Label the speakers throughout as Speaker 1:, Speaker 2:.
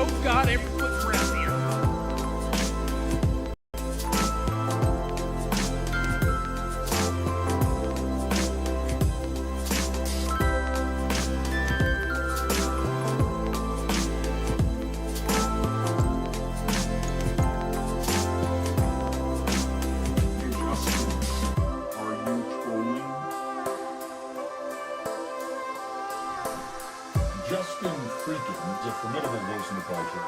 Speaker 1: so God ever puts around here.
Speaker 2: JustinFREAKIN is a formidable voice in the culture.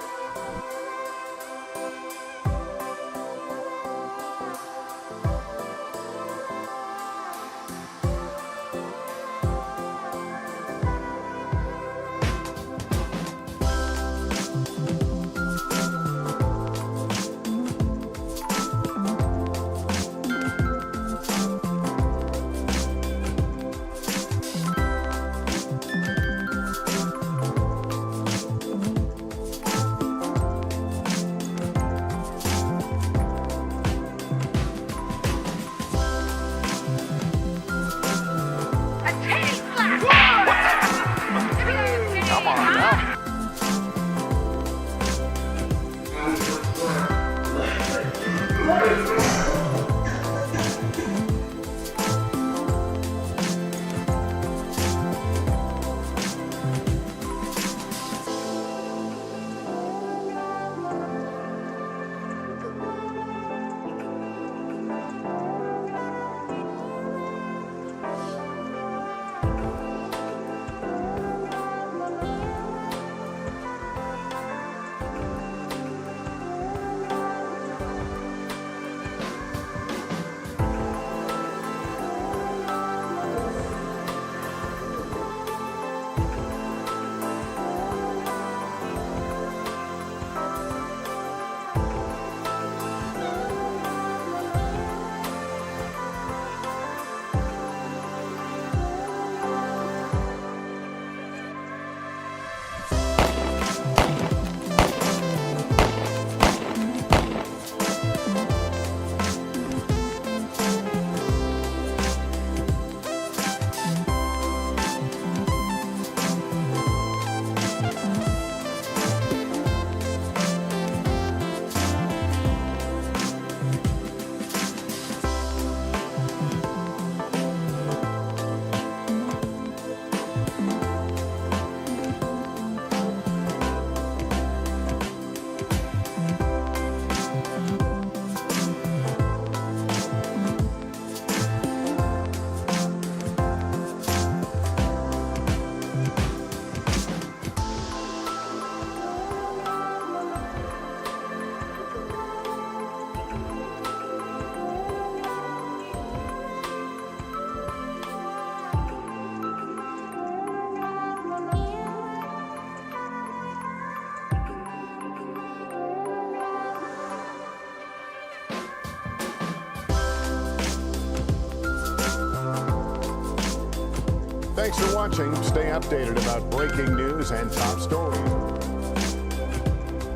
Speaker 3: Thanks for watching. Stay updated about breaking news and top stories.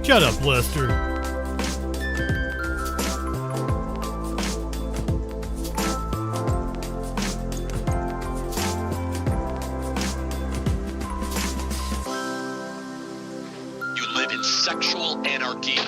Speaker 4: Shut up, Lester.
Speaker 5: You live in sexual anarchy.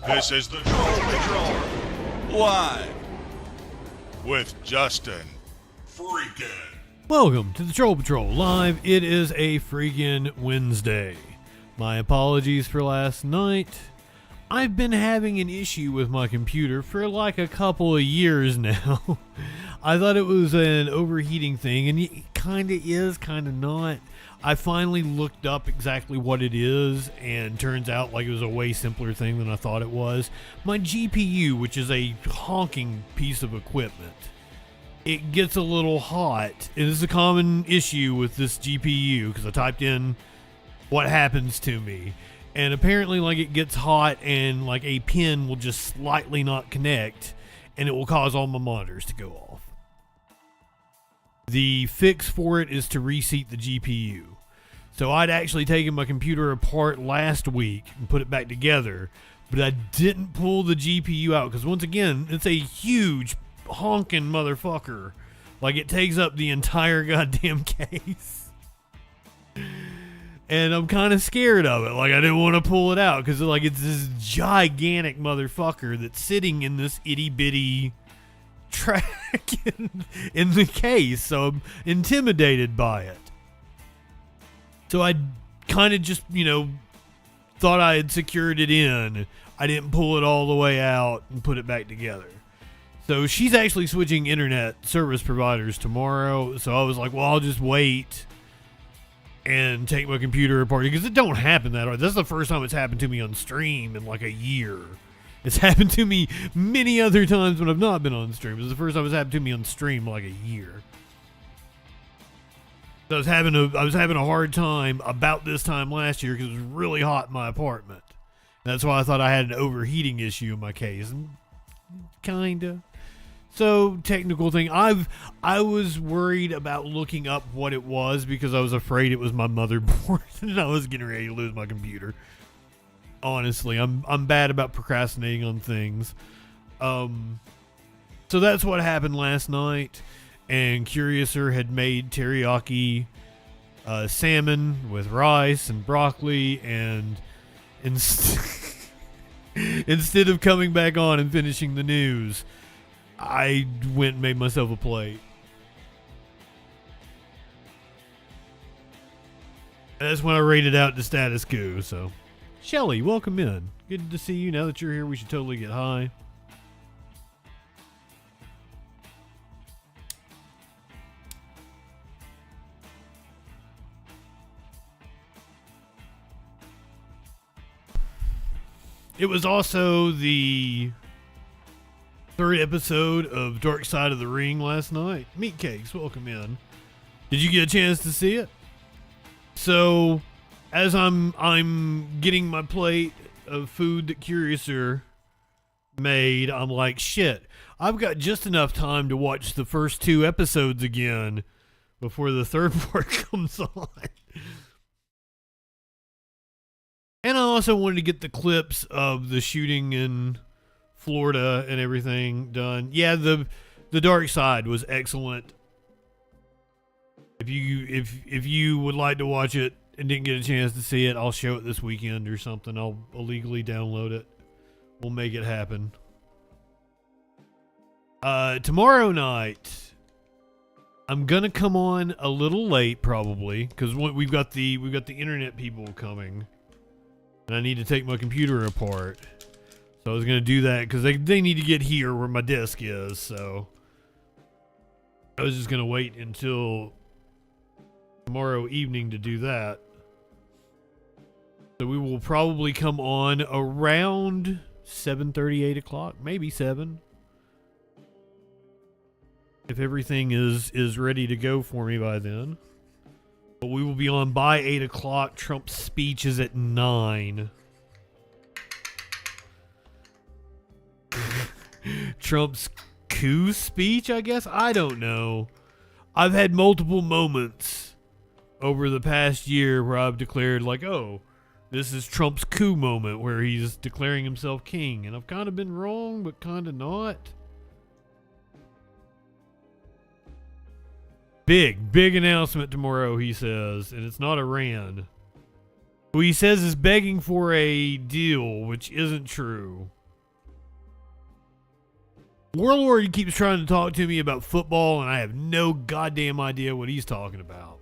Speaker 6: This is the Troll Patrol, live with JustinFREAKIN.
Speaker 4: Welcome to the Troll Patrol Live. It is a freaking Wednesday. My apologies for last night. I've been having an issue with my computer for like a couple of years now. I thought it was an overheating thing, and it kind of is, kind of not. I finally looked up exactly what it is, and turns out like it was a way simpler thing than I thought it was. My GPU, which is a honking piece of equipment, it gets a little hot. It is a common issue with this GPU because I typed in what happens to me, And apparently, like, it gets hot and like a pin will just slightly not connect, and it will cause all my monitors to go off. The fix for it is to reseat the GPU. So I'd actually taken my computer apart last week and put it back together, but I didn't pull the GPU out because, once again, it's a huge honking motherfucker. Like, it takes up the entire goddamn case. And I'm kind of scared of it. Like, I didn't want to pull it out because, like, it's this gigantic motherfucker that's sitting in this itty-bitty track in the case. So I'm intimidated by it. So I kind of just, thought I had secured it in. I didn't pull it all the way out and put it back together. So she's actually switching internet service providers tomorrow. So I was like, well, I'll just wait and take my computer apart, because it don't happen that often. That's the first time it's happened to me on stream in like a year. It's happened to me many other times when I've not been on stream. It's the first time it's happened to me on stream like a year. I was having a hard time about this time last year because it was really hot in my apartment. That's why I thought I had an overheating issue in my case. And kinda. So, technical thing. I was worried about looking up what it was because I was afraid it was my motherboard and I was getting ready to lose my computer. Honestly, I'm bad about procrastinating on things. So that's what happened last night. And Curiouser had made teriyaki salmon with rice and broccoli, and instead of coming back on and finishing the news, I went and made myself a plate. And that's when I rated out the status quo. So, Shelly, welcome in. Good to see you. Now that you're here, we should totally get high. It was also the third episode of Dark Side of the Ring last night. Meat Cakes, welcome in. Did you get a chance to see it? So, as I'm getting my plate of food that Curiouser made, I'm like, shit, I've got just enough time to watch the first 2 episodes again before the third part comes on. And I also wanted to get the clips of the shooting in Florida and everything done. Yeah, the Dark Side was excellent. If you would like to watch it and didn't get a chance to see it, I'll show it this weekend or something. I'll illegally download it. We'll make it happen. Tomorrow night, I'm gonna come on a little late probably because we've got the internet people coming. And I need to take my computer apart. So I was going to do that because they need to get here where my desk is. So I was just going to wait until tomorrow evening to do that. So we will probably come on around 7:30, 8 o'clock, maybe 7. If everything is ready to go for me by then. But we will be on by 8 o'clock. Trump's speech is at 9. Trump's coup speech, I guess? I don't know. I've had multiple moments over the past year where I've declared, like, oh, this is Trump's coup moment where he's declaring himself king. And I've kind of been wrong, but kind of not. Big announcement tomorrow, he says, and it's not Iran, who he says is begging for a deal, which isn't true. Warlord keeps trying to talk to me about football, and I have no goddamn idea what he's talking about.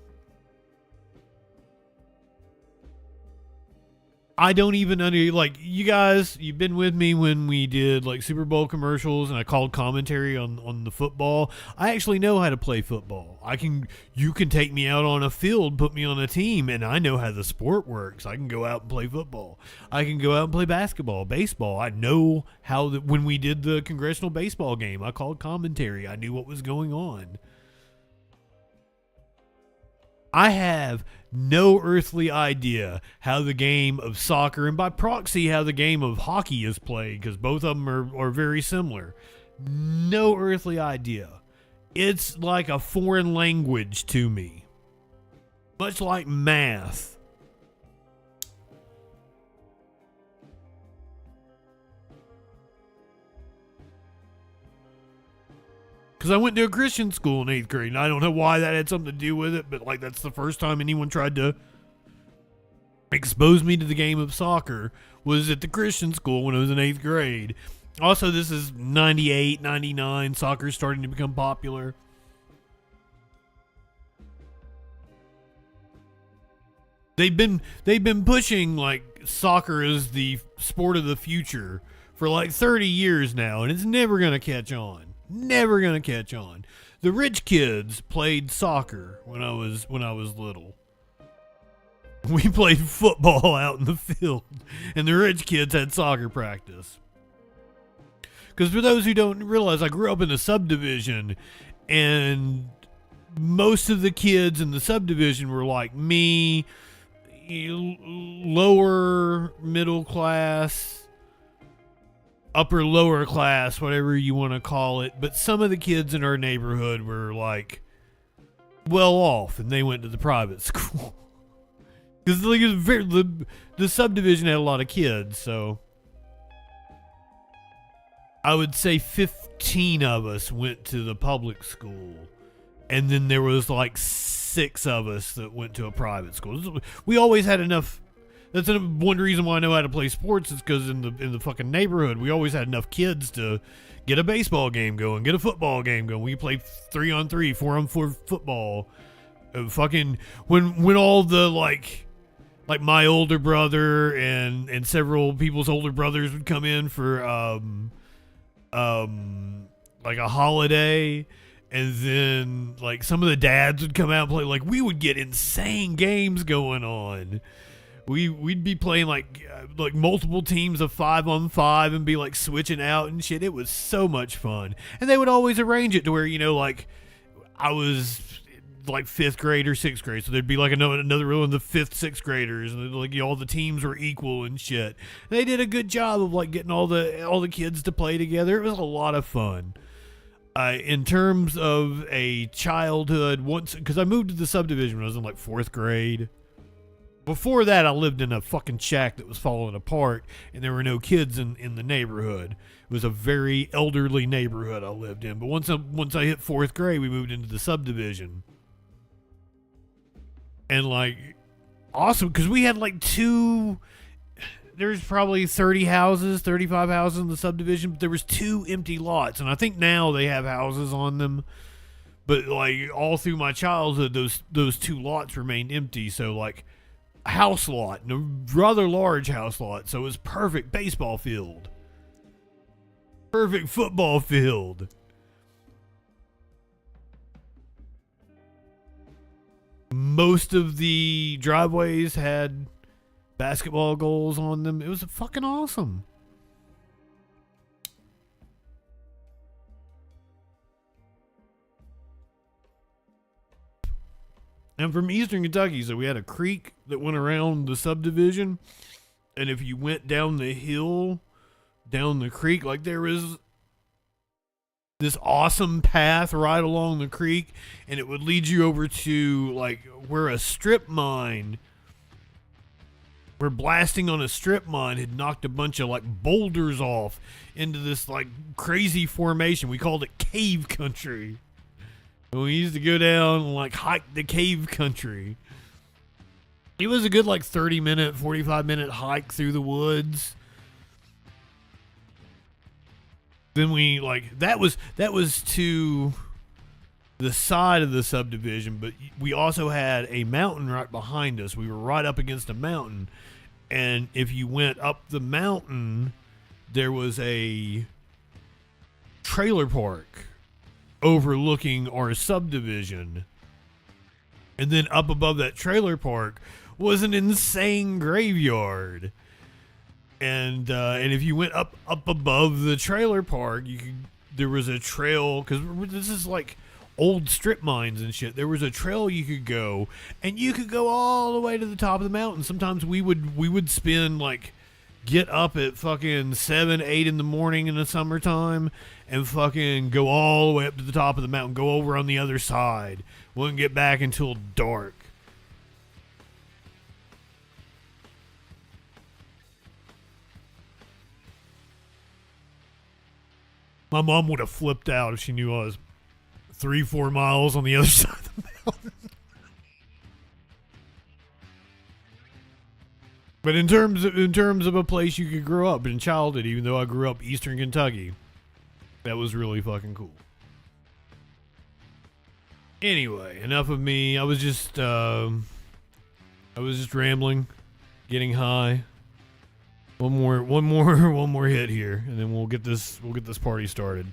Speaker 4: I don't even like, you guys, you've been with me when we did like Super Bowl commercials and I called commentary on the football. I actually know how to play football. You can take me out on a field, put me on a team, and I know how the sport works. I can go out and play football. I can go out and play basketball, baseball. I know how when we did the congressional baseball game, I called commentary. I knew what was going on. I have no earthly idea how the game of soccer, and by proxy how the game of hockey is played, because both of them are very similar. No earthly idea. It's like a foreign language to me. Much like math. Because I went to a Christian school in 8th grade, and I don't know why that had something to do with it, but like that's the first time anyone tried to expose me to the game of soccer was at the Christian school when I was in 8th grade. Also, this is 98, 99, soccer's starting to become popular. They've been pushing like soccer as the sport of the future for like 30 years now, and it's never going to catch on. Never gonna catch on. The rich kids played soccer when I was little. We played football out in the field, and the rich kids had soccer practice. Because for those who don't realize, I grew up in a subdivision, and most of the kids in the subdivision were like me, lower middle class, upper lower class, whatever you want to call it, but some of the kids in our neighborhood were like well off, and they went to the private school because the subdivision had a lot of kids. So I would say 15 of us went to the public school, and then there was like 6 of us that went to a private school. We always had enough. That's one reason why I know how to play sports, is because in the fucking neighborhood, we always had enough kids to get a baseball game going, get a football game going. We played 3-on-3, 4-on-4 football. Fucking when all the like my older brother and several people's older brothers would come in for like a holiday, and then like some of the dads would come out and play. Like, we would get insane games going on. We'd be playing like multiple teams of 5-on-5 and be like switching out and shit. It was so much fun. And they would always arrange it to where, you know, like I was like 5th grade or 6th grade, so there'd be like another row in the 5th, 6th graders, and like, you know, all the teams were equal and shit. They did a good job of like getting all the kids to play together. It was a lot of fun. In terms of a childhood, once, because I moved to the subdivision when I was in like 4th grade. Before that, I lived in a fucking shack that was falling apart, and there were no kids in the neighborhood. It was a very elderly neighborhood I lived in. But once I hit 4th grade, we moved into the subdivision. And like, awesome, because we had like there's probably 30 houses, 35 houses in the subdivision, but there was 2 empty lots. And I think now they have houses on them. But like all through my childhood, those 2 lots remained empty. So like, house lot, and a rather large house lot, so it was perfect baseball field, perfect football field. Most of the driveways had basketball goals on them. It was fucking awesome. I'm from Eastern Kentucky, so we had a creek that went around the subdivision, and if you went down the hill, down the creek, like there was this awesome path right along the creek, and it would lead you over to like where blasting on a strip mine had knocked a bunch of like boulders off into this like crazy formation. We called it cave country. We used to go down and like hike the cave country. It was a good like 30-minute, 45-minute hike through the woods. Then we like that was to the side of the subdivision, but we also had a mountain right behind us. We were right up against a mountain, and if you went up the mountain, there was a trailer park overlooking our subdivision, and then up above that trailer park was an insane graveyard, and if you went up above the trailer park, there was a trail, because this is like old strip mines and shit. There was a trail you could go, and you could go all the way to the top of the mountain. Sometimes we would spend like, get up at fucking 7, 8 in the morning in the summertime and fucking go all the way up to the top of the mountain, go over on the other side. Wouldn't get back until dark. My mom would have flipped out if she knew I was 3-4 miles on the other side of the mountain. But in terms of a place you could grow up in childhood, even though I grew up Eastern Kentucky, that was really fucking cool. Anyway, enough of me. I was just rambling, getting high. One more hit here, and then we'll get this party started.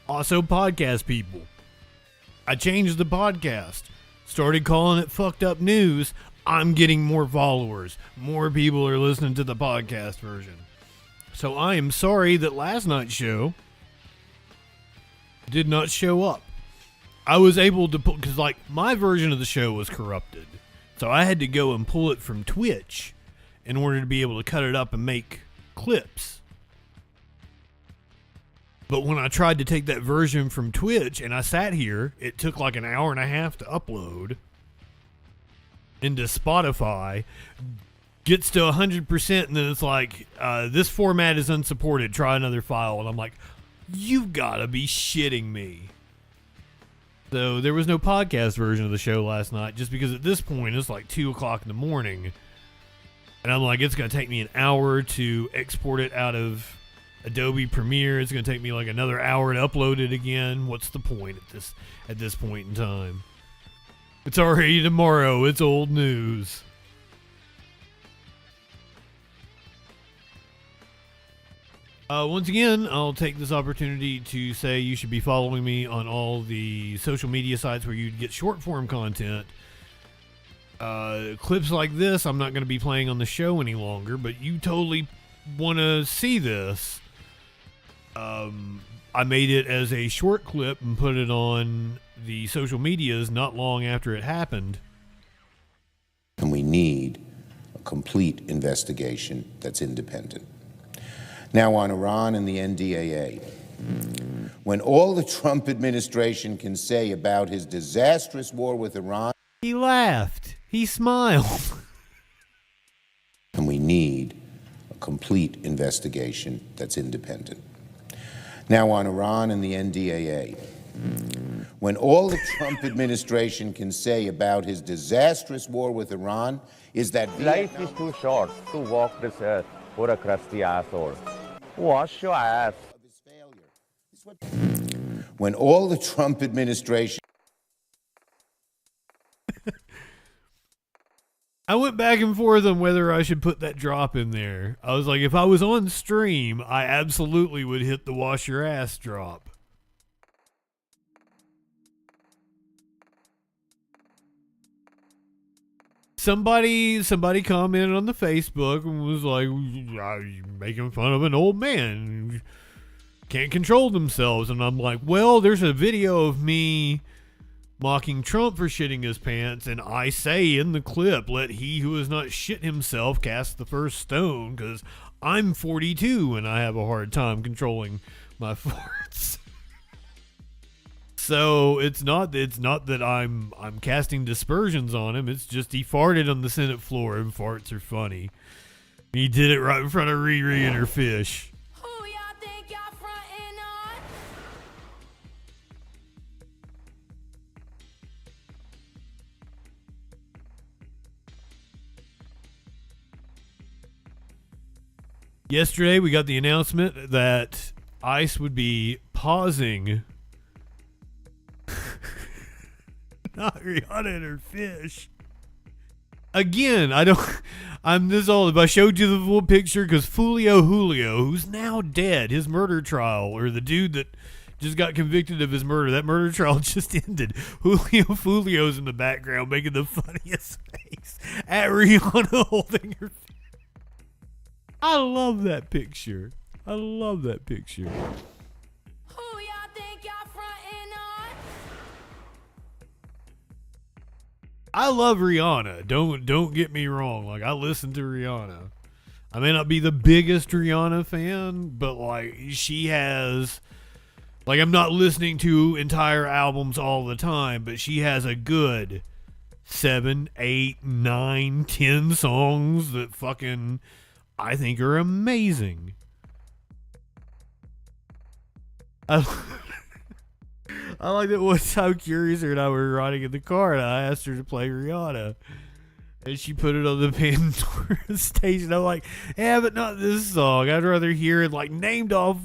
Speaker 4: Also, podcast people. I changed the podcast. Started calling it Fucked Up News. I'm getting more followers. More people are listening to the podcast version. So I am sorry that last night's show did not show up. I was able to put, because like my version of the show was corrupted. So I had to go and pull it from Twitch in order to be able to cut it up and make clips. But when I tried to take that version from Twitch and I sat here, it took like an hour and a half to upload into Spotify. Gets to 100% and then it's like, this format is unsupported. Try another file. And I'm like, you've got to be shitting me. So there was no podcast version of the show last night just because at this point it's like 2 o'clock in the morning. And I'm like, it's going to take me an hour to export it out of Adobe Premiere. It's going to take me like another hour to upload it again. What's the point at this point in time? It's already tomorrow. It's old news. Once again, I'll take this opportunity to say you should be following me on all the social media sites where you get short form content. Clips like this, I'm not going to be playing on the show any longer, but you totally want to see this. I made it as a short clip and put it on the social medias not long after it happened.
Speaker 7: And we need a complete investigation that's independent. Now on Iran and the NDAA. When all the Trump administration can say about his disastrous war with Iran...
Speaker 4: He laughed. He smiled.
Speaker 7: And we need a complete investigation that's independent. Now on Iran and the NDAA. When all the Trump administration can say about his disastrous war with Iran is that...
Speaker 8: Life is too short to walk this earth for a crusty asshole. Wash your ass.
Speaker 7: When all the Trump administration...
Speaker 4: I went back and forth on whether I should put that drop in there. I was like, if I was on stream, I absolutely would hit the wash your ass drop. Somebody commented on the Facebook and was like, you're making fun of an old man. Can't control themselves. And I'm like, well, there's a video of me mocking Trump for shitting his pants, and I say in the clip, let he who has not shit himself cast the first stone, because I'm 42 and I have a hard time controlling my farts. So it's not that I'm casting dispersions on him. It's just he farted on the Senate floor, and farts are funny. He did it right in front of Riri and her fish.
Speaker 9: Who y'all think y'all frontin' on?
Speaker 4: Yesterday, we got the announcement that ICE would be pausing not Rihanna and her fish. Again, if I showed you the full picture, because Julio, who's now dead, his murder trial, or the dude that just got convicted of his murder, that murder trial just ended. Julio's in the background making the funniest face at Rihanna holding her fish. I love that picture. I love that picture.
Speaker 9: Who y'all think y'all frontin' on?
Speaker 4: I love Rihanna. Don't get me wrong. Like, I listen to Rihanna. I may not be the biggest Rihanna fan, but like she has, like, I'm not listening to entire albums all the time, but she has a good 7, 8, 9, 10 songs that fucking I think are amazing. I like that one time Curiouser and I were riding in the car and I asked her to play Rihanna. And she put it on the Pandora station. I'm like, yeah, but not this song. I'd rather hear it like named off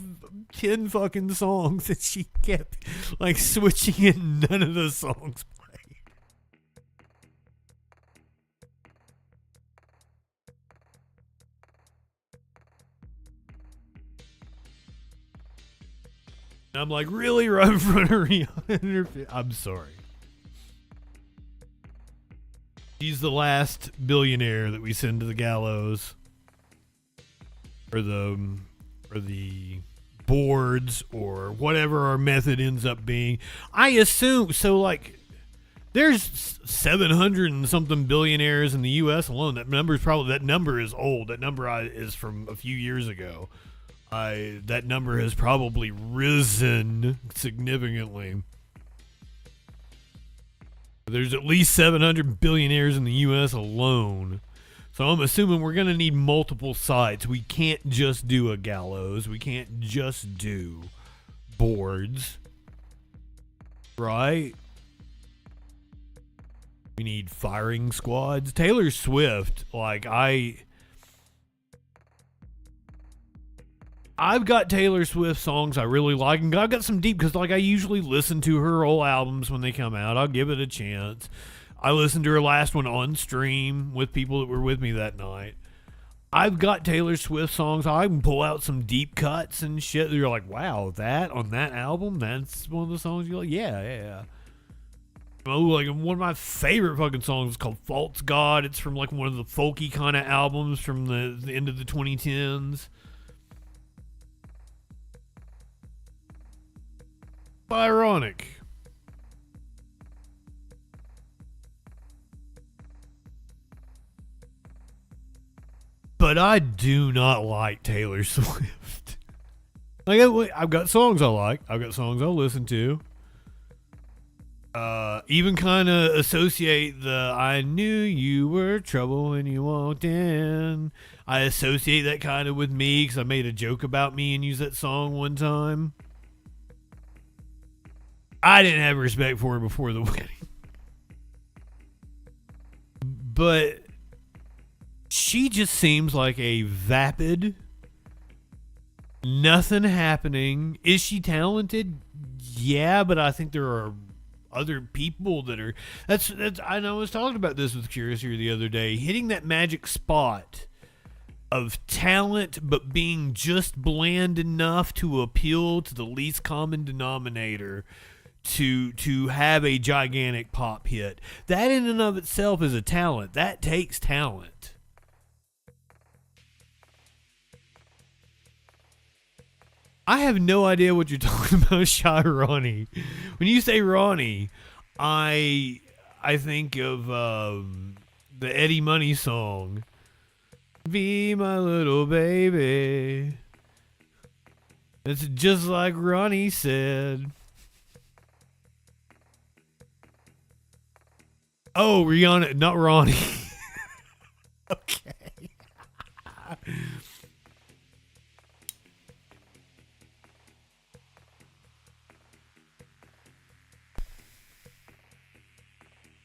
Speaker 4: 10 fucking songs. And she kept like switching it and none of the songs played. And I'm like, really? Right in front of Rihanna? I'm sorry. She's the last billionaire that we send to the gallows, or the boards, or whatever our method ends up being. I assume so. Like, there's 700 and something billionaires in the U.S. alone. That number is old. That number is from a few years ago. That number has probably risen significantly. There's at least 700 billionaires in the U.S. alone. So I'm assuming we're going to need multiple sites. We can't just do a gallows. We can't just do boards. Right? We need firing squads. Taylor Swift, like, I've got Taylor Swift songs I really like, and I've got some deep, because like I usually listen to her old albums when they come out. I'll give it a chance. I listened to her last one on stream with people that were with me that night. I've got Taylor Swift songs. I can pull out some deep cuts and shit. You're like, wow, that on that album, that's one of the songs you're like, yeah. Oh, like one of my favorite fucking songs is called False God. It's from like one of the folky kind of albums from the end of the 2010s. Ironic. But I do not like Taylor Swift. Like, I've got songs I like. I've got songs I'll listen to. Even kind of associate the I knew you were trouble when you walked in. I associate that kind of with me because I made a joke about me and used that song one time. I didn't have respect for her before the wedding. But she just seems like a vapid, nothing happening. Is she talented? Yeah, but I think there are other people that are. That's. I know I was talking about this with Curious here the other day. Hitting that magic spot of talent, but being just bland enough to appeal to the least common denominator. To have a gigantic pop hit. That in and of itself is a talent. That takes talent. I have no idea what you're talking about, Shy Ronnie. When you say Ronnie, I think of the Eddie Money song. Be my little baby. It's just like Ronnie said. Oh, Rihanna, not Ronnie. Okay.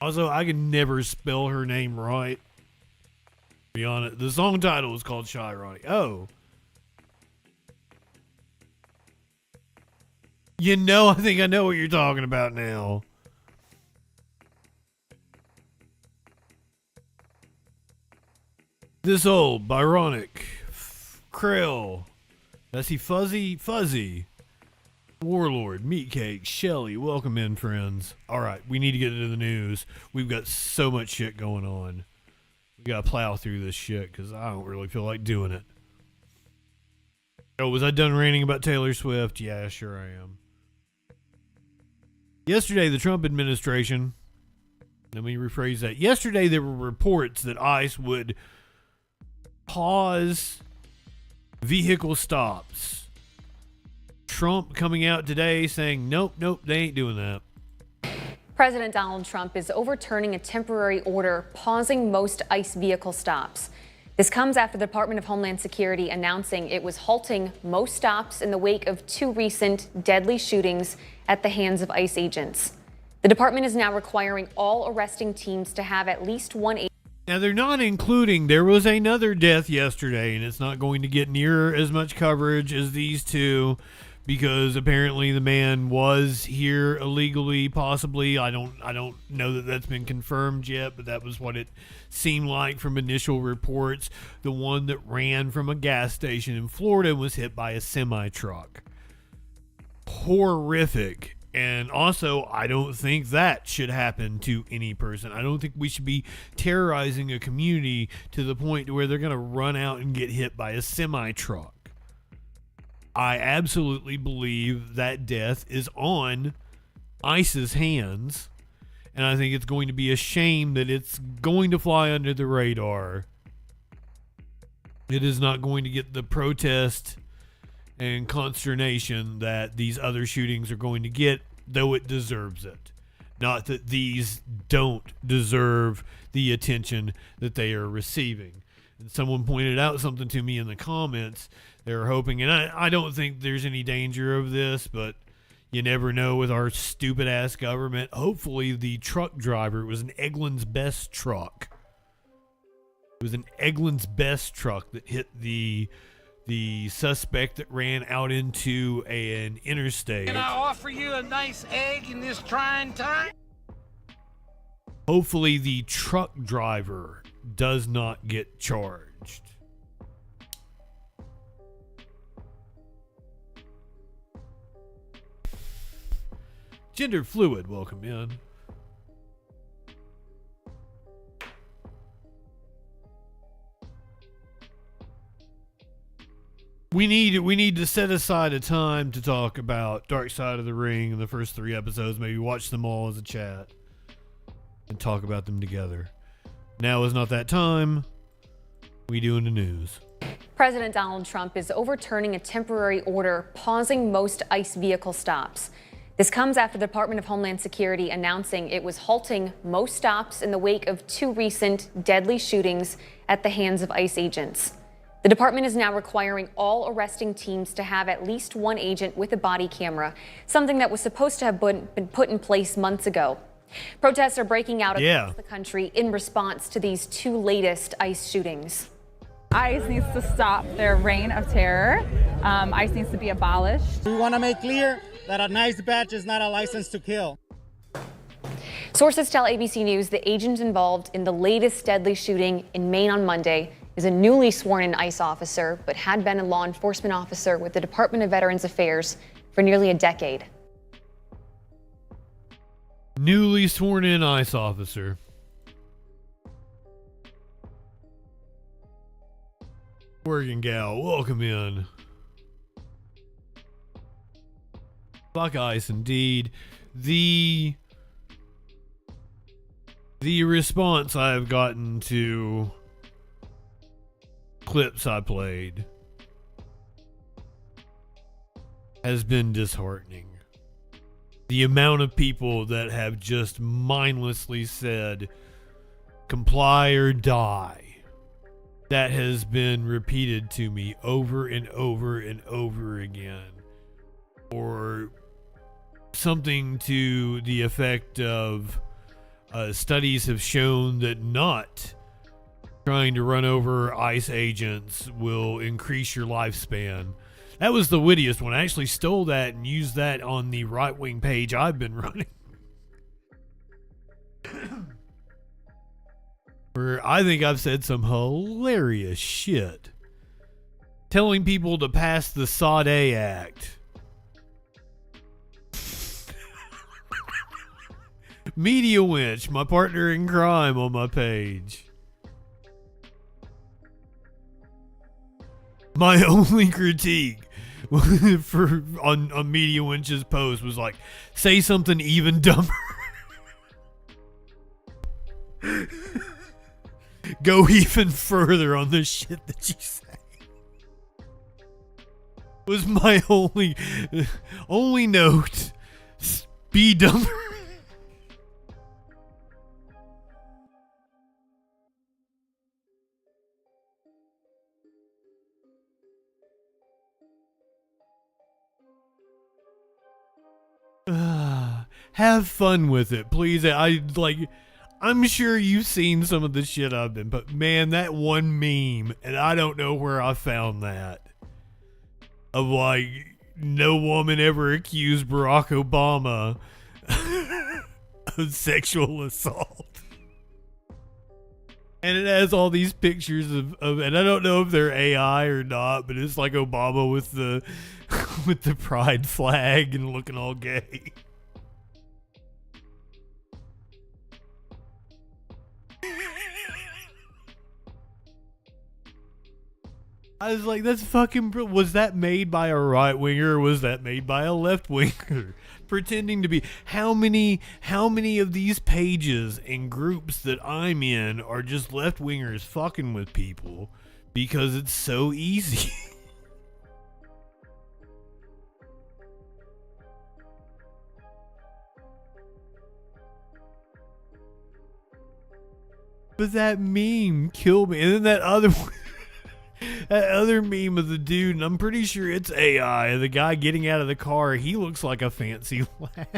Speaker 4: Also, I can never spell her name right. Rihanna. The song title is called Shy Ronnie. Oh. You know, I think I know what you're talking about now. This old, Byronic, Krill, that's he Fuzzy, Warlord, Meatcake, Shelly, welcome in, friends. Alright, we need to get into the news. We've got so much shit going on. We gotta plow through this shit, because I don't really feel like doing it. Oh, was I done ranting about Taylor Swift? Yeah, sure I am. Yesterday, the Trump administration, let me rephrase that. Yesterday, there were reports that ICE would pause vehicle stops. Trump coming out today saying, nope, they ain't doing that.
Speaker 10: President Donald Trump is overturning a temporary order pausing most ICE vehicle stops. This comes after the Department of Homeland Security announcing it was halting most stops in the wake of 2 recent deadly shootings at the hands of ICE agents. The department is now requiring all arresting teams to have at least one agent.
Speaker 4: Now, they're not including, there was another death yesterday, and it's not going to get near as much coverage as these two, because apparently the man was here illegally, possibly. I don't know that that's been confirmed yet, but that was what it seemed like from initial reports. The one that ran from a gas station in Florida was hit by a semi-truck. Horrific. And also, I don't think that should happen to any person. I don't think we should be terrorizing a community to the point to where they're going to run out and get hit by a semi-truck. I absolutely believe that death is on ICE's hands, and I think it's going to be a shame that it's going to fly under the radar. It is not going to get the protest and consternation that these other shootings are going to get, though it deserves it. Not that these don't deserve the attention that they are receiving. And someone pointed out something to me in the comments. They're hoping, and I don't think there's any danger of this, but you never know with our stupid ass government. Hopefully the truck driver, it was an Eggland's Best truck. It was an Eggland's Best truck that hit the suspect that ran out into an interstate.
Speaker 1: Can I offer you a nice egg in this trying time?
Speaker 4: Hopefully the truck driver does not get charged. Gender fluid, welcome in. We need to set aside a time to talk about Dark Side of the Ring in the first 3 episodes. Maybe watch them all as a chat and talk about them together. Now is not that time. We doing the news.
Speaker 10: President Donald Trump is overturning a temporary order pausing most ICE vehicle stops. This comes after the Department of Homeland Security announcing it was halting most stops in the wake of 2 recent deadly shootings at the hands of ICE agents. The department is now requiring all arresting teams to have at least one agent with a body camera, something that was supposed to have been put in place months ago. Protests are breaking out across the country in response to these 2 latest ICE shootings.
Speaker 11: ICE needs to stop their reign of terror. ICE needs to be abolished.
Speaker 12: We want to make clear that a nice badge is not a license to kill.
Speaker 10: Sources tell ABC News the agent involved in the latest deadly shooting in Maine on Monday is a newly sworn-in ICE officer, but had been a law enforcement officer with the Department of Veterans Affairs for nearly a decade.
Speaker 4: Newly sworn-in ICE officer. Oregon gal, welcome in. Fuck ICE, indeed. The response I've gotten to clips I played has been disheartening. The amount of people that have just mindlessly said, comply or die, that has been repeated to me over and over and over again. Or something to the effect of studies have shown that not trying to run over ICE agents will increase your lifespan. That was the wittiest one. I actually stole that and used that on the right-wing page I've been running. Where I think I've said some hilarious shit. Telling people to pass the Sade Act. Media Winch, my partner in crime on my page. My only critique on Media Winch's post was like, say something even dumber. Go even further on the shit that you say. Was my only note. Be dumber. Have fun with it, please. I'm sure you've seen some of the shit I've been, but man, that one meme, and I don't know where I found that, of like, no woman ever accused Barack Obama of sexual assault. And it has all these pictures of and I don't know if they're AI or not, but it's like Obama with the with the pride flag and looking all gay. I was like, that's fucking was that made by a right winger or was that made by a left winger? Pretending to be how many of these pages and groups that I'm in are just left wingers fucking with people because it's so easy. But that meme killed me. And then that other one, that other meme of the dude, and I'm pretty sure it's AI, the guy getting out of the car, he looks like a fancy lad.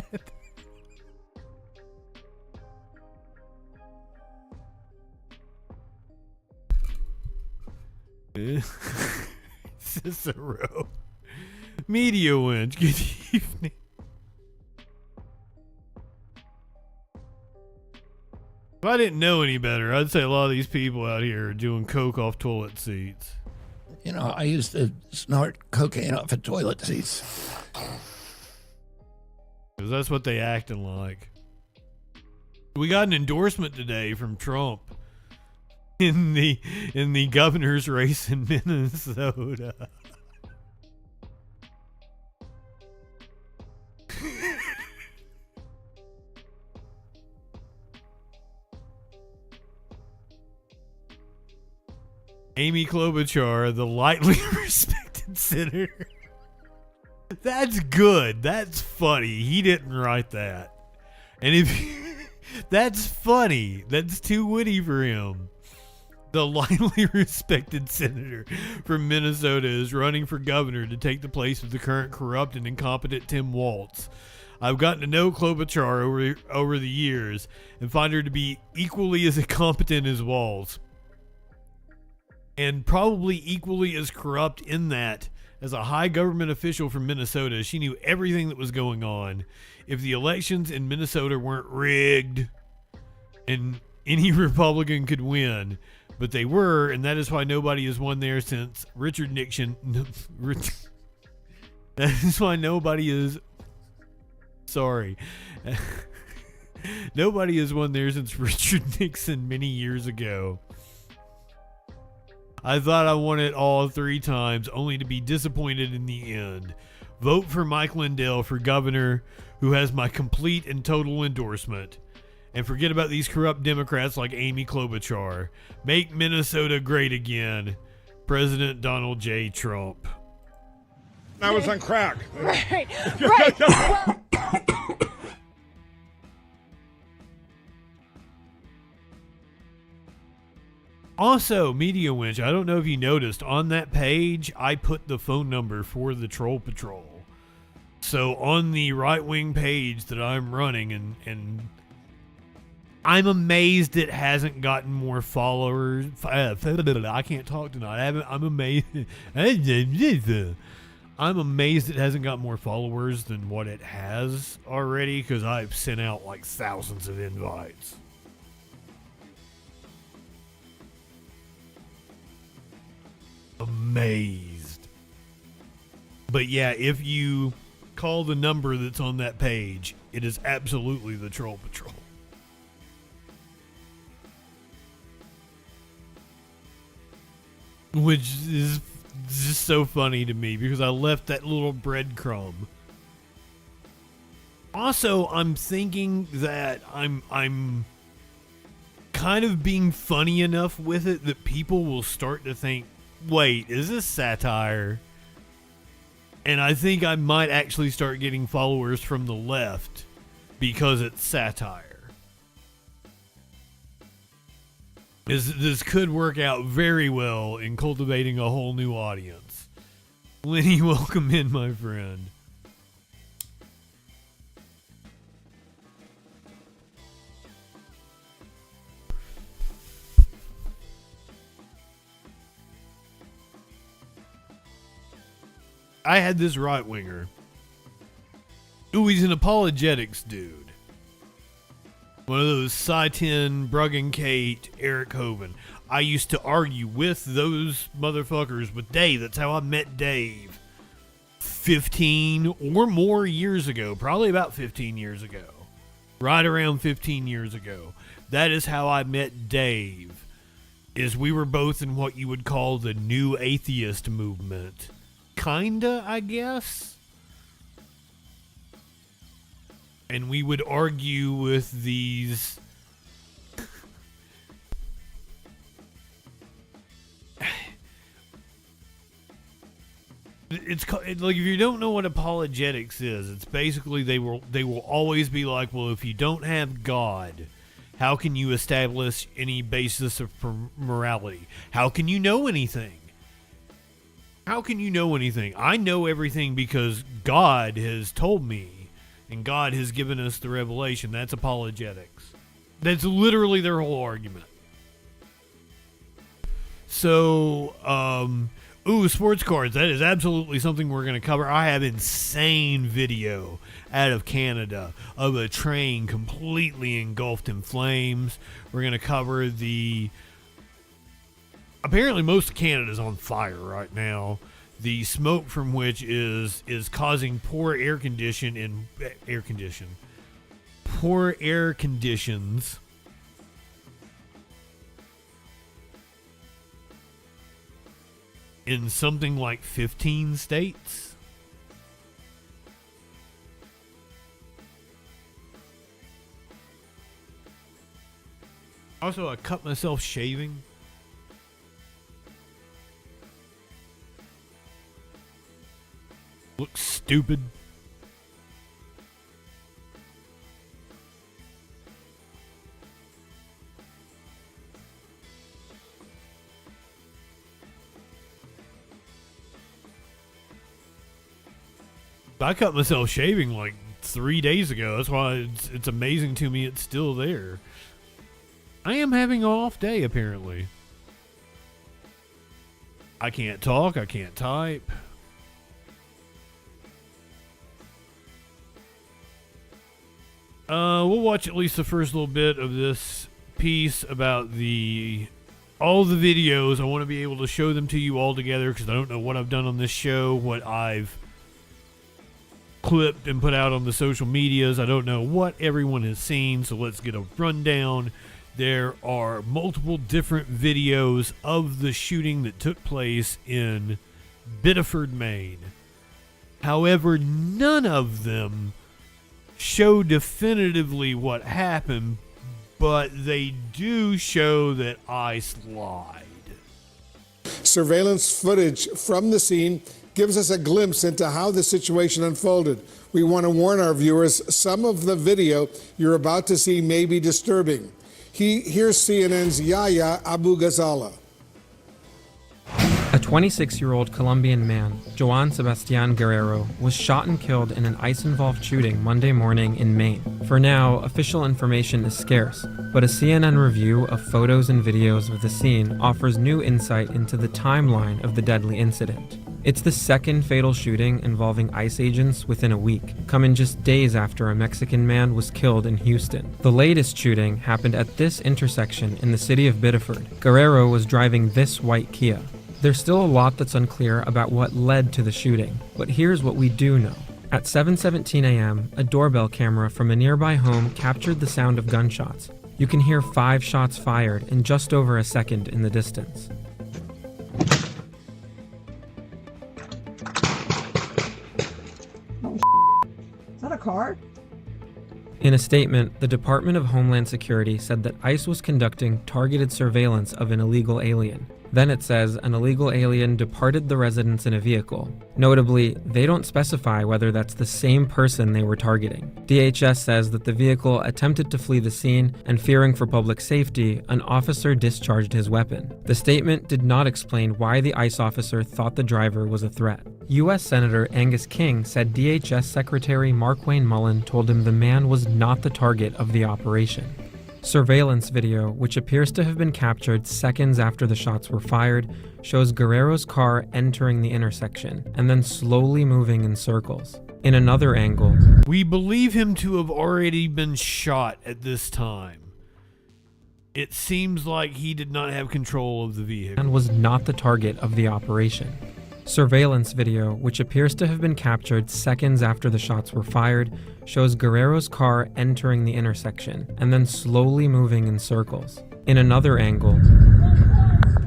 Speaker 4: Cicero. Media Winch, good evening. If I didn't know any better, I'd say a lot of these people out here are doing coke off toilet seats.
Speaker 1: You know, I used to snort cocaine off of toilet seats.
Speaker 4: Because that's what they acting like. We got an endorsement today from Trump in the governor's race in Minnesota. Amy Klobuchar, the lightly respected senator. That's good. That's funny. He didn't write that. And if that's funny, that's too witty for him. The lightly respected senator from Minnesota is running for governor to take the place of the current corrupt and incompetent Tim Walz. I've gotten to know Klobuchar over the years and find her to be equally as incompetent as Walz. And probably equally as corrupt in that, as a high government official from Minnesota, she knew everything that was going on. If the elections in Minnesota weren't rigged and any Republican could win, but they were, and that is why nobody has won there since Richard Nixon. That is why nobody is... Sorry. Nobody has won there since Richard Nixon many years ago. I thought I won it all 3 times, only to be disappointed in the end. Vote for Mike Lindell for governor, who has my complete and total endorsement. And forget about these corrupt Democrats like Amy Klobuchar. Make Minnesota great again. President Donald J. Trump.
Speaker 3: I was on crack.
Speaker 9: Right. Well,
Speaker 4: Also, Media Winch, I don't know if you noticed, on that page, I put the phone number for the Troll Patrol. So on the right-wing page that I'm running, and I'm amazed it hasn't gotten more followers. I can't talk tonight. I'm amazed. I'm amazed it hasn't got more followers than what it has already, because I've sent out like thousands of invites. Amazed. But yeah, if you call the number that's on that page, it is absolutely the Troll Patrol. Which is just so funny to me because I left that little breadcrumb. Also, I'm thinking that I'm kind of being funny enough with it that people will start to think, wait, is this satire? And I think I might actually start getting followers from the left because it's satire. This could work out very well in cultivating a whole new audience. Lenny, welcome in, my friend. I had this right winger. Ooh, he's an apologetics dude. One of those Saitin, Bruggen Kate, Eric Hoven. I used to argue with those motherfuckers with Dave. That's how I met Dave 15 or more years ago. Probably about 15 years ago. Right around 15 years ago. That is how I met Dave. Is we were both in what you would call the new atheist movement. Kinda, I guess. And we would argue with these it's like, if you don't know what apologetics is, it's basically they will always be like, well, if you don't have God, how can you establish any basis of morality? How can you know anything? How can you know anything? I know everything because God has told me, and God has given us the revelation. That's apologetics. That's literally their whole argument. So, sports cards. That is absolutely something we're going to cover. I have insane video out of Canada of a train completely engulfed in flames. We're going to cover the... Apparently most of Canada's on fire right now. The smoke from which is causing poor air conditions in something like 15 states. Also, I cut myself shaving. Looks stupid. I cut myself shaving like 3 days ago. That's why it's amazing to me it's still there. I am having an off day, apparently. I can't talk. I can't type. We'll watch at least the first little bit of this piece about all the videos. I want to be able to show them to you all together because I don't know what I've done on this show, what I've clipped and put out on the social medias. I don't know what everyone has seen, so let's get a rundown. There are multiple different videos of the shooting that took place in Biddeford, Maine. However, none of them show definitively what happened, but they do show that ice lied.
Speaker 13: Surveillance footage from the scene gives us a glimpse into how the situation unfolded. We want to warn our viewers, some of the video you're about to see may be disturbing. Here's CNN's Yahya Abu Ghazala.
Speaker 14: A 26-year-old Colombian man, Joan Sebastian Guerrero, was shot and killed in an ice-involved shooting Monday morning in Maine. For now, official information is scarce, but a CNN review of photos and videos of the scene offers new insight into the timeline of the deadly incident. It's the second fatal shooting involving ICE agents within a week, coming just days after a Mexican man was killed in Houston. The latest shooting happened at this intersection in the city of Biddeford. Guerrero was driving this white Kia. There's still a lot that's unclear about what led to the shooting, but here's what we do know. At 7:17 a.m., a doorbell camera from a nearby home captured the sound of gunshots. You can hear 5 shots fired in just over a second in the distance.
Speaker 15: car?
Speaker 14: In a statement, the Department of Homeland Security said that ICE was conducting targeted surveillance of an illegal alien. Then it says an illegal alien departed the residence in a vehicle. Notably, they don't specify whether that's the same person they were targeting. DHS says that the vehicle attempted to flee the scene, and fearing for public safety, an officer discharged his weapon. The statement did not explain why the ICE officer thought the driver was a threat. U.S. Senator Angus King said DHS Secretary Markwayne Mullin told him the man was not the target of the operation. Surveillance video, which appears to have been captured seconds after the shots were fired, shows Guerrero's car entering the intersection and then slowly moving in circles. In another angle,
Speaker 4: we believe him to have already been shot at this time. It seems like he did not have control of the vehicle
Speaker 14: and was not the target of the operation. Surveillance video, which appears to have been captured seconds after the shots were fired, shows Guerrero's car entering the intersection and then slowly moving in circles. In another angle,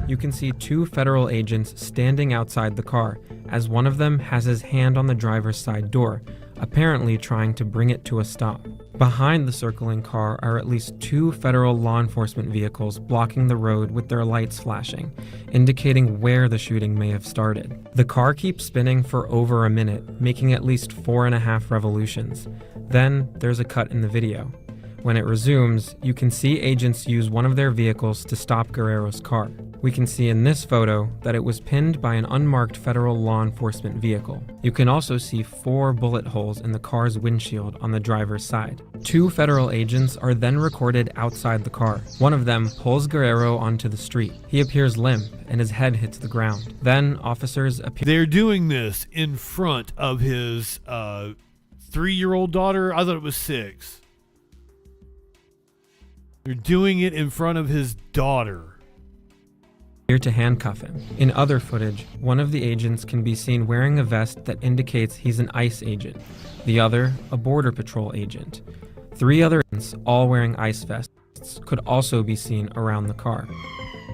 Speaker 14: you can see two federal agents standing outside the car as one of them has his hand on the driver's side door, apparently trying to bring it to a stop. Behind the circling car are at least two federal law enforcement vehicles blocking the road with their lights flashing, indicating where the shooting may have started. The car keeps spinning for over a minute, making at least 4.5 revolutions. Then there's a cut in the video. When it resumes, you can see agents use one of their vehicles to stop Guerrero's car. We can see in this photo that it was pinned by an unmarked federal law enforcement vehicle. You can also see 4 bullet holes in the car's windshield on the driver's side. 2 federal agents are then recorded outside the car. One of them pulls Guerrero onto the street. He appears limp and his head hits the ground. Then officers appear.
Speaker 4: They're doing this in front of his 3-year-old daughter. I thought it was 6. They're doing it in front of his daughter.
Speaker 14: Here to handcuff him. In other footage, one of the agents can be seen wearing a vest that indicates he's an ICE agent, the other a Border Patrol agent. 3 other agents, all wearing ICE vests, could also be seen around the car.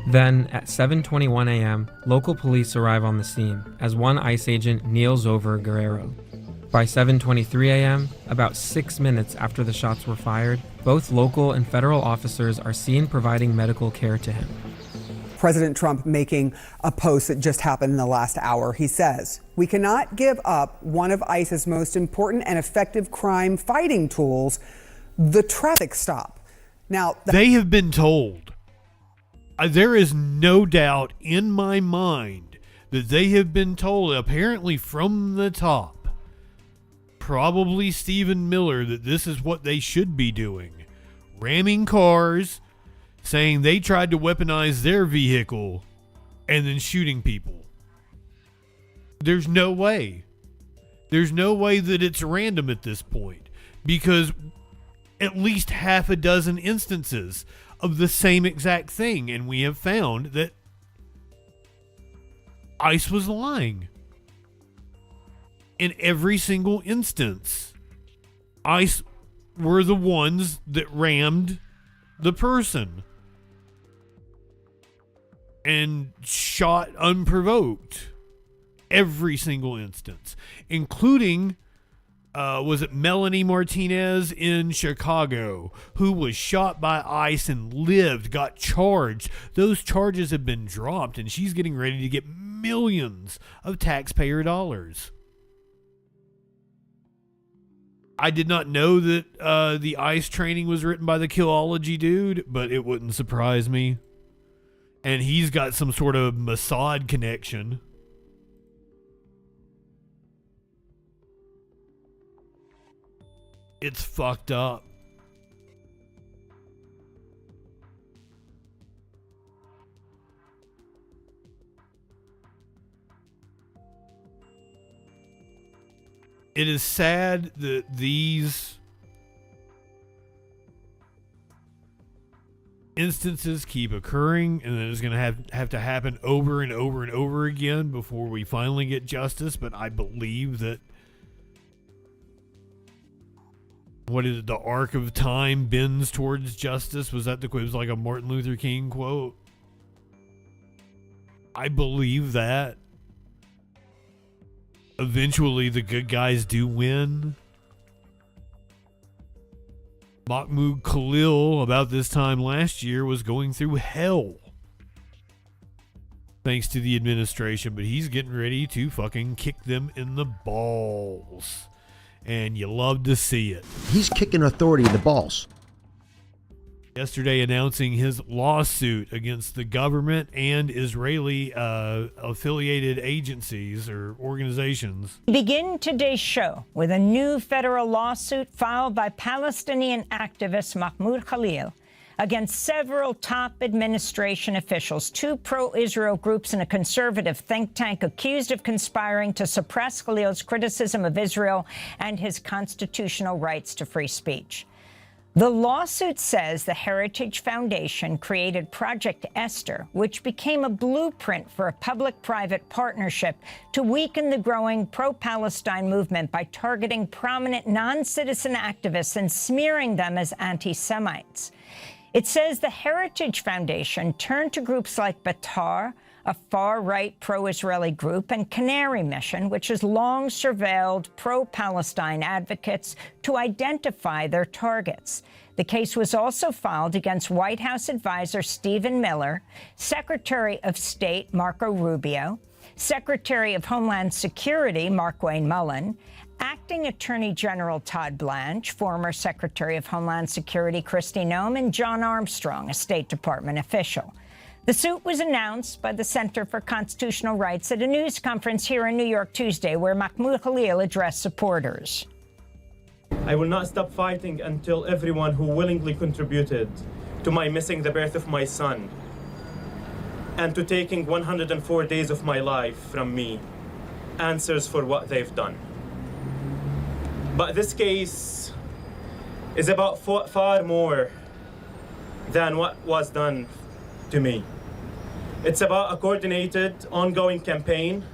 Speaker 14: Then, at 7:21 a.m., local police arrive on the scene as one ICE agent kneels over Guerrero. By 7:23 a.m., about 6 minutes after the shots were fired, both local and federal officers are seen providing medical care to him.
Speaker 15: President Trump making a post that just happened in the last hour. He says, "We cannot give up one of ICE's most important and effective crime fighting tools, the traffic stop." Now,
Speaker 4: they have been told. There is no doubt in my mind that they have been told, apparently from the top, probably Stephen Miller, that this is what they should be doing. Ramming cars, saying they tried to weaponize their vehicle, and then shooting people. There's no way. There's no way that it's random at this point, because at least half a dozen instances of the same exact thing, and we have found that ICE was lying. In every single instance, ICE were the ones that rammed the person and shot unprovoked. Every single instance, including was it Melanie Martinez in Chicago, who was shot by ICE and lived, got charged. Those charges have been dropped, and she's getting ready to get millions of taxpayer dollars. I did not know that the ICE training was written by the Killology dude, but it wouldn't surprise me. And he's got some sort of Mossad connection. It's fucked up. It is sad that these instances keep occurring, and that it's going to have to happen over and over and over again before we finally get justice. But I believe that, what is it, the arc of time bends towards justice? Was that the quote? It was like a Martin Luther King quote. I believe that eventually the good guys do win. Mahmoud Khalil, about this time last year, was going through hell thanks to the administration, but he's getting ready to fucking kick them in the balls. And you love to see it.
Speaker 16: He's kicking authority in the balls.
Speaker 4: Yesterday announcing his lawsuit against the government and Israeli affiliated agencies or organizations.
Speaker 17: We begin today's show with a new federal lawsuit filed by Palestinian activist Mahmoud Khalil against several top administration officials, 2 pro-Israel groups and a conservative think tank accused of conspiring to suppress Khalil's criticism of Israel and his constitutional rights to free speech. The lawsuit says the Heritage Foundation created Project Esther, which became a blueprint for a public-private partnership to weaken the growing pro-Palestine movement by targeting prominent non-citizen activists and smearing them as anti-Semites. It says the Heritage Foundation turned to groups like Thur, a far-right pro-Israeli group, and Canary Mission, which has long surveilled pro-Palestine advocates to identify their targets. The case was also filed against White House advisor Stephen Miller, Secretary of State Marco Rubio, Secretary of Homeland Security Markwayne Mullin, Acting Attorney General Todd Blanche, former Secretary of Homeland Security Kristi Noem, and John Armstrong, a State Department official. The suit was announced by the Center for Constitutional Rights at a news conference here in New York Tuesday, where Mahmoud Khalil addressed supporters.
Speaker 18: I will not stop fighting until everyone who willingly contributed to my missing the birth of my son and to taking 104 days of my life from me answers for what they've done. But this case is about far more than what was done to me. It's about a coordinated, ongoing campaign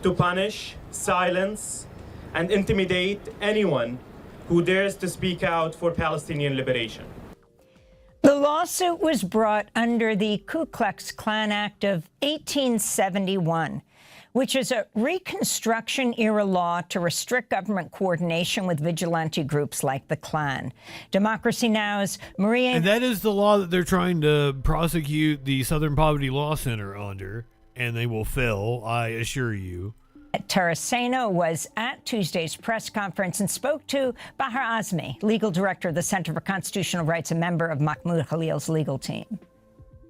Speaker 18: to punish, silence, and intimidate anyone who dares to speak out for Palestinian liberation.
Speaker 17: The lawsuit was brought under the Ku Klux Klan Act of 1871, which is a Reconstruction-era law to restrict government coordination with vigilante groups like the Klan. Democracy Now!'s Maria...
Speaker 4: And that is the law that they're trying to prosecute the Southern Poverty Law Center under, and they will fail, I assure you.
Speaker 17: Taraceno was at Tuesday's press conference and spoke to Bahar Azmi, legal director of the Center for Constitutional Rights, a member of Mahmoud Khalil's legal team.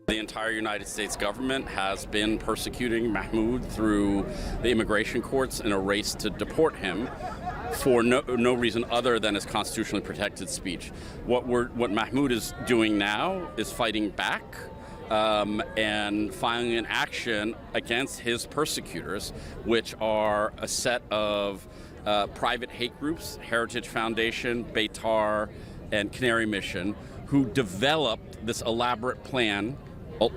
Speaker 19: The entire United States government has been persecuting Mahmoud through the immigration courts in a race to deport him for no reason other than his constitutionally protected speech. What Mahmoud is doing now is fighting back and filing an action against his persecutors, which are a set of private hate groups, Heritage Foundation, Thur, and Canary Mission, who developed this elaborate plan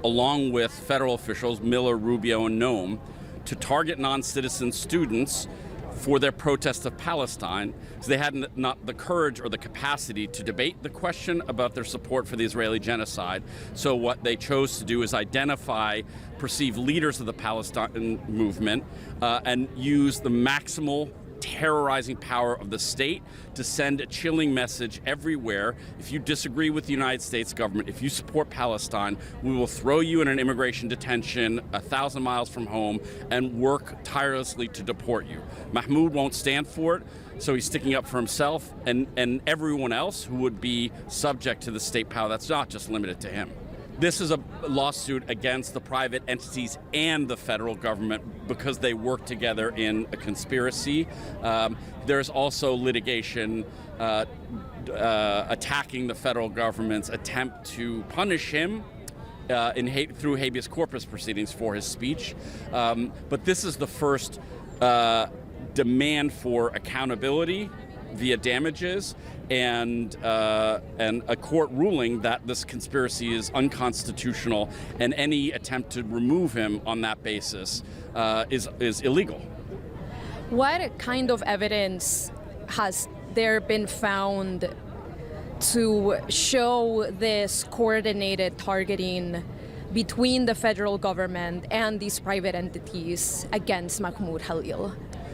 Speaker 19: along with federal officials, Miller, Rubio, and Noem, to target non-citizen students for their protest of Palestine. So they had not the courage or the capacity to debate the question about their support for the Israeli genocide. So what they chose to do is identify perceived leaders of the Palestine movement and use the maximal terrorizing power of the state to send a chilling message everywhere. If you disagree with the United States government, if you support Palestine, we will throw you in an immigration detention 1,000 miles from home and work tirelessly to deport you. Mahmoud won't stand for it, so he's sticking up for himself and everyone else who would be subject to the state power. That's not just limited to him. This is a lawsuit against the private entities and the federal government because they work together in a conspiracy. There's also litigation attacking the federal government's attempt to punish him through habeas corpus proceedings for his speech. But this is the first demand for accountability via damages and a court ruling that this conspiracy is unconstitutional, and any attempt to remove him on that basis is illegal.
Speaker 20: What kind of evidence has there been found to show this coordinated targeting between the federal government and these private entities against Mahmoud Khalil?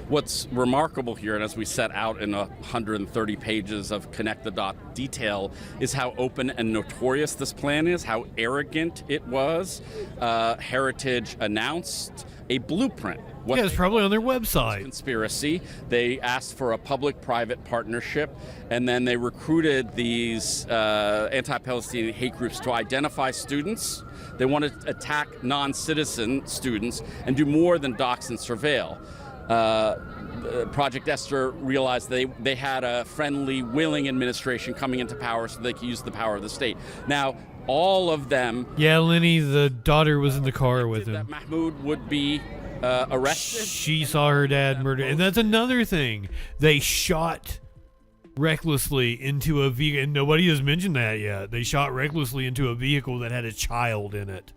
Speaker 19: What's remarkable here, and as we set out in 130 pages of connect the dot detail, is how open and notorious this plan is, how arrogant it was. Heritage announced a blueprint.
Speaker 4: Yeah, it's probably on their website.
Speaker 19: Conspiracy. They asked for a public-private partnership, and then they recruited these anti-Palestinian hate groups to identify students. They want to attack non-citizen students and do more than dox and surveil. Project Esther realized they had a friendly, willing administration coming into power so they could use the power of the state. Now, all of them...
Speaker 4: Yeah, Lenny, the daughter was in the car with him.
Speaker 19: That Mahmoud would be arrested.
Speaker 4: She saw her dad murdered. And that's another thing. They shot recklessly into a vehicle. And nobody has mentioned that yet. They shot recklessly into a vehicle that had a child in it.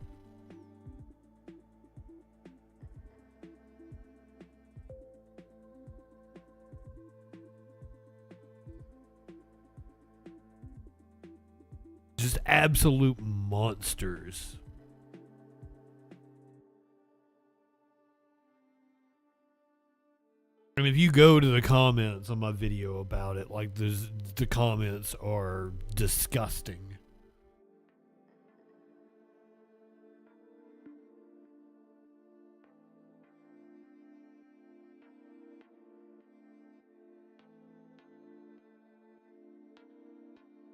Speaker 4: Just absolute monsters. And if you go to the comments on my video about it, like the comments are disgusting.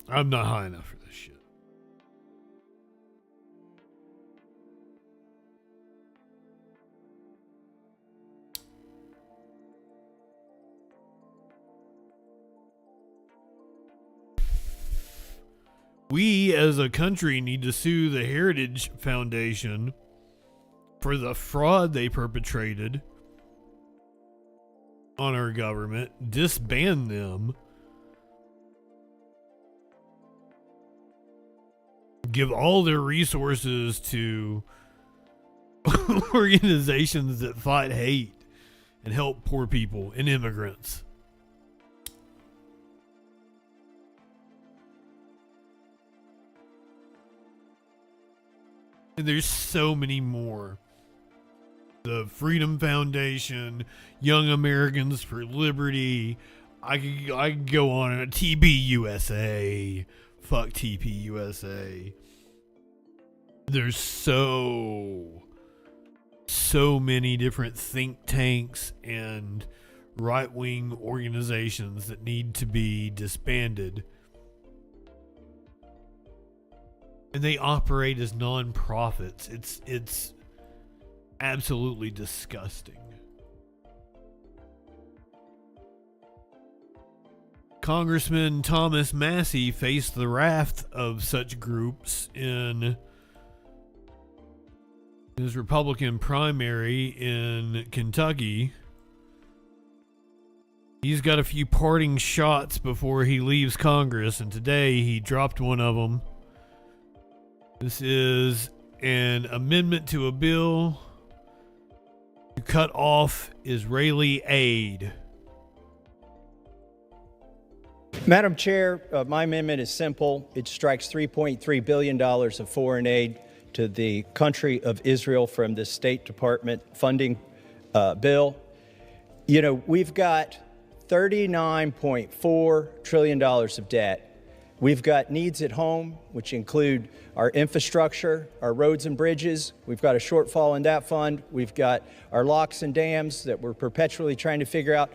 Speaker 4: I'm not high enough for this shit. We as a country need to sue the Heritage Foundation for the fraud they perpetrated on our government, disband them, give all their resources to organizations that fight hate and help poor people and immigrants. And there's so many more. The Freedom Foundation, Young Americans for Liberty. I could go on. TBUSA. Fuck TPUSA. There's so many different think tanks and right-wing organizations that need to be disbanded. And they operate as non-profits. It's absolutely disgusting. Congressman Thomas Massie faced the wrath of such groups in his Republican primary in Kentucky. He's got a few parting shots before he leaves Congress, and today he dropped one of them. This is an amendment to a bill to cut off Israeli aid.
Speaker 21: Madam Chair, my amendment is simple. It strikes $3.3 billion of foreign aid to the country of Israel from the State Department funding bill. You know, we've got $39.4 trillion of debt. We've got needs at home, which include our infrastructure, our roads and bridges. We've got a shortfall in that fund. We've got our locks and dams that we're perpetually trying to figure out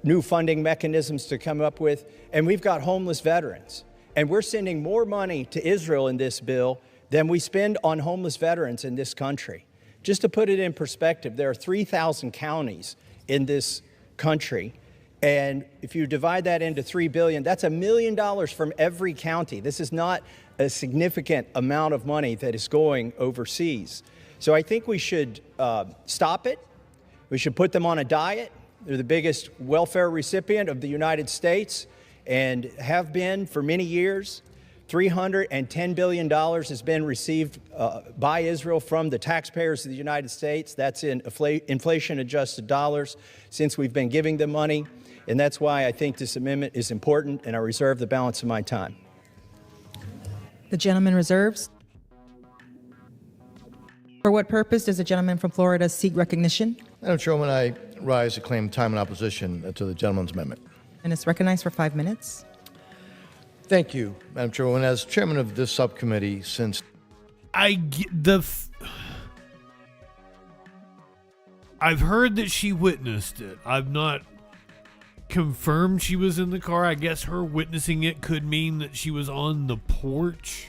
Speaker 21: new funding mechanisms to come up with. And we've got homeless veterans. And we're sending more money to Israel in this bill than we spend on homeless veterans in this country. Just to put it in perspective, there are 3,000 counties in this country. And if you divide that into $3 billion, that's $1 million from every county. This is not a significant amount of money that is going overseas. So I think we should stop it. We should put them on a diet. They're the biggest welfare recipient of the United States and have been for many years. $310 billion has been received by Israel from the taxpayers of the United States. That's in inflation-adjusted dollars since we've been giving them money. And that's why I think this amendment is important, and I reserve the balance of my time.
Speaker 22: The gentleman reserves. For what purpose does the gentleman from Florida seek recognition?
Speaker 23: Madam Chairwoman, I
Speaker 2: rise to claim time in opposition to the gentleman's amendment.
Speaker 22: And it's recognized for 5 minutes.
Speaker 2: Thank you, Madam Chairwoman. As chairman of this subcommittee since...
Speaker 4: I've heard that she witnessed it. I've not confirmed she was in the car. I guess her witnessing it could mean that she was on the porch,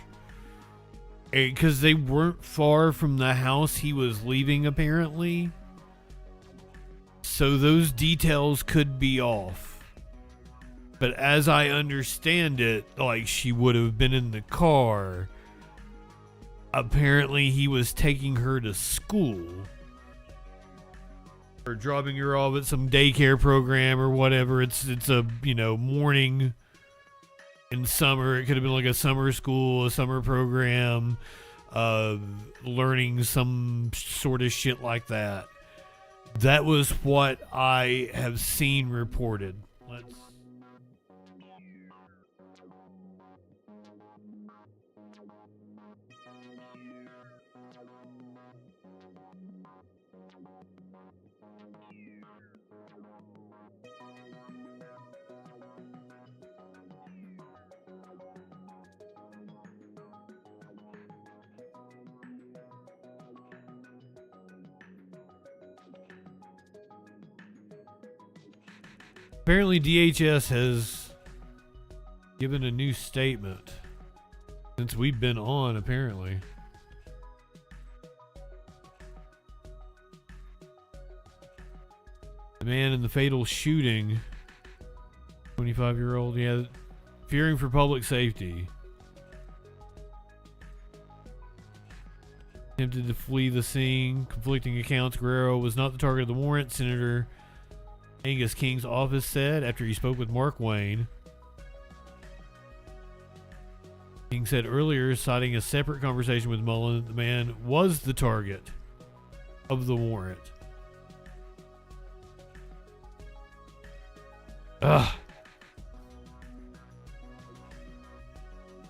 Speaker 4: because they weren't far from the house he was leaving, apparently. So those details could be off. But as I understand it, like, she would have been in the car. Apparently he was taking her to school, or dropping her off at some daycare program or whatever. It's a, morning in summer. It could have been like a summer school, a summer program, learning some sort of shit like that. That was what I have seen reported. Apparently DHS has given a new statement since we've been on, apparently. The man in the fatal shooting, 25-year-old, fearing for public safety. Attempted to flee the scene. Conflicting accounts. Guerrero was not the target of the warrant, Senator Angus King's office said after he spoke with Mark Wayne. King said earlier, citing a separate conversation with Mullen, that the man was the target of the warrant.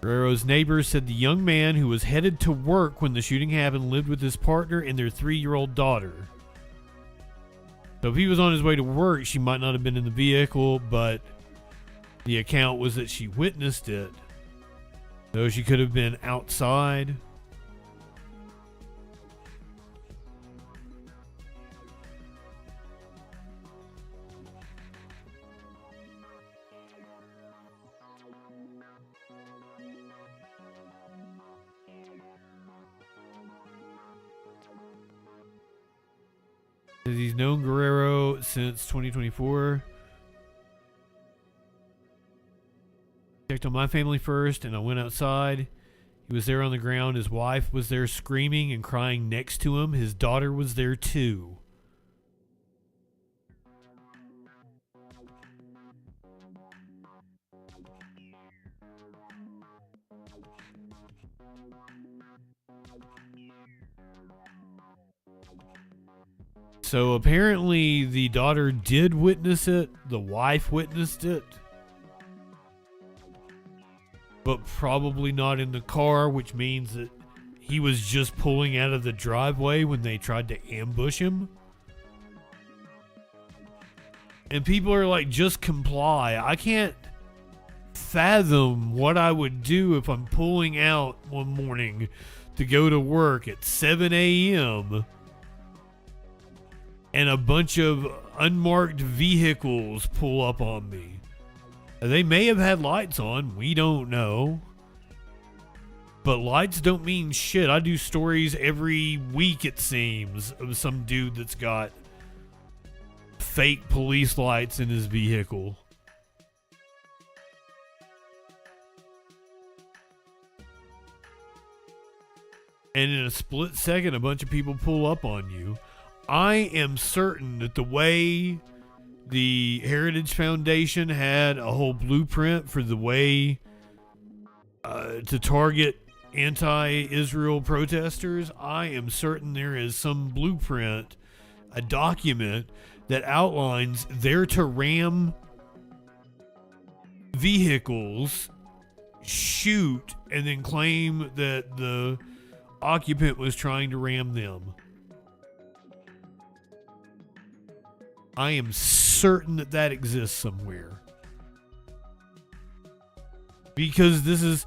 Speaker 4: Guerrero's neighbors said the young man, who was headed to work when the shooting happened, lived with his partner and their 3-year-old daughter. So if he was on his way to work, she might not have been in the vehicle, but the account was that she witnessed it. So she could have been outside. He's known Guerrero since 2024. Checked on my family first, and I went outside. He was there on the ground. His wife was there screaming and crying next to him. His daughter was there too. So apparently the daughter did witness it. The wife witnessed it. But probably not in the car, which means that he was just pulling out of the driveway when they tried to ambush him. And people are like, just comply. I can't fathom what I would do if I'm pulling out one morning to go to work at 7 a.m. and a bunch of unmarked vehicles pull up on me. They may have had lights on. We don't know. But lights don't mean shit. I do stories every week, it seems, of some dude that's got fake police lights in his vehicle. And in a split second, a bunch of people pull up on you. I am certain that the way the Heritage Foundation had a whole blueprint for the way to target anti-Israel protesters, I am certain there is some blueprint, a document that outlines there to ram vehicles, shoot, and then claim that the occupant was trying to ram them. I am certain that that exists somewhere. Because this is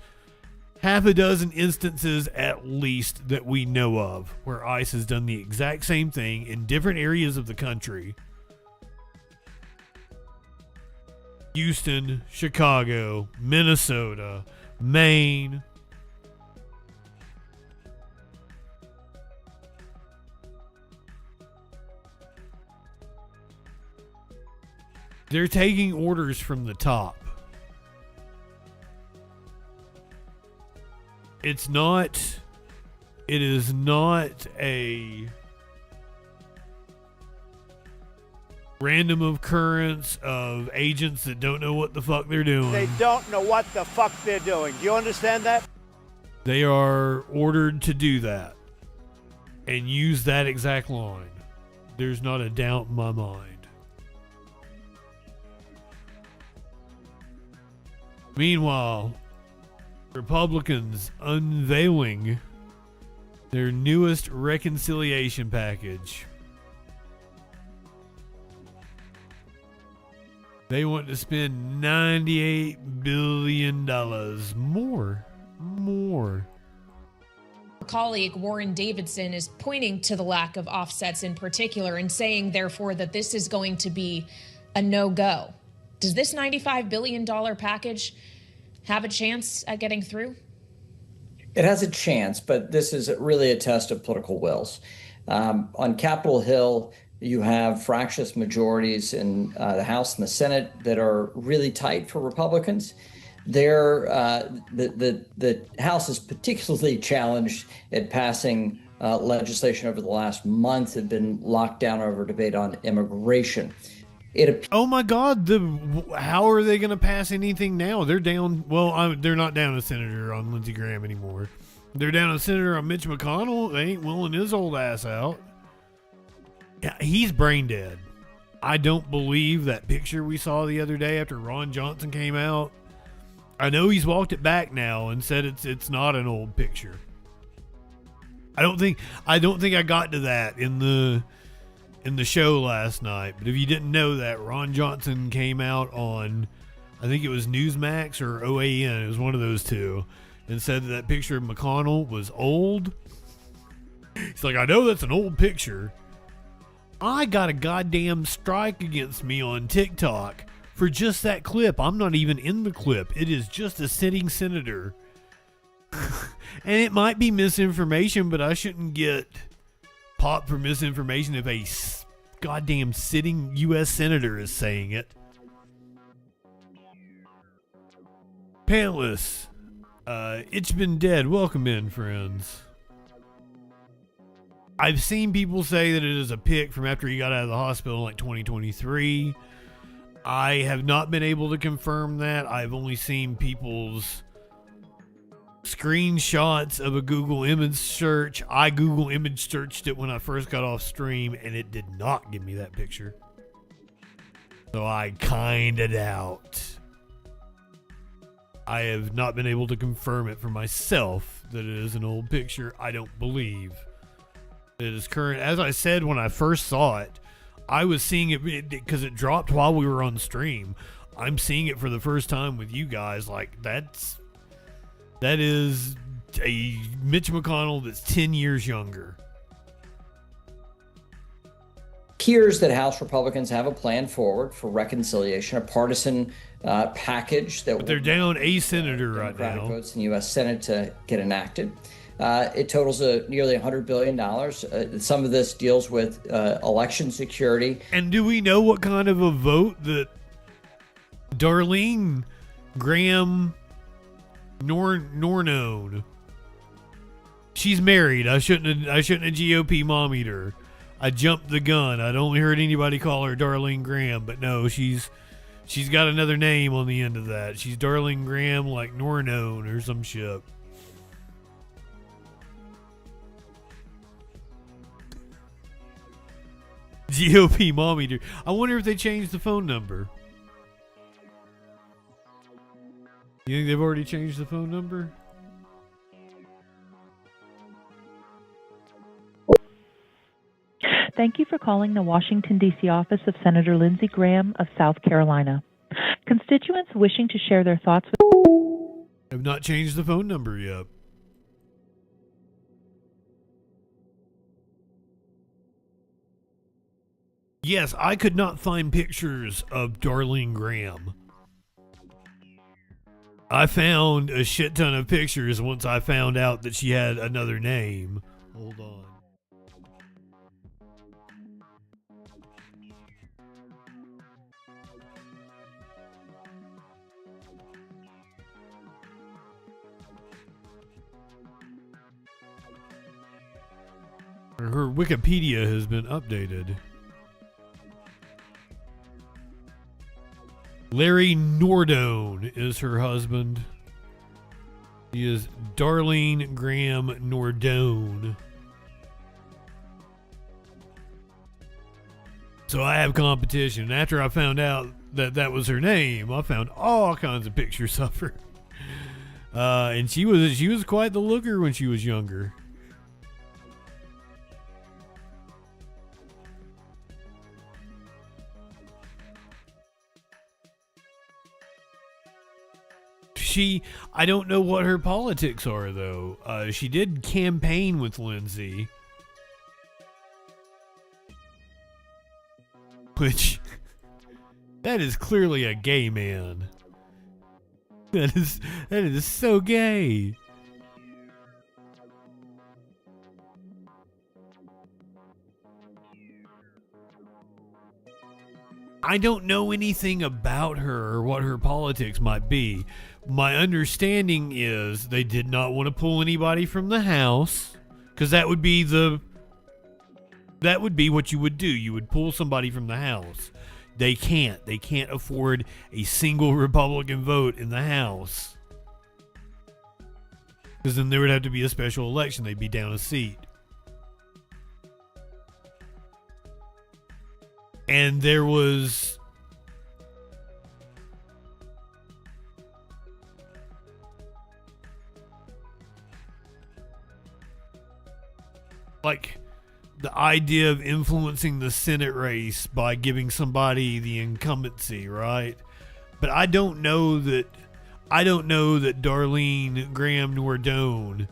Speaker 4: half a dozen instances at least that we know of where ICE has done the exact same thing in different areas of the country. Houston, Chicago, Minnesota, Maine. They're taking orders from the top. It is not a random occurrence of agents that don't know what the fuck they're doing.
Speaker 5: They don't know what the fuck they're doing. Do you understand that?
Speaker 4: They are ordered to do that and use that exact line. There's not a doubt in my mind. Meanwhile, Republicans unveiling their newest reconciliation package. They want to spend $98 billion more.
Speaker 6: Colleague Warren Davidson is pointing to the lack of offsets in particular and saying, therefore, that this is going to be a no-go. Does this $95 billion package have a chance at getting through?
Speaker 23: It has a chance, but this is really a test of political wills. On Capitol Hill, you have fractious majorities in the House and the Senate that are really tight for Republicans. The House is particularly challenged at passing legislation over the last month, had been locked down over debate on immigration.
Speaker 4: Oh my God! How are they going to pass anything now? They're down. Well, they're not down a senator on Lindsey Graham anymore. They're down a senator on Mitch McConnell. They ain't willing his old ass out. Yeah, he's brain dead. I don't believe that picture we saw the other day after Ron Johnson came out. I know he's walked it back now and said it's not an old picture. I don't think I got to that in the show last night, but if you didn't know that, Ron Johnson came out on, I think it was Newsmax or OAN, it was one of those two, and said that picture of McConnell was old. He's like, I know that's an old picture. I got a goddamn strike against me on TikTok for just that clip. I'm not even in the clip. It is just a sitting senator. And it might be misinformation, but I shouldn't get popped for misinformation if a goddamn sitting U.S. senator is saying it. Panelists, it's been dead. Welcome in, friends. I've seen people say that it is a pic from after he got out of the hospital in like 2023. I have not been able to confirm that. I've only seen people's screenshots of a Google image search. I Google image searched it when I first got off stream, and it did not give me that picture. So I kinda doubt. I have not been able to confirm it for myself that it is an old picture. I don't believe it is current. As I said when I first saw it, I was seeing it because it dropped while we were on stream. I'm seeing it for the first time with you guys. Like, that is a Mitch McConnell that's 10 years younger.
Speaker 23: Appears that House Republicans have a plan forward for reconciliation, a partisan package that
Speaker 4: but they're down a senator right now.
Speaker 23: Votes in the U.S. Senate to get enacted. It totals nearly $100 billion. Some of this deals with election security.
Speaker 4: And do we know what kind of a vote that Darlene Graham Nornone? She's married. I shouldn't have GOP mommied her. I jumped the gun. I'd only heard anybody call her Darlene Graham, but no, she's got another name on the end of that. She's Darlene Graham, like Nornone or some shit. GOP mommy. I wonder if they changed the phone number. You think they've already changed the phone number?
Speaker 7: Thank you for calling the Washington, D.C. office of Senator Lindsey Graham of South Carolina. Constituents wishing to share their thoughts with...
Speaker 4: Have not changed the phone number yet. Yes, I could not find pictures of Darlene Graham. I found a shit ton of pictures once I found out that she had another name. Hold on. Her Wikipedia has been updated. Larry Nordone is her husband. He is Darlene Graham Nordone. So I have competition. After I found out that that was her name, I found all kinds of pictures of her. And she was quite the looker when she was younger. I don't know what her politics are, though. She did campaign with Lindsey. Which, that is clearly a gay man. That is so gay. I don't know anything about her or what her politics might be. My understanding is they did not want to pull anybody from the House, because that would be what you would do. You would pull somebody from the House. They can't afford a single Republican vote in the House, because then there would have to be a special election. They'd be down a seat. And there was like the idea of influencing the Senate race by giving somebody the incumbency, right? But I don't know that Darlene Graham Nordone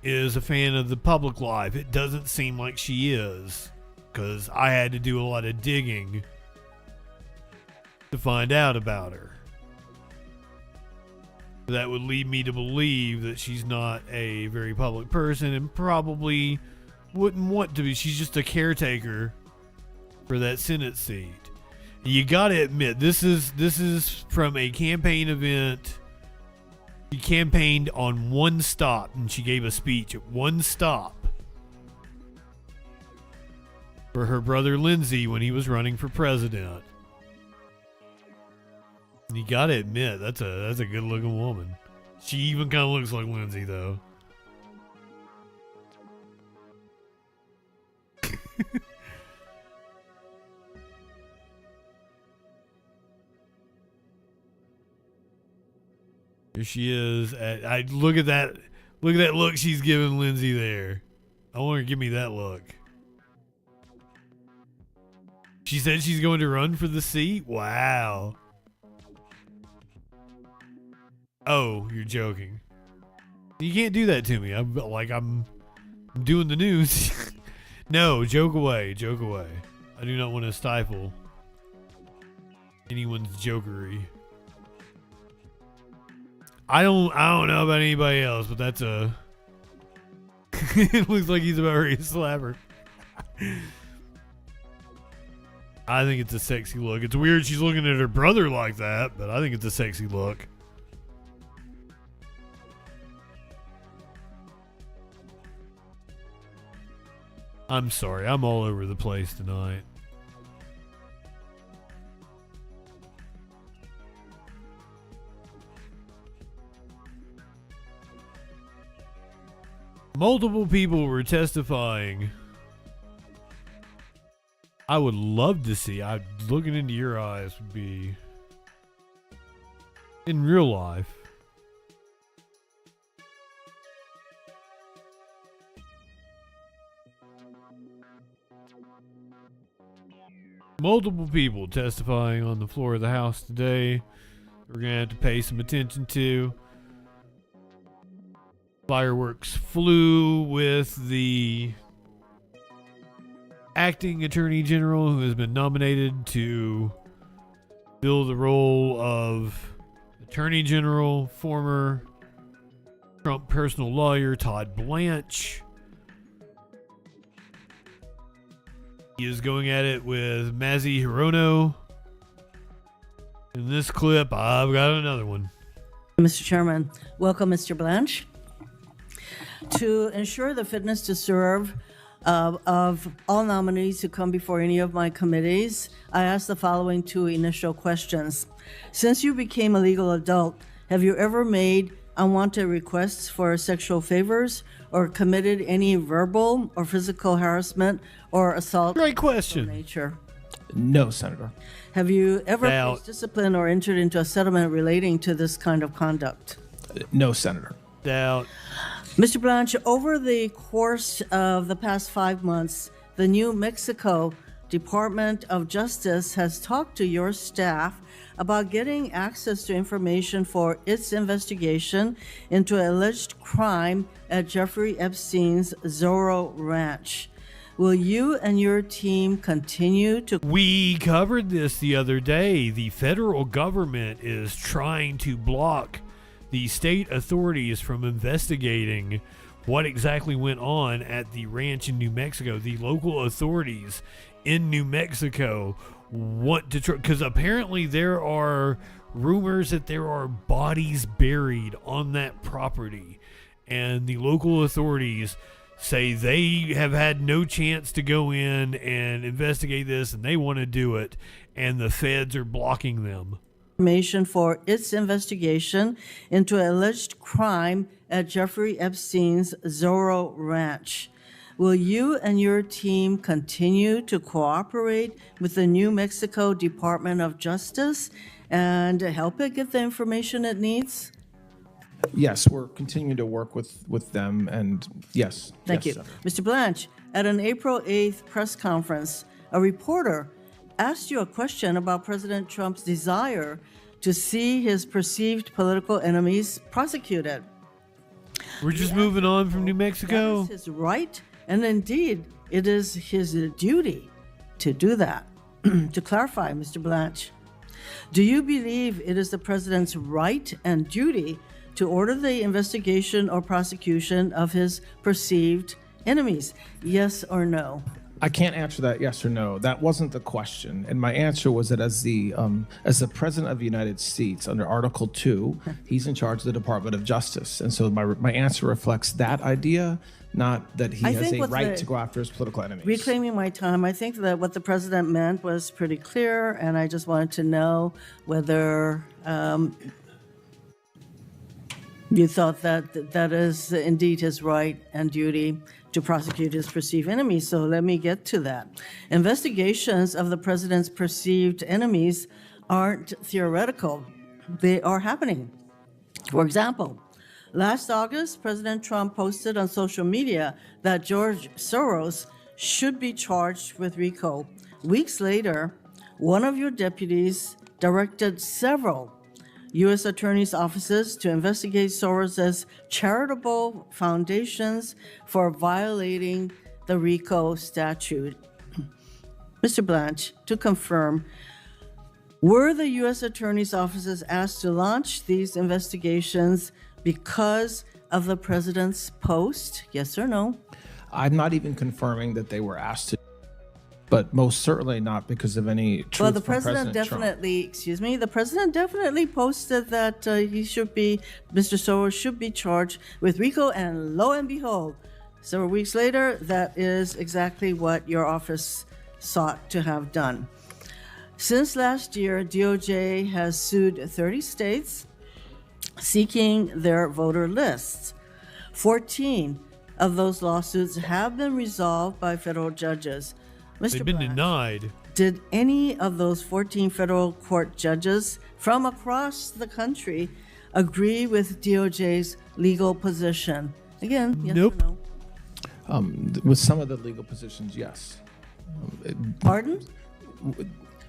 Speaker 4: is a fan of the public life. It doesn't seem like she is, because I had to do a lot of digging to find out about her. That would lead me to believe that she's not a very public person and probably wouldn't want to be. She's just a caretaker for that Senate seat. You gotta admit, this is from a campaign event. She campaigned on one stop, and she gave a speech at one stop for her brother Lindsey when he was running for president. And you gotta admit, that's a good looking woman. She even kind of looks like Lindsey, though. Here she is. I look at that look she's giving Lindsey there. I want her to give me that look. She said she's going to run for the seat? Wow. Oh, you're joking. You can't do that to me. I'm doing the news. No, joke away. Joke away. I do not want to stifle anyone's jokery. I don't know about anybody else, but that's a it looks like he's about ready to slap her. I think it's a sexy look. It's weird she's looking at her brother like that, but I think it's a sexy look. I'm sorry, I'm all over the place tonight. Multiple people were testifying. I would love to see. Looking into your eyes would be in real life. Multiple people testifying on the floor of the House today. We're going to have to pay some attention to. Fireworks flew with the acting attorney general who has been nominated to fill the role of attorney general, former Trump personal lawyer Todd Blanche. He is going at it with Mazi Hirono. In this clip, I've got another one.
Speaker 8: Mr. Chairman, welcome, Mr. Blanche. To ensure the fitness to serve of all nominees who come before any of my committees, I ask the following two initial questions. Since you became a legal adult, have you ever made unwanted requests for sexual favors or committed any verbal or physical harassment or assault?
Speaker 4: Great question.
Speaker 8: Nature?
Speaker 11: No, Senator.
Speaker 8: Have you ever faced discipline or entered into a settlement relating to this kind of conduct?
Speaker 11: No, Senator.
Speaker 4: Doubt.
Speaker 8: Mr. Blanche, over the course of the past 5 months, the New Mexico Department of Justice has talked to your staff about getting access to information for its investigation into an alleged crime at Jeffrey Epstein's Zorro Ranch. Will you and your team continue to...
Speaker 4: We covered this the other day. The federal government is trying to block the state authorities from investigating what exactly went on at the ranch in New Mexico. The local authorities in New Mexico want to try, because apparently there are rumors that there are bodies buried on that property, and the local authorities say they have had no chance to go in and investigate this, and they want to do it, and the feds are blocking them.
Speaker 8: Information for its investigation into an alleged crime at Jeffrey Epstein's Zorro Ranch. Will you and your team continue to cooperate with the New Mexico Department of Justice and help it get the information it needs?
Speaker 11: Yes, we're continuing to work with them, and yes.
Speaker 8: Thank you.
Speaker 11: Senator.
Speaker 8: Mr. Blanche, at an April 8th press conference, a reporter asked you a question about President Trump's desire to see his perceived political enemies prosecuted.
Speaker 4: We're just moving on from New Mexico.
Speaker 8: That is his right, and indeed, it is his duty to do that. To clarify, Mr. Blanche, do you believe it is the president's right and duty to order the investigation or prosecution of his perceived enemies? Yes or no?
Speaker 11: I can't answer that yes or no. That wasn't the question. And my answer was that as the President of the United States, under Article 2, he's in charge of the Department of Justice. And so my answer reflects that idea, not that he has a right to go after his political enemies.
Speaker 8: Reclaiming my time, I think that what the president meant was pretty clear, and I just wanted to know whether you thought that that is indeed his right and duty to prosecute his perceived enemies. So let me get to that. Investigations of the president's perceived enemies aren't theoretical. They are happening. For example, last August, President Trump posted on social media that George Soros should be charged with RICO. Weeks later, one of your deputies directed several U.S. attorneys' offices to investigate Soros's charitable foundations for violating the RICO statute. Mr. Blanche, to confirm, were the U.S. attorneys' offices asked to launch these investigations because of the president's post? Yes or no?
Speaker 11: I'm not even confirming that they were asked to, but most certainly not because of any truth
Speaker 8: Well, the
Speaker 11: from
Speaker 8: president definitely, the president definitely posted that Mr. Soros should be charged with RICO, and lo and behold, several weeks later, that is exactly what your office sought to have done. Since last year, DOJ has sued 30 states seeking their voter lists. 14 of those lawsuits have been resolved by federal judges.
Speaker 4: They've been denied.
Speaker 8: Did any of those 14 federal court judges from across the country agree with DOJ's legal position? Again, yes or no?
Speaker 11: With some of the legal positions, yes.
Speaker 8: Pardon?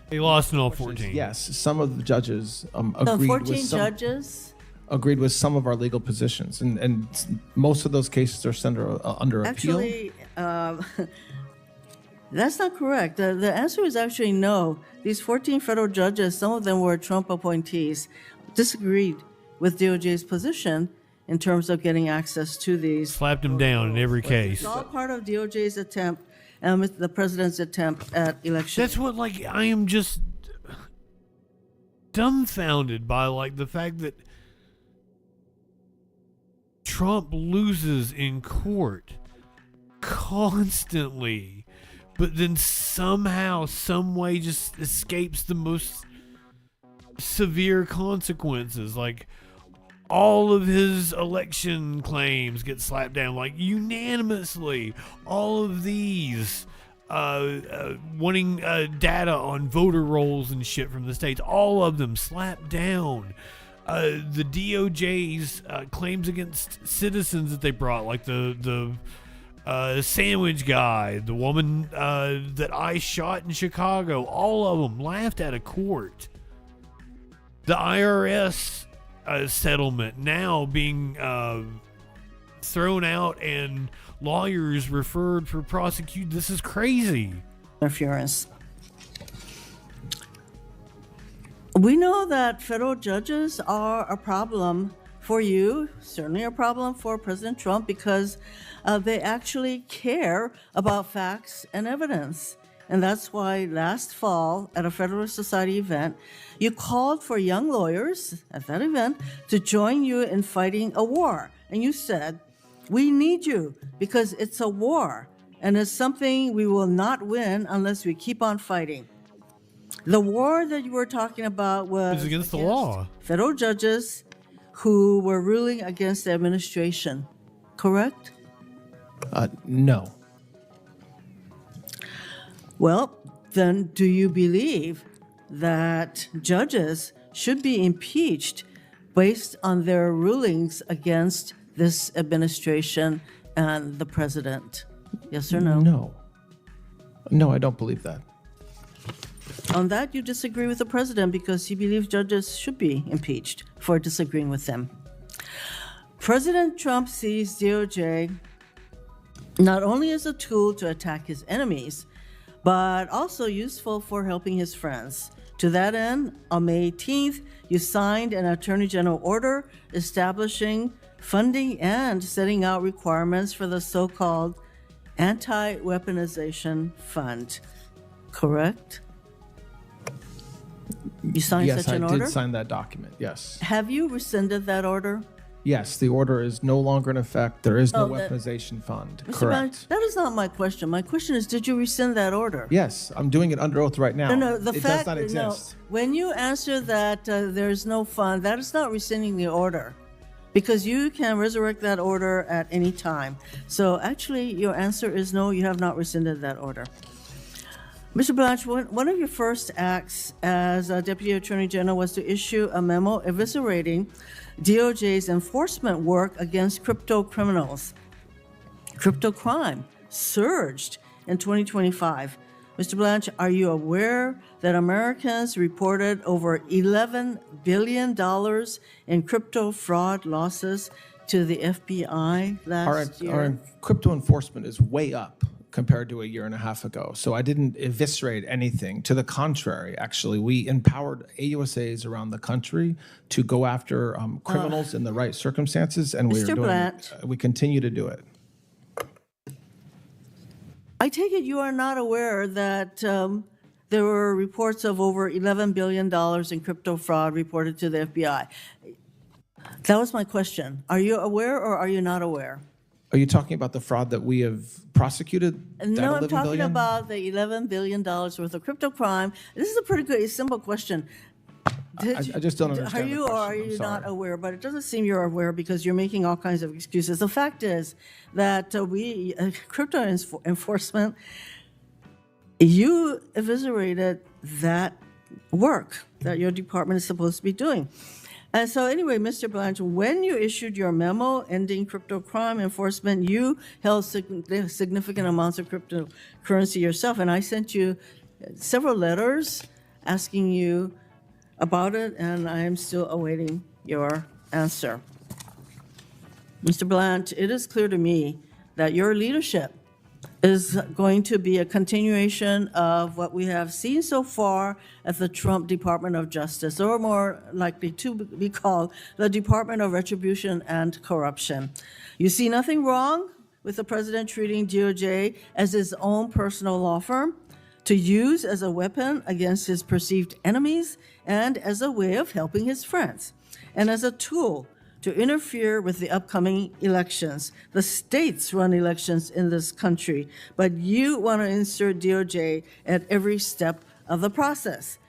Speaker 4: He lost in all 14.
Speaker 11: Yes, some of the judges
Speaker 8: So
Speaker 11: agreed
Speaker 8: 14
Speaker 11: with some,
Speaker 8: judges?
Speaker 11: agreed with some of our legal positions, and most of those cases are under appeal.
Speaker 8: Actually, that's not correct. The answer is actually no. These 14 federal judges, some of them were Trump appointees, disagreed with DOJ's position in terms of getting access to these.
Speaker 4: Slapped him down in every case.
Speaker 8: It's all part of DOJ's attempt and the president's attempt at election.
Speaker 4: That's what, like, I am just dumbfounded by, like, the fact that Trump loses in court constantly, but then somehow, some way just escapes the most severe consequences. Like, all of his election claims get slapped down, like, unanimously. All of these wanting data on voter rolls and shit from the states, all of them slapped down. The DOJ's claims against citizens that they brought, like the sandwich guy, the woman that I shot in Chicago, all of them laughed out of court. The IRS settlement now being thrown out and lawyers referred for prosecute. This is crazy.
Speaker 8: Interference. We know that federal judges are a problem for you, certainly a problem for President Trump, because they actually care about facts and evidence. And that's why last fall at a Federalist Society event, you called for young lawyers at that event to join you in fighting a war. And you said, we need you because it's a war and it's something we will not win unless we keep on fighting. The war that you were talking about was
Speaker 4: against the law.
Speaker 8: Federal judges who were ruling against the administration, correct?
Speaker 11: No.
Speaker 8: Well, then do you believe that judges should be impeached based on their rulings against this administration and the president? Yes or no?
Speaker 11: No. No, I don't believe that.
Speaker 8: On that, you disagree with the president because he believes judges should be impeached for disagreeing with them. President Trump sees DOJ not only as a tool to attack his enemies, but also useful for helping his friends. To that end, on May 18th, you signed an Attorney General order establishing funding and setting out requirements for the so-called Anti-Weaponization Fund, correct? You signed such an order?
Speaker 11: Yes, I did sign that document, yes.
Speaker 8: Have you rescinded that order?
Speaker 11: Yes, the order is no longer in effect. There is no weaponization fund.
Speaker 8: Mr.
Speaker 11: Correct.
Speaker 8: Brown, that is not my question. My question is, did you rescind that order?
Speaker 11: Yes, I'm doing it under oath right now.
Speaker 8: No, the
Speaker 11: it
Speaker 8: fact
Speaker 11: does not exist.
Speaker 8: No, when you answer that there's no fund, that is not rescinding the order, because you can resurrect that order at any time. So actually, your answer is no, you have not rescinded that order. Mr. Blanche, one of your first acts as Deputy Attorney General was to issue a memo eviscerating DOJ's enforcement work against crypto criminals. Crypto crime surged in 2025. Mr. Blanche, are you aware that Americans reported over $11 billion in crypto fraud losses to the FBI last year?
Speaker 11: Our crypto enforcement is way up compared to a year and a half ago. So I didn't eviscerate anything. To the contrary, actually, we empowered AUSAs around the country to go after criminals in the right circumstances, and we continue to do it.
Speaker 8: I take it you are not aware that there were reports of over $11 billion in crypto fraud reported to the FBI. That was my question. Are you aware or are you not aware?
Speaker 11: Are you talking about the fraud that we have prosecuted?
Speaker 8: No, I'm talking about the $11 billion worth of crypto crime. This is a pretty good, simple question.
Speaker 11: I just don't understand.
Speaker 8: Are you or are you not aware? But it doesn't seem you're aware because you're making all kinds of excuses. The fact is that crypto enforcement, you eviscerated that work that your department is supposed to be doing. And so anyway, Mr. Blanche, when you issued your memo ending crypto crime enforcement, you held significant amounts of cryptocurrency yourself, and I sent you several letters asking you about it, and I am still awaiting your answer. Mr. Blanche, it is clear to me that your leadership is going to be a continuation of what we have seen so far at the Trump Department of Justice, or more likely to be called the Department of Retribution and Corruption. You see nothing wrong with the president treating DOJ as his own personal law firm to use as a weapon against his perceived enemies and as a way of helping his friends, and as a tool to interfere with the upcoming elections. The states run elections in this country, but you want to insert DOJ at every step of the process,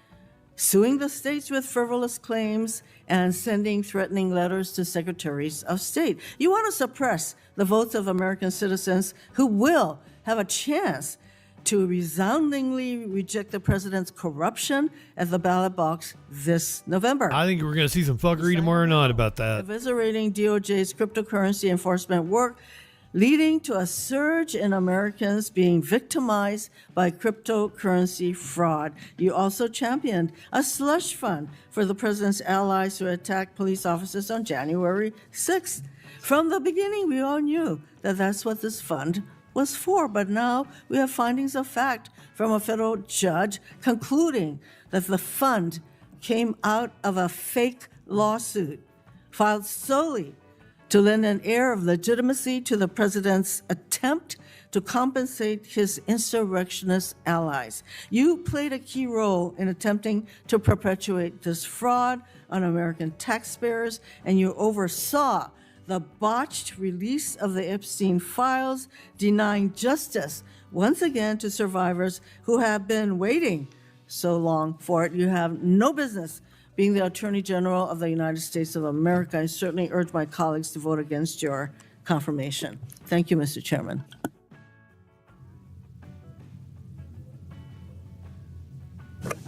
Speaker 8: suing the states with frivolous claims and sending threatening letters to secretaries of state. You want to suppress the votes of American citizens who will have a chance to resoundingly reject the president's corruption at the ballot box this November.
Speaker 4: I think we're going to see some fuckery tomorrow night about that.
Speaker 8: Eviscerating DOJ's cryptocurrency enforcement work, leading to a surge in Americans being victimized by cryptocurrency fraud. You also championed a slush fund for the president's allies who attacked police officers on January 6th. From the beginning, we all knew that that's what this fund was for, but now we have findings of fact from a federal judge concluding that the fund came out of a fake lawsuit filed solely to lend an air of legitimacy to the president's attempt to compensate his insurrectionist allies. You played a key role in attempting to perpetuate this fraud on American taxpayers, and you oversaw the botched release of the Epstein files, denying justice once again to survivors who have been waiting so long for it. You have no business being the Attorney General of the United States of America. I certainly urge my colleagues to vote against your confirmation. Thank you, Mr. Chairman.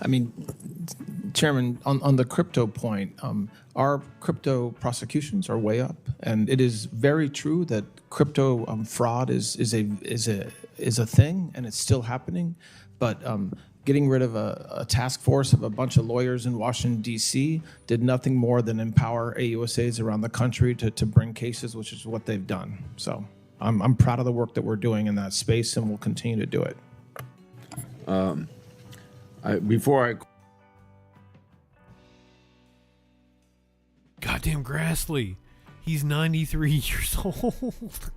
Speaker 11: I mean, Chairman, on the crypto point, our crypto prosecutions are way up, and it is very true that crypto fraud is a thing, and it's still happening. But getting rid of a task force of a bunch of lawyers in Washington, D.C. did nothing more than empower AUSAs around the country to bring cases, which is what they've done. So I'm proud of the work that we're doing in that space, and we'll continue to do it.
Speaker 4: Goddamn Grassley. He's 93 years old.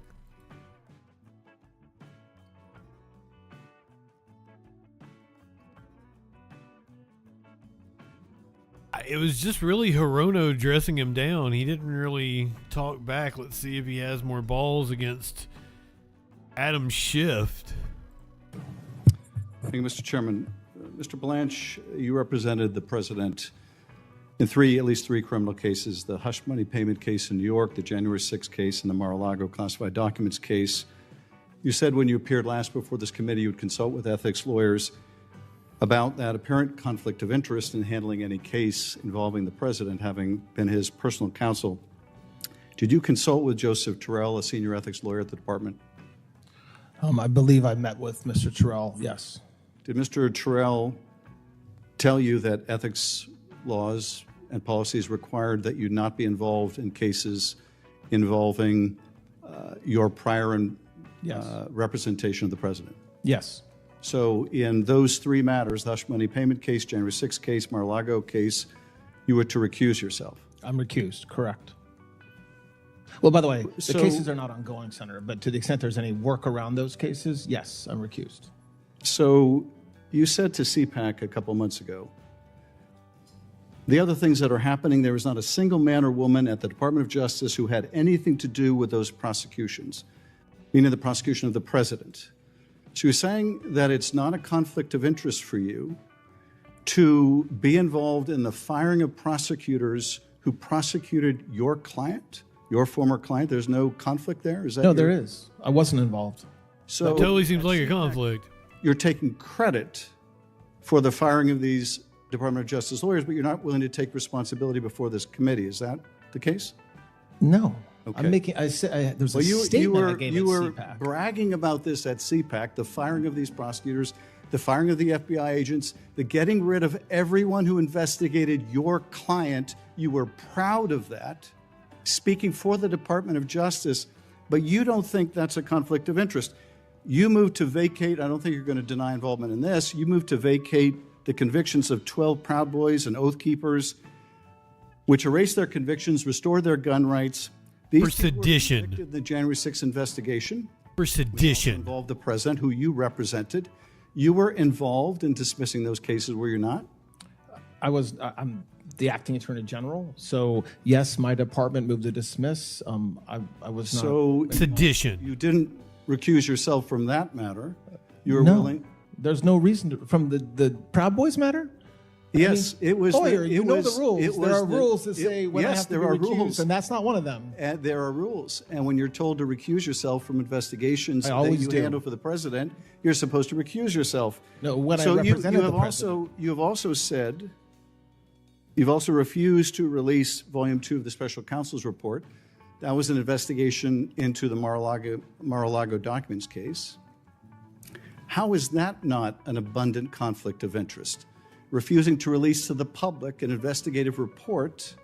Speaker 4: It was just really Hirono dressing him down. He didn't really talk back. Let's see if he has more balls against Adam Schiff.
Speaker 1: Thank you, Mr. Chairman. Mr. Blanche, you represented the president in at least three criminal cases: the hush money payment case in New York, the January 6th case, and the Mar-a-Lago classified documents case. You said when you appeared last before this committee you would consult with ethics lawyers about that apparent conflict of interest in handling any case involving the president, having been his personal counsel. Did you consult with Joseph Terrell, a senior ethics lawyer at the department?
Speaker 11: I believe I met with Mr. Terrell, yes.
Speaker 1: Did Mr. Terrell tell you that ethics laws and policies required that you not be involved in cases involving your prior representation of the president?
Speaker 11: Yes.
Speaker 1: So in those three matters, the hush money payment case, January 6th case, Mar-a-Lago case, you were to recuse yourself?
Speaker 11: I'm recused, correct. Well, by the way, the cases are not ongoing, Senator, but to the extent there's any work around those cases, yes, I'm recused.
Speaker 1: So you said to CPAC a couple months ago, the other things that are happening, there is not a single man or woman at the Department of Justice who had anything to do with those prosecutions, meaning the prosecution of the president. So you're saying that it's not a conflict of interest for you to be involved in the firing of prosecutors who prosecuted your client, your former client? There's no conflict there? Is that
Speaker 11: no, there is. I wasn't involved.
Speaker 1: So
Speaker 4: that totally seems like a conflict.
Speaker 1: You're taking credit for the firing of these Department of Justice lawyers, but you're not willing to take responsibility before this committee. Is that the case?
Speaker 11: No.
Speaker 1: Okay.
Speaker 11: I'm making. There's a statement I gave at CPAC.
Speaker 1: You were bragging about this at CPAC, the firing of these prosecutors, the firing of the FBI agents, the getting rid of everyone who investigated your client. You were proud of that, speaking for the Department of Justice, but you don't think that's a conflict of interest. You moved to vacate, I don't think you're going to deny involvement in this, you moved to vacate the convictions of 12 Proud Boys and Oath Keepers, which erased their convictions, restored their gun rights. These
Speaker 4: for sedition.
Speaker 1: Were convicted in the January 6th investigation.
Speaker 4: For sedition.
Speaker 1: Involved the president, who you represented. You were involved in dismissing those cases, were you not?
Speaker 11: I'm the acting attorney general. So yes, my department moved to dismiss. I was not.
Speaker 1: So
Speaker 4: sedition.
Speaker 1: You didn't recuse yourself from that matter. You were
Speaker 11: No,
Speaker 1: willing.
Speaker 11: there's no reason to, from the Proud Boys matter.
Speaker 1: Yes,
Speaker 11: I mean,
Speaker 1: it was.
Speaker 11: lawyer,
Speaker 1: the,
Speaker 11: you
Speaker 1: it
Speaker 11: know
Speaker 1: was,
Speaker 11: the rules.
Speaker 1: It was
Speaker 11: There are
Speaker 1: the-
Speaker 11: rules that
Speaker 1: it-
Speaker 11: say when I
Speaker 1: yes,
Speaker 11: have to
Speaker 1: there
Speaker 11: be
Speaker 1: are
Speaker 11: recused,
Speaker 1: rules,
Speaker 11: and that's not one of them.
Speaker 1: And there are rules. And when you're told to recuse yourself from investigations
Speaker 11: I
Speaker 1: that
Speaker 11: always
Speaker 1: you
Speaker 11: do.
Speaker 1: handle for the president, you're supposed to recuse yourself.
Speaker 11: No, when I
Speaker 1: so
Speaker 11: represented
Speaker 1: you have
Speaker 11: the president.
Speaker 1: you have also said, you've also refused to release Volume 2 of the Special Counsel's report. That was an investigation into the Mar-a-Lago documents case. How is that not an abundant conflict of interest? Refusing to release to the public an investigative report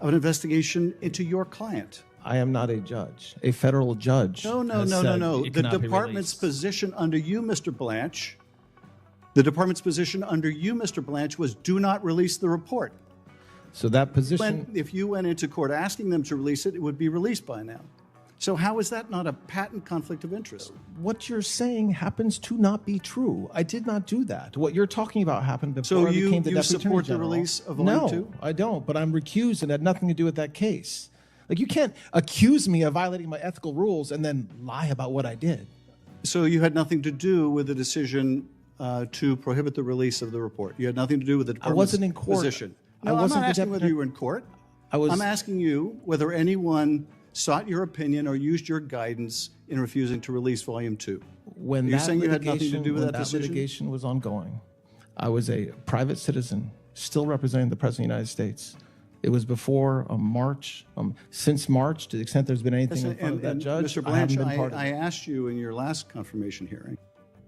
Speaker 1: of an investigation into your client.
Speaker 11: I am not a judge. A federal judge.
Speaker 1: No.
Speaker 11: has said
Speaker 1: The
Speaker 11: it cannot be
Speaker 1: department's
Speaker 11: released.
Speaker 1: position under you, Mr. Blanche, the department's position under you, Mr. Blanche, was do not release the report.
Speaker 11: So that position.
Speaker 1: If you went into court asking them to release it, it would be released by now. So how is that not a patent conflict of interest?
Speaker 11: What you're saying happens to not be true. I did not do that. What you're talking about happened before I became the
Speaker 1: you
Speaker 11: Deputy
Speaker 1: support
Speaker 11: Attorney
Speaker 1: the
Speaker 11: General.
Speaker 1: release of Volume 2?
Speaker 11: No, I don't. But I'm recused and had nothing to do with that case. Like, you can't accuse me of violating my ethical rules and then lie about what I did.
Speaker 1: So you had nothing to do with the decision to prohibit the release of the report. You had nothing to do with the department's
Speaker 11: wasn't in court.
Speaker 1: position.
Speaker 11: I
Speaker 1: No, I'm
Speaker 11: wasn't
Speaker 1: not
Speaker 11: the
Speaker 1: asking whether
Speaker 11: deputy-
Speaker 1: you were in court.
Speaker 11: was-
Speaker 1: I'm asking you whether anyone sought your opinion or used your guidance in refusing to release Volume 2.
Speaker 11: When
Speaker 1: You're
Speaker 11: that
Speaker 1: saying you had nothing to
Speaker 11: litigation-
Speaker 1: do with
Speaker 11: when
Speaker 1: that decision?
Speaker 11: litigation was ongoing, I was a private citizen, still representing the President of the United States. It was before March. Since March, to the extent there's been anything in front of that judge,
Speaker 1: Mr.
Speaker 11: I haven't
Speaker 1: Blanche,
Speaker 11: been part of
Speaker 1: I
Speaker 11: it.
Speaker 1: asked you in your last confirmation hearing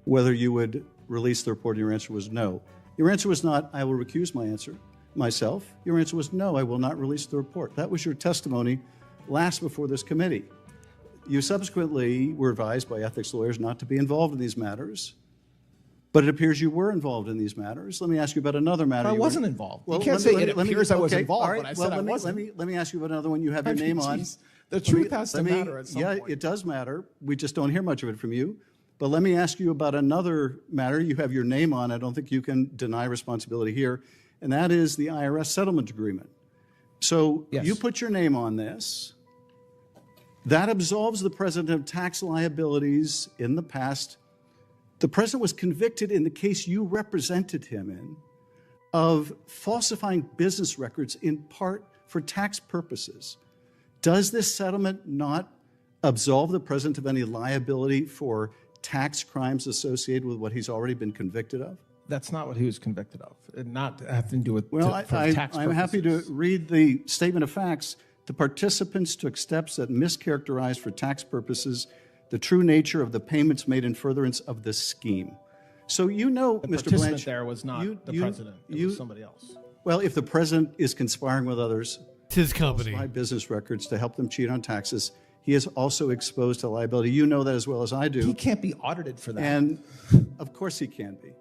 Speaker 1: whether you would release the report, and your answer was no. Your answer was not, I will recuse myself. Your answer was no, I will not release the report. That was your testimony last before this committee. You subsequently were advised by ethics lawyers not to be involved in these matters, but it appears you were involved in these matters. Let me ask you about another matter.
Speaker 11: I
Speaker 1: you were-
Speaker 11: wasn't involved. You
Speaker 1: Well,
Speaker 11: can't
Speaker 1: let
Speaker 11: say
Speaker 1: me-
Speaker 11: it
Speaker 1: let me-
Speaker 11: appears I was
Speaker 1: okay,
Speaker 11: involved
Speaker 1: all right,
Speaker 11: when I
Speaker 1: well,
Speaker 11: said I wasn't.
Speaker 1: Let me ask you about another one you have your
Speaker 11: I mean,
Speaker 1: name on.
Speaker 11: geez, the truth has to matter at some
Speaker 1: yeah,
Speaker 11: point.
Speaker 1: it does matter. We just don't hear much of it from you. But let me ask you about another matter you have your name on. I don't think you can deny responsibility here, and that is the IRS settlement agreement. So
Speaker 11: Yes.
Speaker 1: you put your name on this. That absolves the president of tax liabilities in the past. The president was convicted in the case you represented him in of falsifying business records in part for tax purposes. Does this settlement not absolve the president of any liability for tax crimes associated with what he's already been convicted of?
Speaker 11: That's not what he was convicted of. It not having to do with
Speaker 1: Well,
Speaker 11: for tax
Speaker 1: I'm happy
Speaker 11: purposes.
Speaker 1: to read the statement of facts. The participants took steps that mischaracterized for tax purposes the true nature of the payments made in furtherance of the scheme. So you know,
Speaker 11: The
Speaker 1: Mr.
Speaker 11: participant
Speaker 1: Blanche,
Speaker 11: there was not the president. It was somebody else.
Speaker 1: Well, if the president is conspiring with others,
Speaker 4: it's his company,
Speaker 1: falsify business records to help them cheat on taxes, he is also exposed to liability. You know that as well as I do.
Speaker 11: He can't be audited for that.
Speaker 1: And of course he can be.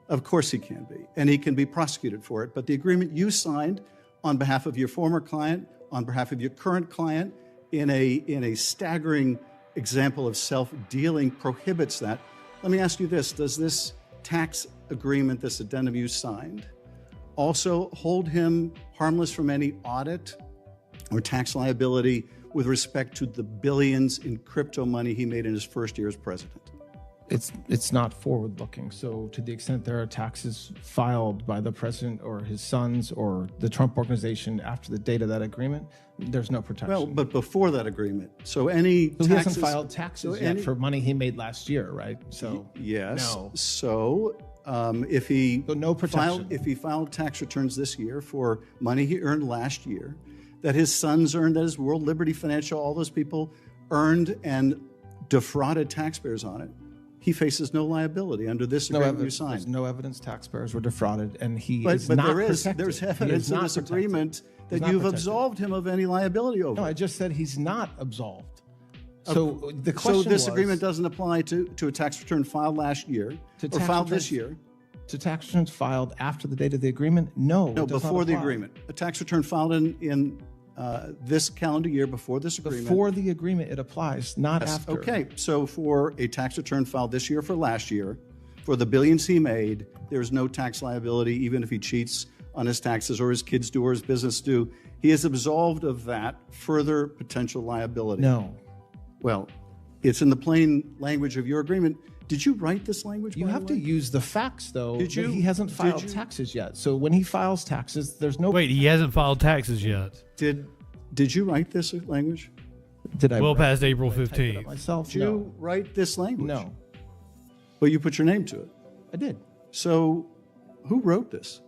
Speaker 1: Of course he can be. And he can be prosecuted for it. But the agreement you signed on behalf of your former client, on behalf of your current client, in a staggering example of self-dealing prohibits that. Let me ask you this. Does this tax agreement, this addendum you signed, also hold him harmless from any audit or tax liability with respect to the billions in crypto money he made in his first year as president?
Speaker 11: It's not forward-looking. So to the extent there are taxes filed by the president or his sons or the Trump organization after the date of that agreement, there's no protection.
Speaker 1: Well, but before that agreement. So
Speaker 11: he
Speaker 1: taxes,
Speaker 11: hasn't filed taxes
Speaker 1: so
Speaker 11: yet
Speaker 1: any-
Speaker 11: for money he made last year, right? So
Speaker 1: Yes.
Speaker 11: no.
Speaker 1: So if he
Speaker 11: no protection.
Speaker 1: if he filed tax returns this year for money he earned last year, that his sons earned, that his World Liberty Financial, all those people earned and defrauded taxpayers on it, he faces no liability under this agreement you signed.
Speaker 11: There's no evidence taxpayers were defrauded, and he
Speaker 1: But
Speaker 11: is not protected.
Speaker 1: there's
Speaker 11: He is
Speaker 1: evidence in
Speaker 11: not
Speaker 1: this
Speaker 11: protected.
Speaker 1: agreement that
Speaker 11: He's not
Speaker 1: you've
Speaker 11: protected.
Speaker 1: absolved him of any liability over.
Speaker 11: No, I just said he's not absolved. So the question
Speaker 1: So this
Speaker 11: was,
Speaker 1: agreement doesn't apply to a tax return filed last year
Speaker 11: To
Speaker 1: or
Speaker 11: tax
Speaker 1: filed this
Speaker 11: returns-
Speaker 1: year.
Speaker 11: to tax returns filed after the date of the agreement? No,
Speaker 1: No,
Speaker 11: it does not
Speaker 1: before the
Speaker 11: apply.
Speaker 1: agreement. A tax return filed in this calendar year before this agreement.
Speaker 11: Before the agreement, it applies, not
Speaker 1: Yes,
Speaker 11: after.
Speaker 1: okay, so for a tax return filed this year for last year, for the billions he made, there's no tax liability, even if he cheats on his taxes or his kids do or his business do. He is absolved of that further potential liability.
Speaker 11: No.
Speaker 1: Well, it's in the plain language of your agreement. Did you write this language?
Speaker 11: You
Speaker 1: by
Speaker 11: have
Speaker 1: the
Speaker 11: to
Speaker 1: way?
Speaker 11: use the facts, though.
Speaker 1: Did
Speaker 11: that
Speaker 1: you-
Speaker 11: He hasn't
Speaker 1: did
Speaker 11: filed
Speaker 1: you-
Speaker 11: taxes yet. So when he files taxes, there's no.
Speaker 4: Wait, he hasn't filed taxes yet.
Speaker 1: Did you write this language?
Speaker 11: Did I?
Speaker 4: Well
Speaker 11: write-
Speaker 4: past April
Speaker 11: did I type it up
Speaker 4: 15th.
Speaker 11: myself?
Speaker 1: Did you write this language?
Speaker 11: No.
Speaker 1: But you put your name to it.
Speaker 11: I did.
Speaker 1: So who wrote this?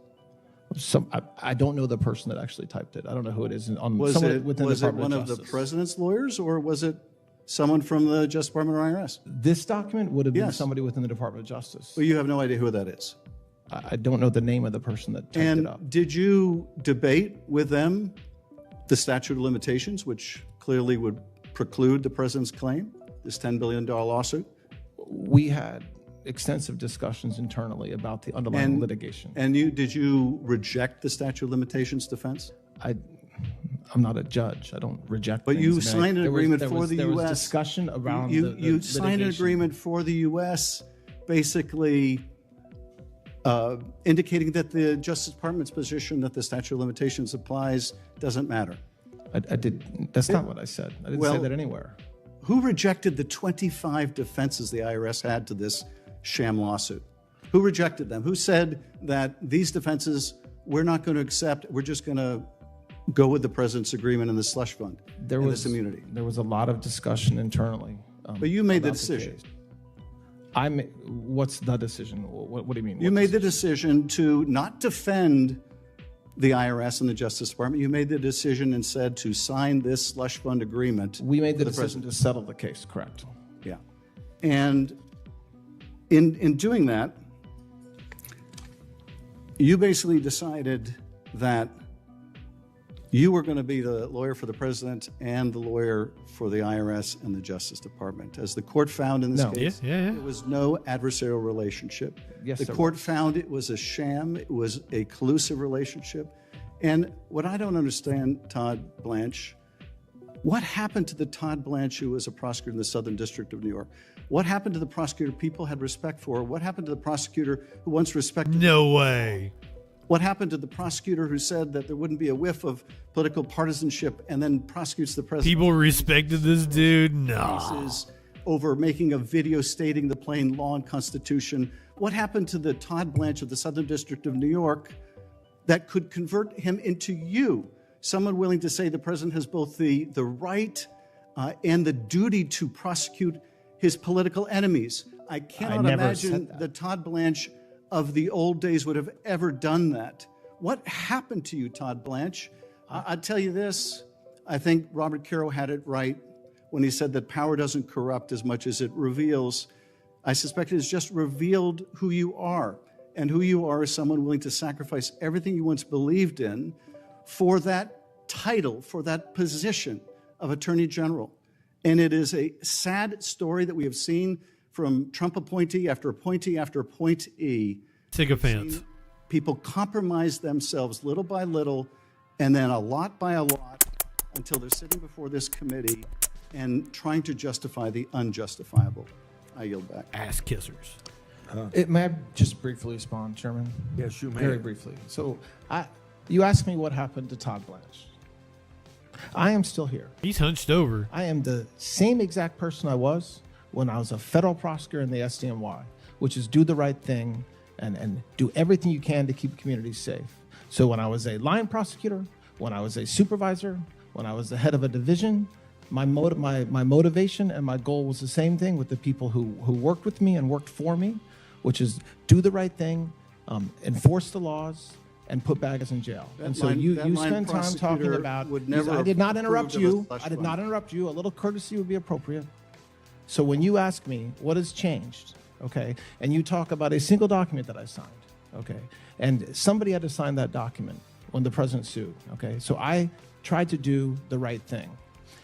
Speaker 11: I don't know the person that actually typed it. I don't know who it is.
Speaker 1: Was
Speaker 11: someone
Speaker 1: it
Speaker 11: within the
Speaker 1: was it
Speaker 11: Department
Speaker 1: one
Speaker 11: of
Speaker 1: of the
Speaker 11: Justice.
Speaker 1: president's lawyers, or was it someone from the Justice Department or IRS?
Speaker 11: This document would have been
Speaker 1: Yes.
Speaker 11: somebody within the Department of Justice.
Speaker 1: Well, you have no idea who that is.
Speaker 11: I don't know the name of the person that typed
Speaker 1: And
Speaker 11: it up.
Speaker 1: did you debate with them the statute of limitations, which clearly would preclude the president's claim, this $10 billion lawsuit?
Speaker 11: We had extensive discussions internally about the underlying litigation.
Speaker 1: And did you reject the statute of limitations defense?
Speaker 11: I'm not a judge. I don't reject.
Speaker 1: But you
Speaker 11: things. I mean,
Speaker 1: signed an
Speaker 11: there was-
Speaker 1: agreement
Speaker 11: there
Speaker 1: for
Speaker 11: was-
Speaker 1: the
Speaker 11: there
Speaker 1: U.S.
Speaker 11: was discussion around
Speaker 1: you,
Speaker 11: the
Speaker 1: you signed an
Speaker 11: litigation.
Speaker 1: agreement for the U.S. basically indicating that the Justice Department's position that the statute of limitations applies doesn't matter.
Speaker 11: I did. That's not what I said. I didn't say
Speaker 1: Well,
Speaker 11: that anywhere.
Speaker 1: Who rejected the 25 defenses the IRS had to this sham lawsuit? Who rejected them? Who said that these defenses we're not going to accept, we're just going to go with the president's agreement and the slush fund
Speaker 11: There
Speaker 1: and
Speaker 11: was
Speaker 1: this immunity?
Speaker 11: There was a lot of discussion internally.
Speaker 1: But you made the
Speaker 11: about
Speaker 1: decision.
Speaker 11: case. What's the decision? What do you mean?
Speaker 1: You made the decision to not defend the IRS and the Justice Department. You made the decision instead to sign this slush fund agreement.
Speaker 11: We made the
Speaker 1: with
Speaker 11: decision
Speaker 1: president.
Speaker 11: to settle the case, correct?
Speaker 1: Yeah. And in doing that, you basically decided that you were going to be the lawyer for the president and the lawyer for the IRS and the Justice Department. As the court found in this
Speaker 11: No.
Speaker 1: case,
Speaker 4: Yeah.
Speaker 1: there was no adversarial relationship.
Speaker 11: Yes,
Speaker 1: the
Speaker 11: there
Speaker 1: court
Speaker 11: was.
Speaker 1: found it was a sham. It was a collusive relationship. And what I don't understand, Todd Blanche, what happened to the Todd Blanche who was a prosecutor in the Southern District of New York? What happened to the prosecutor people had respect for? What happened to the prosecutor who once respected?
Speaker 4: No way.
Speaker 1: What happened to the prosecutor who said that there wouldn't be a whiff of political partisanship and then prosecutes the president?
Speaker 4: People respected this dude? No.
Speaker 1: Cases over making a video stating the plain law and Constitution. What happened to the Todd Blanche of the Southern District of New York that could convert him into you, someone willing to say the president has both the right and the duty to prosecute his political enemies? I cannot
Speaker 11: never said
Speaker 1: imagine
Speaker 11: that.
Speaker 1: the Todd Blanche of the old days would have ever done that. What happened to you, Todd Blanche? I'll tell you this. I think Robert Caro had it right when he said that power doesn't corrupt as much as it reveals. I suspect it has just revealed who you are. And who you are is someone willing to sacrifice everything you once believed in for that title, for that position of Attorney General. And it is a sad story that we have seen from Trump appointee after appointee after appointee.
Speaker 4: Sycophants.
Speaker 1: People compromise themselves little by little and then a lot by a lot until they're sitting before this committee and trying to justify the unjustifiable. I yield back.
Speaker 4: Ass kissers.
Speaker 11: May I just briefly respond, Chairman?
Speaker 3: Yes, you may.
Speaker 11: Very briefly. So, you asked me what happened to Todd Blanche. I am still here.
Speaker 4: He's hunched over.
Speaker 11: I am the same exact person I was when I was a federal prosecutor in the SDNY, which is do the right thing and do everything you can to keep communities safe. So when I was a line prosecutor, when I was a supervisor, when I was the head of a division, my motivation and my goal was the same thing with the people who worked with me and worked for me, which is do the right thing, enforce the laws, and put bad guys in jail.
Speaker 1: That
Speaker 11: And so
Speaker 1: line-
Speaker 11: you
Speaker 1: that
Speaker 11: spend
Speaker 1: line
Speaker 11: time talking
Speaker 1: prosecutor
Speaker 11: about,
Speaker 1: would never
Speaker 11: I did not
Speaker 1: have
Speaker 11: interrupt
Speaker 1: approved of a
Speaker 11: you.
Speaker 1: slush
Speaker 11: I did
Speaker 1: fund.
Speaker 11: not interrupt you. A little courtesy would be appropriate. So when you ask me what has changed, okay, and you talk about a single document that I signed, okay, and somebody had to sign that document when the president sued, okay, so I tried to do the right thing.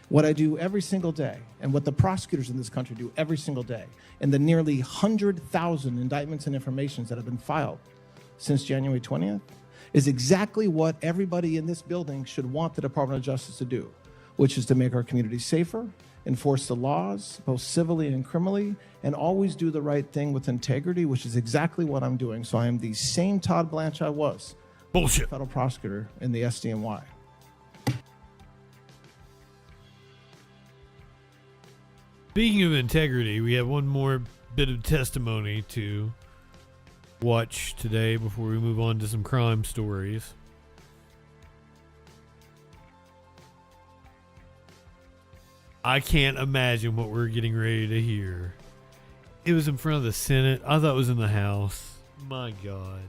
Speaker 11: What I do every single day, and what the prosecutors in this country do every single day, and the nearly 100,000 indictments and informations that have been filed since January 20th, is exactly what everybody in this building should want the Department of Justice to do, which is to make our community safer, enforce the laws, both civilly and criminally, and always do the right thing with integrity, which is exactly what I'm doing. So I am the same Todd Blanche I was.
Speaker 4: Bullshit.
Speaker 11: Federal prosecutor in the SDNY.
Speaker 4: Speaking of integrity, we have one more bit of testimony to watch today before we move on to some crime stories. I can't imagine what we're getting ready to hear. It was in front of the Senate. I thought it was in the House. My God.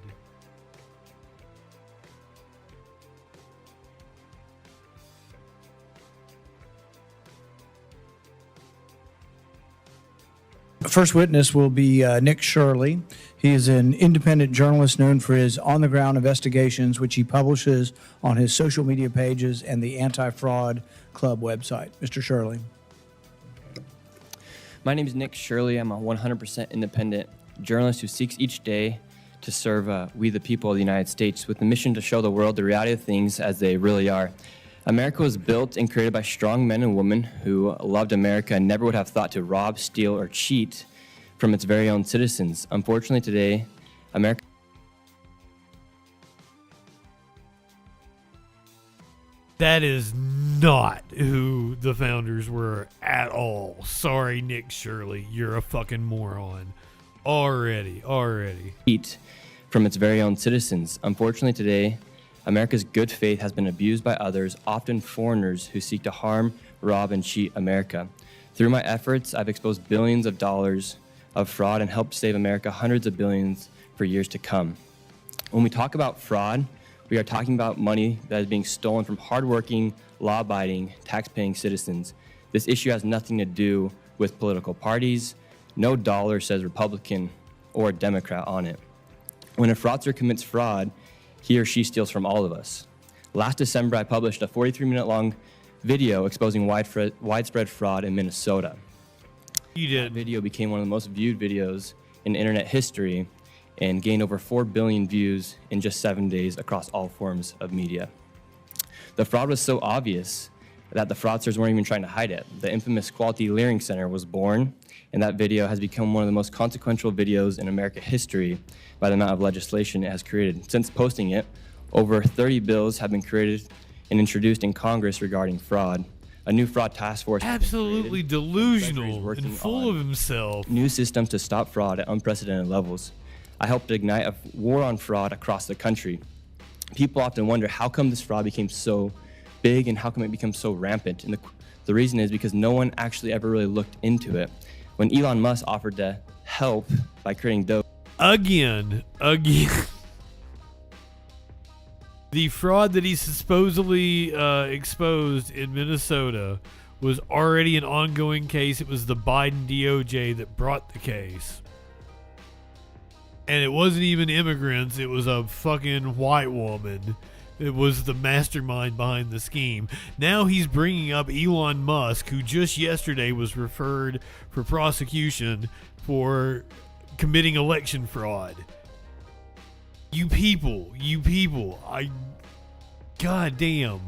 Speaker 3: First witness will be Nick Shirley. He is an independent journalist known for his on-the-ground investigations, which he publishes on his social media pages and the Anti-Fraud Club website. Mr. Shirley.
Speaker 10: My name is Nick Shirley. I'm a 100% independent journalist who seeks each day to serve we the people of the United States with the mission to show the world the reality of things as they really are. America was built and created by strong men and women who loved America and never would have thought to rob, steal, or cheat from its very own citizens. Unfortunately, today, America...
Speaker 4: That is not who the founders were at all. Sorry, Nick Shirley. You're a fucking moron. Already.
Speaker 10: ...cheat from its very own citizens. Unfortunately, today... America's good faith has been abused by others, often foreigners who seek to harm, rob, and cheat America. Through my efforts, I've exposed billions of dollars of fraud and helped save America hundreds of billions for years to come. When we talk about fraud, we are talking about money that is being stolen from hardworking, law-abiding, tax-paying citizens. This issue has nothing to do with political parties. No dollar says Republican or Democrat on it. When a fraudster commits fraud, he or she steals from all of us. Last December, I published a 43-minute-long video exposing widespread fraud in Minnesota.
Speaker 4: You did.
Speaker 10: That video became one of the most viewed videos in internet history and gained over 4 billion views in just 7 days across all forms of media. The fraud was so obvious that the fraudsters weren't even trying to hide it. The infamous Quality Leering Center was born, and that video has become one of the most consequential videos in American history by the amount of legislation it has created. Since posting it, over 30 bills have been created and introduced in Congress regarding fraud. A new fraud task force
Speaker 4: absolutely delusional and full of himself.
Speaker 10: New systems to stop fraud at unprecedented levels. I helped ignite a war on fraud across the country. People often wonder how come this fraud became so big and how come it becomes so rampant? And the reason is because no one actually ever really looked into it. When Elon Musk offered to help by creating dope.
Speaker 4: Again. The fraud that he supposedly exposed in Minnesota was already an ongoing case. It was the Biden DOJ that brought the case. And it wasn't even immigrants. It was a fucking white woman. It was the mastermind behind the scheme. Now he's bringing up Elon Musk, who just yesterday was referred for prosecution for committing election fraud. You people, goddamn.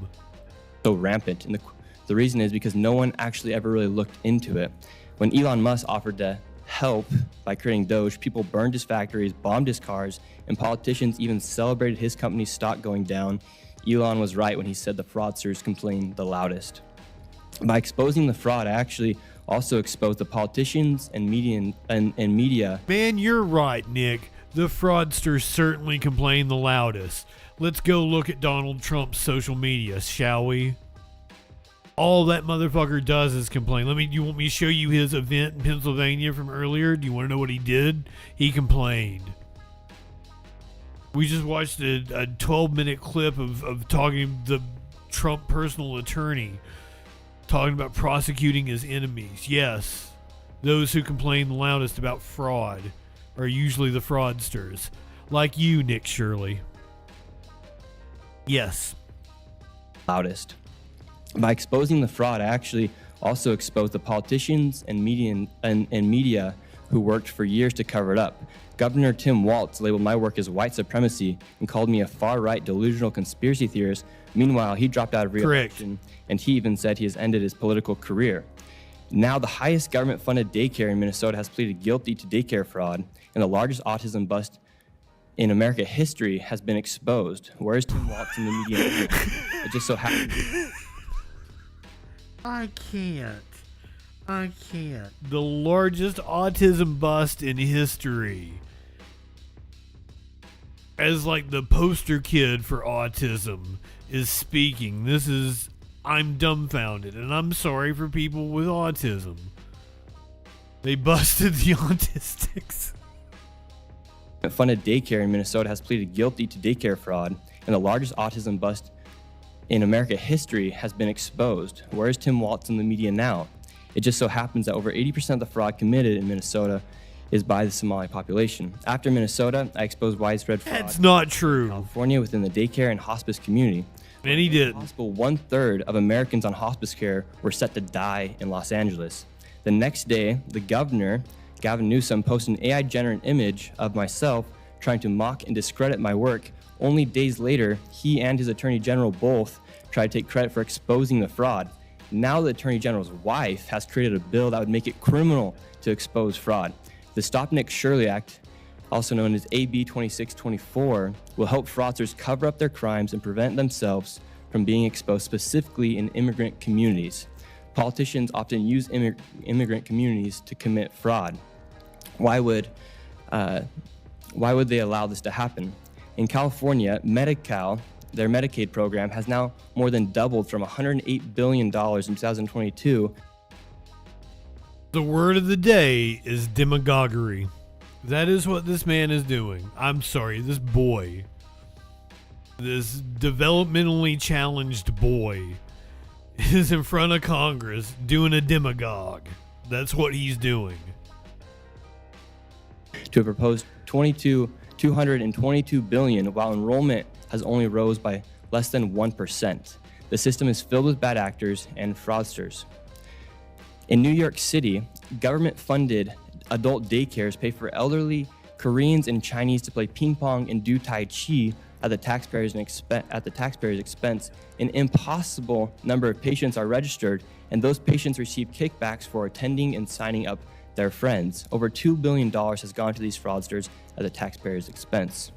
Speaker 10: So rampant. And the reason is because no one actually ever really looked into it. When Elon Musk offered to help by creating Doge, people burned his factories, bombed his cars, and politicians even celebrated his company's stock going down. Elon was right when he said the fraudsters complained the loudest. By exposing the fraud, I actually also exposed the politicians and media.
Speaker 4: Man, you're right, Nick. The fraudsters certainly complain the loudest. Let's go look at Donald Trump's social media, shall we? All that motherfucker does is complain. You want me to show you his event in Pennsylvania from earlier? Do you want to know what he did? He complained. We just watched a 12-minute clip of talking to the Trump personal attorney, talking about prosecuting his enemies. Yes, Those who complain loudest about fraud are usually the fraudsters, like you, Nick Shirley. Yes.
Speaker 10: Loudest. By exposing the fraud, I actually also exposed the politicians and media who worked for years to cover it up. Governor Tim Walz labeled my work as white supremacy and called me a far-right delusional conspiracy theorist. Meanwhile, he dropped out of re-election, and he even said he has ended his political career. Now, the highest government-funded daycare in Minnesota has pleaded guilty to daycare fraud, and the largest autism bust in America history has been exposed. Where is Tim Walz in the media? It just so happens.
Speaker 4: I can't. The largest autism bust in history. As like the poster kid for autism is speaking. I'm dumbfounded, and I'm sorry for people with autism. They busted the autistics.
Speaker 10: Funded daycare in Minnesota has pleaded guilty to daycare fraud, and the largest autism bust in America history has been exposed. Where is Tim Walz in the media now? It just so happens that over 80% of the fraud committed in Minnesota is by the Somali population. After Minnesota, I exposed widespread fraud.
Speaker 4: That's not true.
Speaker 10: In California within the daycare and hospice community.
Speaker 4: And he did.
Speaker 10: Possible 1/3 of Americans on hospice care were set to die in Los Angeles. The next day, the governor, Gavin Newsom, posted an AI-generated image of myself trying to mock and discredit my work. Only days later, he and his attorney general both tried to take credit for exposing the fraud. Now the attorney general's wife has created a bill that would make it criminal to expose fraud. The Stop Nick Shirley Act, also known as AB 2624, will help fraudsters cover up their crimes and prevent themselves from being exposed specifically in immigrant communities. Politicians often use immigrant communities to commit fraud. Why would they allow this to happen? In California, Medi-Cal, their Medicaid program, has now more than doubled from $108 billion in 2022.
Speaker 4: The word of the day is demagoguery. That is what this man is doing. I'm sorry, this boy. This developmentally challenged boy is in front of Congress doing a demagogue. That's what he's doing.
Speaker 10: To a proposed $222 billion, while enrollment has only rose by less than 1%. The system is filled with bad actors and fraudsters. In New York City, government-funded adult daycares pay for elderly Koreans and Chinese to play ping pong and do tai chi at the taxpayer's expense. An impossible number of patients are registered, and those patients receive kickbacks for attending and signing up their friends. Over $2 billion has gone to these fraudsters at the taxpayer's expense.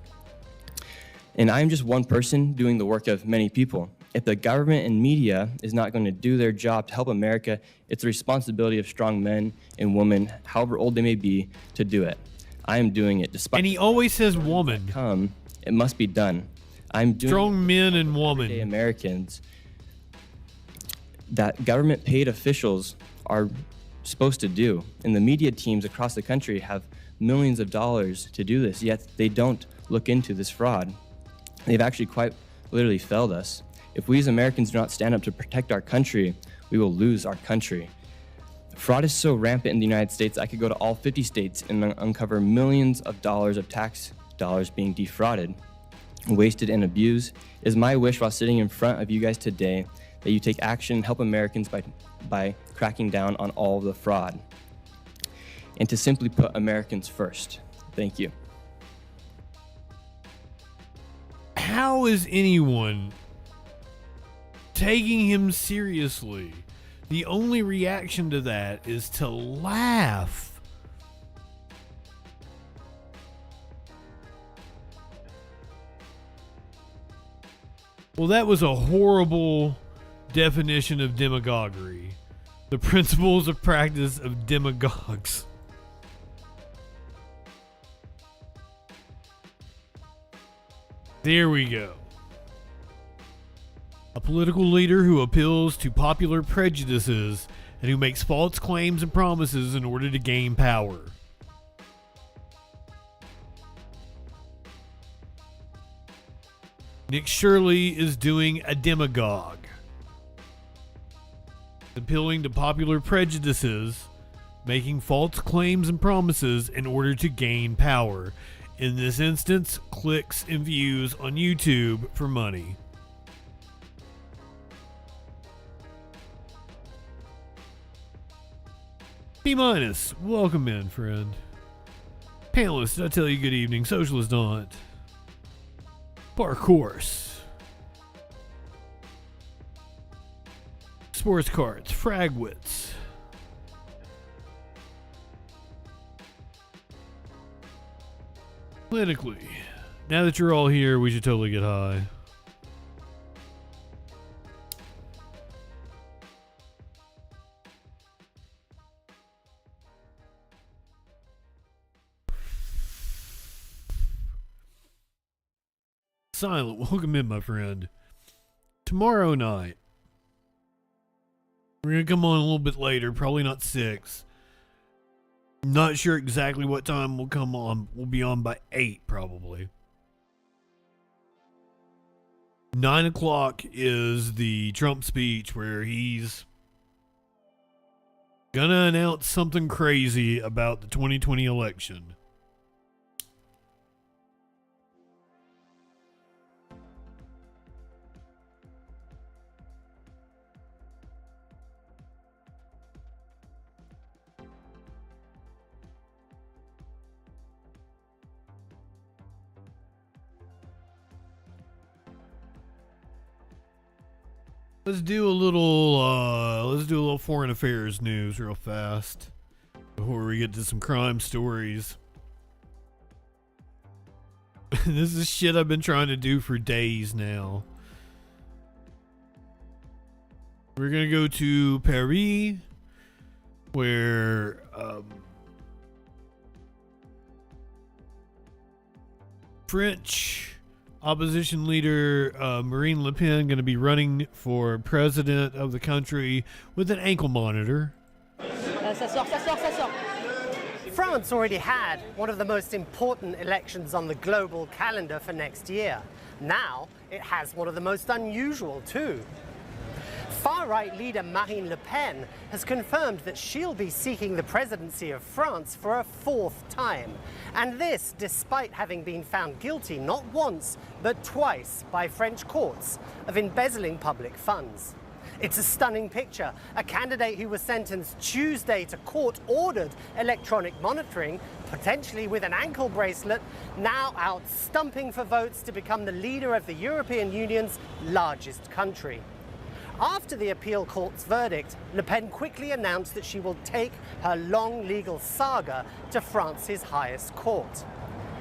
Speaker 10: And I'm just one person doing the work of many people. If the government and media is not going to do their job to help America, it's the responsibility of strong men and women, however old they may be, to do it. I am doing it despite.
Speaker 4: And he always says woman.
Speaker 10: It must be done. I'm doing
Speaker 4: strong men and woman.
Speaker 10: Americans that government paid officials are supposed to do. And the media teams across the country have millions of dollars to do this, yet they don't look into this fraud. They've actually quite literally failed us. If we as Americans do not stand up to protect our country, we will lose our country. Fraud is so rampant in the United States, I could go to all 50 states and uncover millions of dollars of tax dollars being defrauded, wasted, and abused. It is my wish while sitting in front of you guys today that you take action and help Americans by cracking down on all of the fraud, and to simply put Americans first. Thank you.
Speaker 4: How is anyone taking him seriously? The only reaction to that is to laugh. Well, that was a horrible definition of demagoguery. The principles of practice of demagogues. There we go. A political leader who appeals to popular prejudices and who makes false claims and promises in order to gain power. Nick Shirley is doing a demagogue, appealing to popular prejudices making false claims and promises in order to gain power. In this instance, clicks and views on YouTube for money. B-, welcome in, friend. Panelists, did I tell you good evening? Socialist Daunt. Parcourse. Sports cards. Fragwits. Politically. Now that you're all here, we should totally get high. Silent, welcome in, my friend. Tomorrow night, we're going to come on a little bit later, probably not 6. Not sure exactly what time we'll come on. We'll be on by 8, probably. 9 o'clock is the Trump speech where he's gonna announce something crazy about the 2020 election. Let's do a little foreign affairs news real fast before we get to some crime stories. This is shit I've been trying to do for days now. We're gonna go to Paris, where French opposition leader Marine Le Pen going to be running for president of the country with an ankle monitor.
Speaker 9: France already had one of the most important elections on the global calendar for next year. Now it has one of the most unusual too. Far-right leader Marine Le Pen has confirmed that she'll be seeking the presidency of France for a 4th time. And this despite having been found guilty not once, but twice by French courts of embezzling public funds. It's a stunning picture. A candidate who was sentenced Tuesday to court-ordered electronic monitoring, potentially with an ankle bracelet, now out stumping for votes to become the leader of the European Union's largest country. After the appeal court's verdict, Le Pen quickly announced that she will take her long legal saga to France's highest court.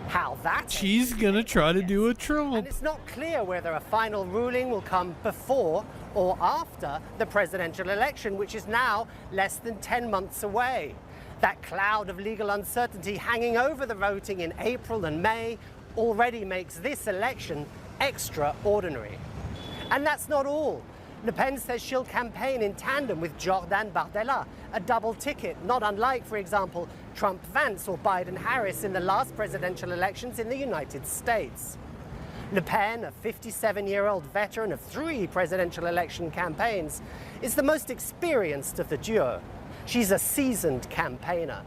Speaker 9: How that...
Speaker 4: She's gonna try to do a Trump.
Speaker 9: And it's not clear whether a final ruling will come before or after the presidential election, which is now less than 10 months away. That cloud of legal uncertainty hanging over the voting in April and May already makes this election extraordinary. And that's not all. Le Pen says she'll campaign in tandem with Jordan Bardella, a double ticket, not unlike, for example, Trump-Vance or Biden-Harris in the last presidential elections in the United States. Le Pen, a 57-year-old veteran of 3 presidential election campaigns, is the most experienced of the duo. She's a seasoned campaigner.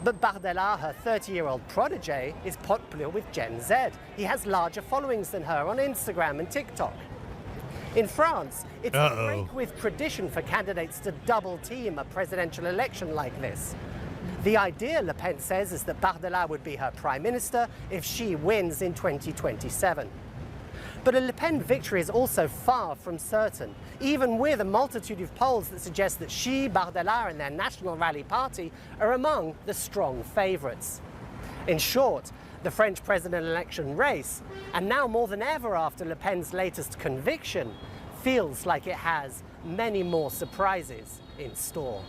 Speaker 9: But Bardella, her 30-year-old protege, is popular with Gen Z. He has larger followings than her on Instagram and TikTok. In France, it's a break with tradition for candidates to double-team a presidential election like this. The idea, Le Pen says, is that Bardella would be her prime minister if she wins in 2027. But a Le Pen victory is also far from certain, even with a multitude of polls that suggest that she, Bardella, and their National Rally Party are among the strong favourites. In short, the French president election race, and now more than ever after Le Pen's latest conviction, feels like it has many more surprises in store.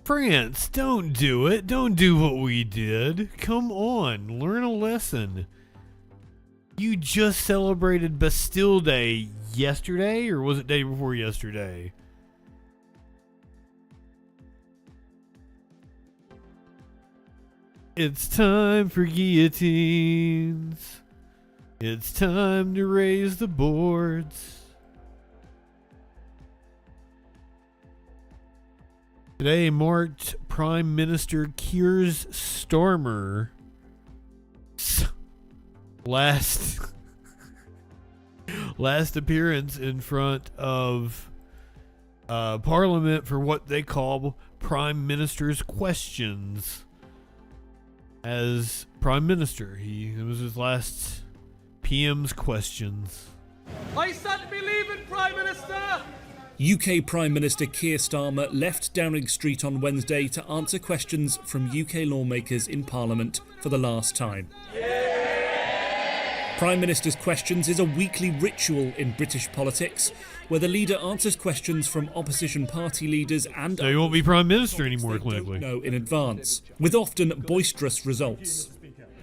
Speaker 4: France, don't do it. Don't do what we did. Come on, learn a lesson. You just celebrated Bastille Day yesterday, or was it day before yesterday? It's time for guillotines. It's time to raise the boards. Today marked Prime Minister Keir Starmer's last appearance in front of Parliament for what they call Prime Minister's questions. As Prime Minister, it was his last PM's questions.
Speaker 12: I stand believe in Prime Minister! UK Prime Minister Keir Starmer left Downing Street on Wednesday to answer questions from UK lawmakers in Parliament for the last time. Prime Minister's Questions is a weekly ritual in British politics where the leader answers questions from opposition party leaders and
Speaker 4: So he won't be Prime Minister anymore, clinically.
Speaker 12: Know in advance, with often boisterous results.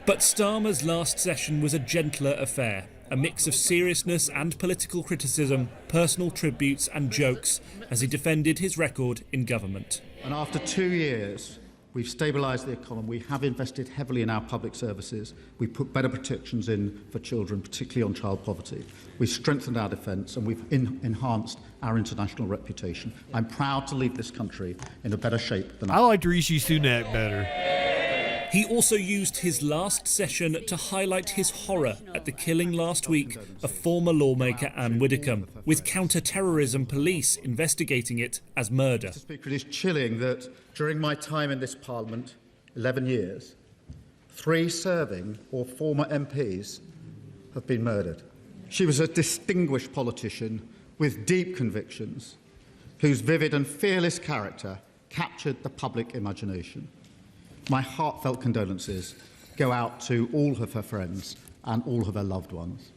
Speaker 12: But Starmer's last session was a gentler affair, a mix of seriousness and political criticism, personal tributes and jokes as he defended his record in government.
Speaker 13: And after 2 years, we've stabilised the economy, we have invested heavily in our public services, we put better protections in for children, particularly on child poverty. We've strengthened our defence and we've enhanced our international reputation. I'm proud to leave this country in a better shape than
Speaker 4: I liked Rishi Sunak better.
Speaker 12: He also used his last session to highlight his horror at the killing last week of former lawmaker Anne Widdecombe, with counter-terrorism police investigating it as murder.
Speaker 13: Mr. Speaker, it is chilling that during my time in this Parliament, 11 years, 3 serving or former MPs have been murdered. She was a distinguished politician with deep convictions, whose vivid and fearless character captured the public imagination. My heartfelt condolences go out to all of her friends and all of her loved ones.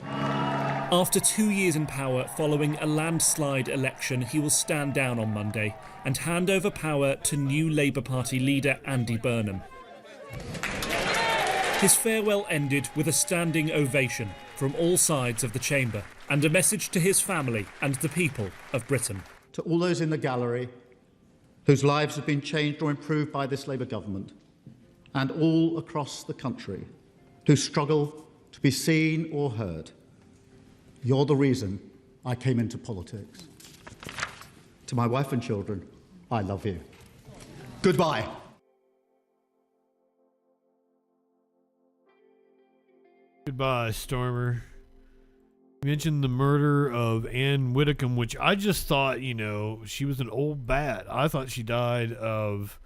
Speaker 12: After 2 years in power following a landslide election, he will stand down on Monday and hand over power to new Labour Party leader Andy Burnham. His farewell ended with a standing ovation from all sides of the chamber and a message to his family and the people of Britain.
Speaker 13: To all those in the gallery whose lives have been changed or improved by this Labour government, and all across the country who struggle to be seen or heard, you're the reason I came into politics. To my wife and children, I love you. Goodbye.
Speaker 4: Goodbye, Starmer. You mentioned the murder of Anne Widdecombe, which I just thought, she was an old bat. I thought she died of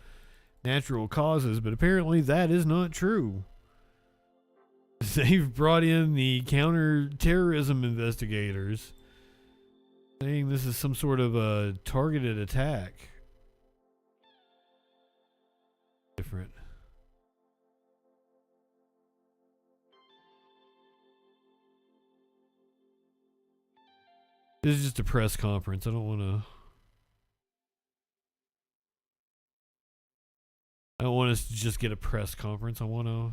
Speaker 4: natural causes, but apparently that is not true. They've brought in the counter-terrorism investigators, saying this is some sort of a targeted attack. Different. This is just a press conference. I don't want us to just get a press conference. I want to...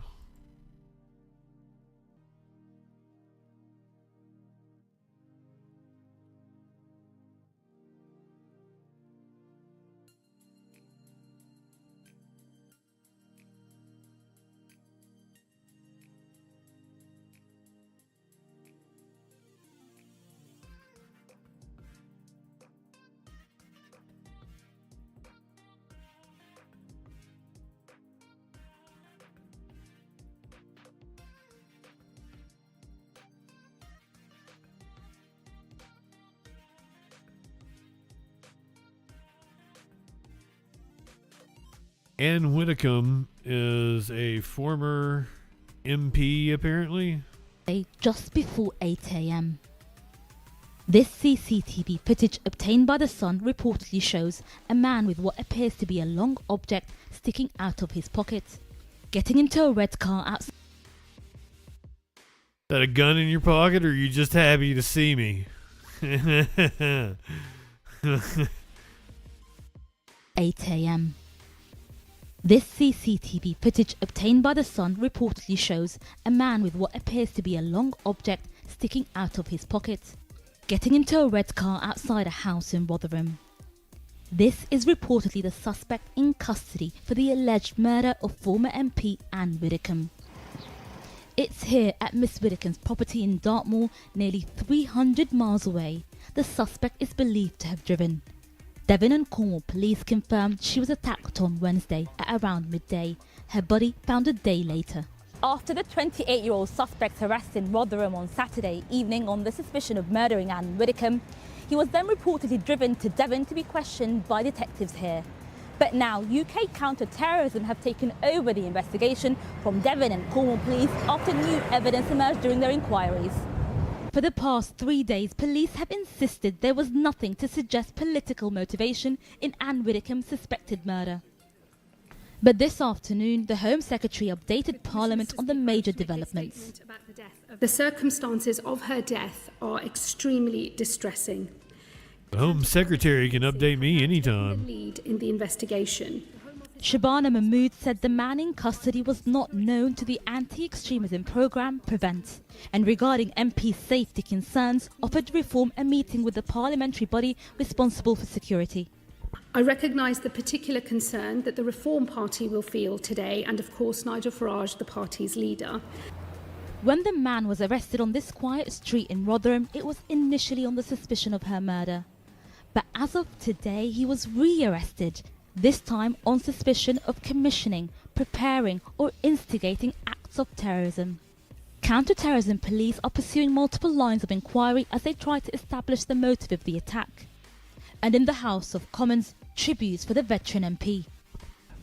Speaker 4: Anne Widdecombe is a former MP, apparently.
Speaker 14: Just before 8 a.m. This CCTV footage obtained by The Sun reportedly shows a man with what appears to be a long object sticking out of his pocket, getting into a red car outside.
Speaker 4: Is that a gun in your pocket, or are you just happy to see me?
Speaker 14: 8 a.m. This CCTV footage obtained by The Sun reportedly shows a man with what appears to be a long object sticking out of his pocket, getting into a red car outside a house in Rotherham. This is reportedly the suspect in custody for the alleged murder of former MP Anne Widdecombe. It's here at Miss Widdecombe's property in Dartmoor, nearly 300 miles away, the suspect is believed to have driven. Devon and Cornwall police confirmed she was attacked on Wednesday at around midday. Her body found a day later. After the 28-year-old suspect's arrest in Rotherham on Saturday evening on the suspicion of murdering Anne Widdecombe, he was then reportedly driven to Devon to be questioned by detectives here. But now UK counter-terrorism have taken over the investigation from Devon and Cornwall police after new evidence emerged during their inquiries. For the past 3 days, police have insisted there was nothing to suggest political motivation in Anne Widdecombe's suspected murder. But this afternoon, the Home Secretary updated Parliament on the major developments.
Speaker 15: The circumstances of her death are extremely distressing.
Speaker 4: The Home Secretary can update me anytime.
Speaker 15: Lead in the investigation.
Speaker 14: Shabana Mahmood said the man in custody was not known to the anti-extremism programme Prevent, and regarding MP safety concerns, offered to reform a meeting with the parliamentary body responsible for security.
Speaker 15: I recognise the particular concern that the Reform Party will feel today, and of course Nigel Farage, the party's leader.
Speaker 14: When the man was arrested on this quiet street in Rotherham, it was initially on the suspicion of her murder. But as of today, he was re-arrested, this time on suspicion of commissioning, preparing or instigating acts of terrorism. Counter-terrorism police are pursuing multiple lines of inquiry as they try to establish the motive of the attack. And in the House of Commons, tributes for the veteran MP.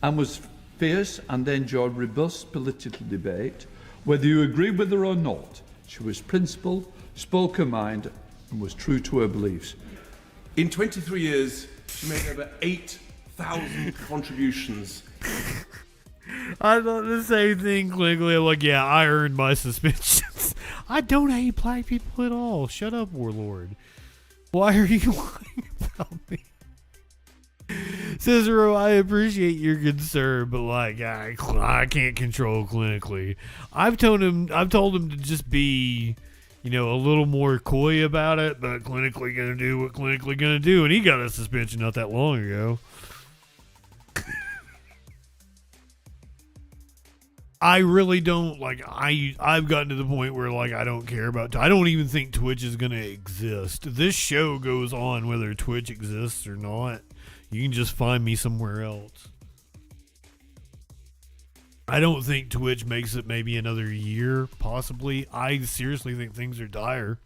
Speaker 16: And was fierce and enjoyed robust political debate. Whether you agree with her or not, she was principled, spoke her mind, and was true to her beliefs.
Speaker 18: In 23 years, she made over 8,000 contributions.
Speaker 4: I thought the same thing quickly. I'm like, yeah, I earned my suspensions. I don't hate black people at all. Shut up, Warlord. Why are you lying about me? Cicero, I appreciate your concern, but like I can't control clinically. I've told him to just be, a little more coy about it, but clinically gonna do what clinically gonna do, and he got a suspension not that long ago. I really don't I've gotten to the point where I don't care about. I don't even think Twitch is gonna exist. This show goes on whether Twitch exists or not. You can just find me somewhere else. I don't think Twitch makes it maybe another year, possibly. I seriously think things are dire.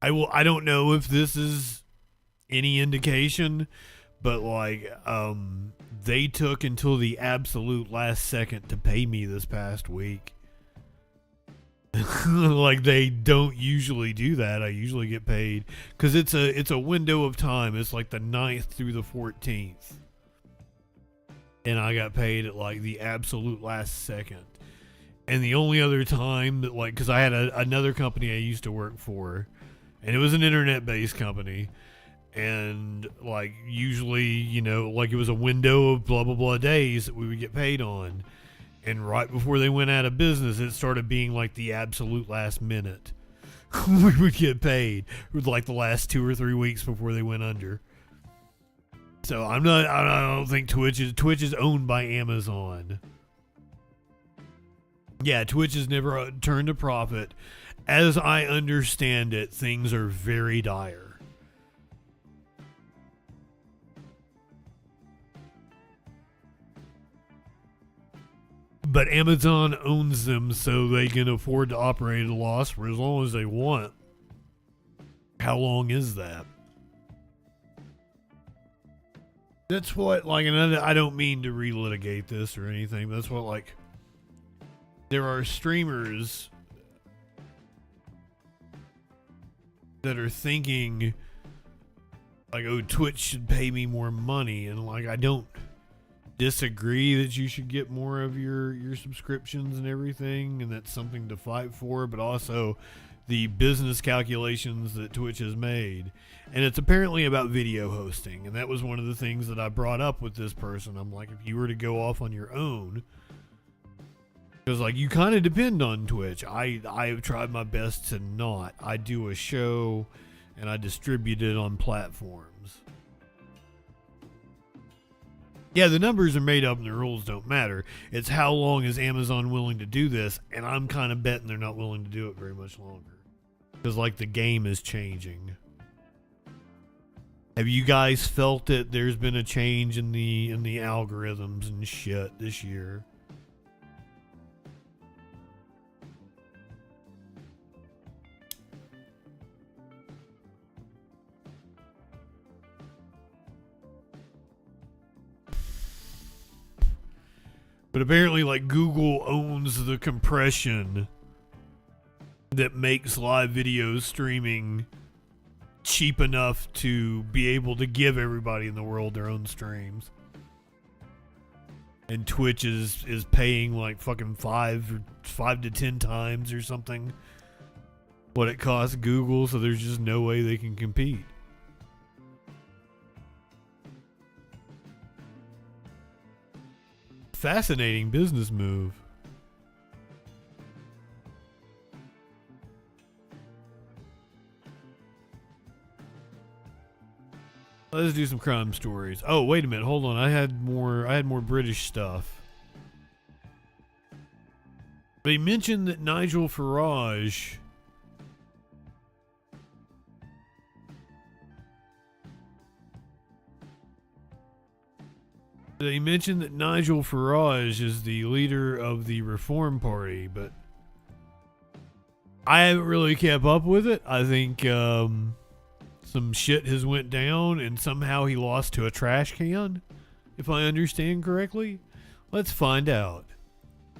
Speaker 4: I don't know if this is any indication, but they took until the absolute last second to pay me this past week. They don't usually do that. I usually get paid because it's a window of time. It's the 9th through the 14th, and I got paid at the absolute last second. And the only other time that because I had another company I used to work for, and it was an internet-based company, and usually it was a window of blah blah blah days that we would get paid on. And right before they went out of business, it started being the absolute last minute. We would get paid the last 2 or 3 weeks before they went under. So I don't think Twitch is owned by Amazon. Yeah, Twitch has never turned a profit. As I understand it, things are very dire. But Amazon owns them, so they can afford to operate at a loss for as long as they want. How long is that? That's what, and I don't mean to relitigate this or anything, but that's what, there are streamers that are thinking, oh, Twitch should pay me more money, and, I don't disagree that you should get more of your subscriptions and everything, and that's something to fight for, but also the business calculations that Twitch has made. And it's apparently about video hosting, and that was one of the things that I brought up with this person. I'm like, if you were to go off on your own, because you kind of depend on Twitch. I have tried my best to not. I do a show and I distribute it on platforms. Yeah, the numbers are made up and the rules don't matter. It's how long is Amazon willing to do this, and I'm kind of betting they're not willing to do it very much longer. Because, the game is changing. Have you guys felt that there's been a change in the algorithms and shit this year? But apparently, like, Google owns the compression that makes live video streaming cheap enough to be able to give everybody in the world their own streams. And Twitch is paying like fucking 5 to 10 times or something what it costs Google, so there's just no way they can compete. Fascinating business move. Let's do some crime stories. Oh, wait a minute. Hold on. I had more British stuff. They mentioned that Nigel Farage is the leader of the Reform Party, but I haven't really kept up with it. I think some shit has went down and somehow he lost to a trash can, if I understand correctly. Let's find out.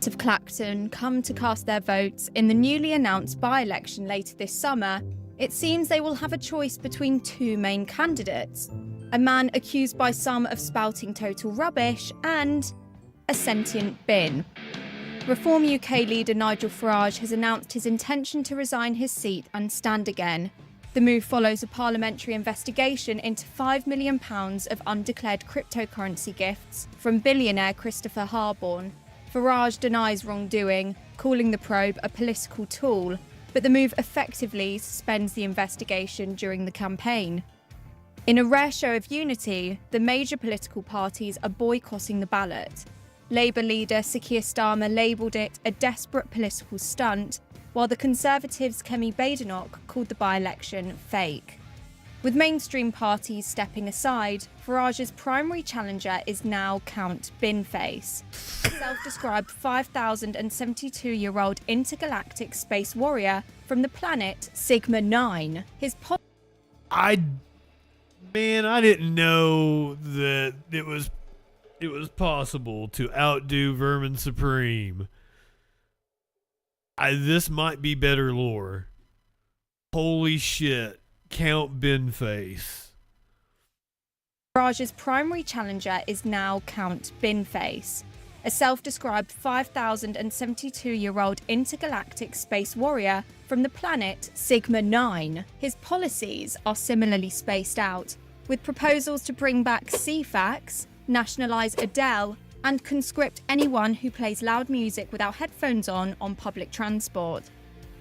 Speaker 17: Of Clacton come to cast their votes in the newly announced by-election later this summer, it seems they will have a choice between two main candidates: a man accused by some of spouting total rubbish and a sentient bin. Reform UK leader Nigel Farage has announced his intention to resign his seat and stand again. The move follows a parliamentary investigation into £5 million of undeclared cryptocurrency gifts from billionaire Christopher Harborne. Farage denies wrongdoing, calling the probe a political tool, but the move effectively suspends the investigation during the campaign. In a rare show of unity, the major political parties are boycotting the ballot. Labour leader Sir Keir Starmer labelled it a desperate political stunt, while the Conservatives' Kemi Badenoch called the by-election fake. With mainstream parties stepping aside, Farage's primary challenger is now Count Binface, a self-described 5,072-year-old intergalactic space warrior from the planet Sigma-9.
Speaker 4: I didn't know that it was possible to outdo Vermin Supreme. This might be better lore. Holy shit. Count Binface.
Speaker 17: Farage's primary challenger is now Count Binface, a self-described 5,072-year-old intergalactic space warrior from the planet Sigma-9. His policies are similarly spaced out, with proposals to bring back CFAX, nationalise Adele, and conscript anyone who plays loud music without headphones on public transport.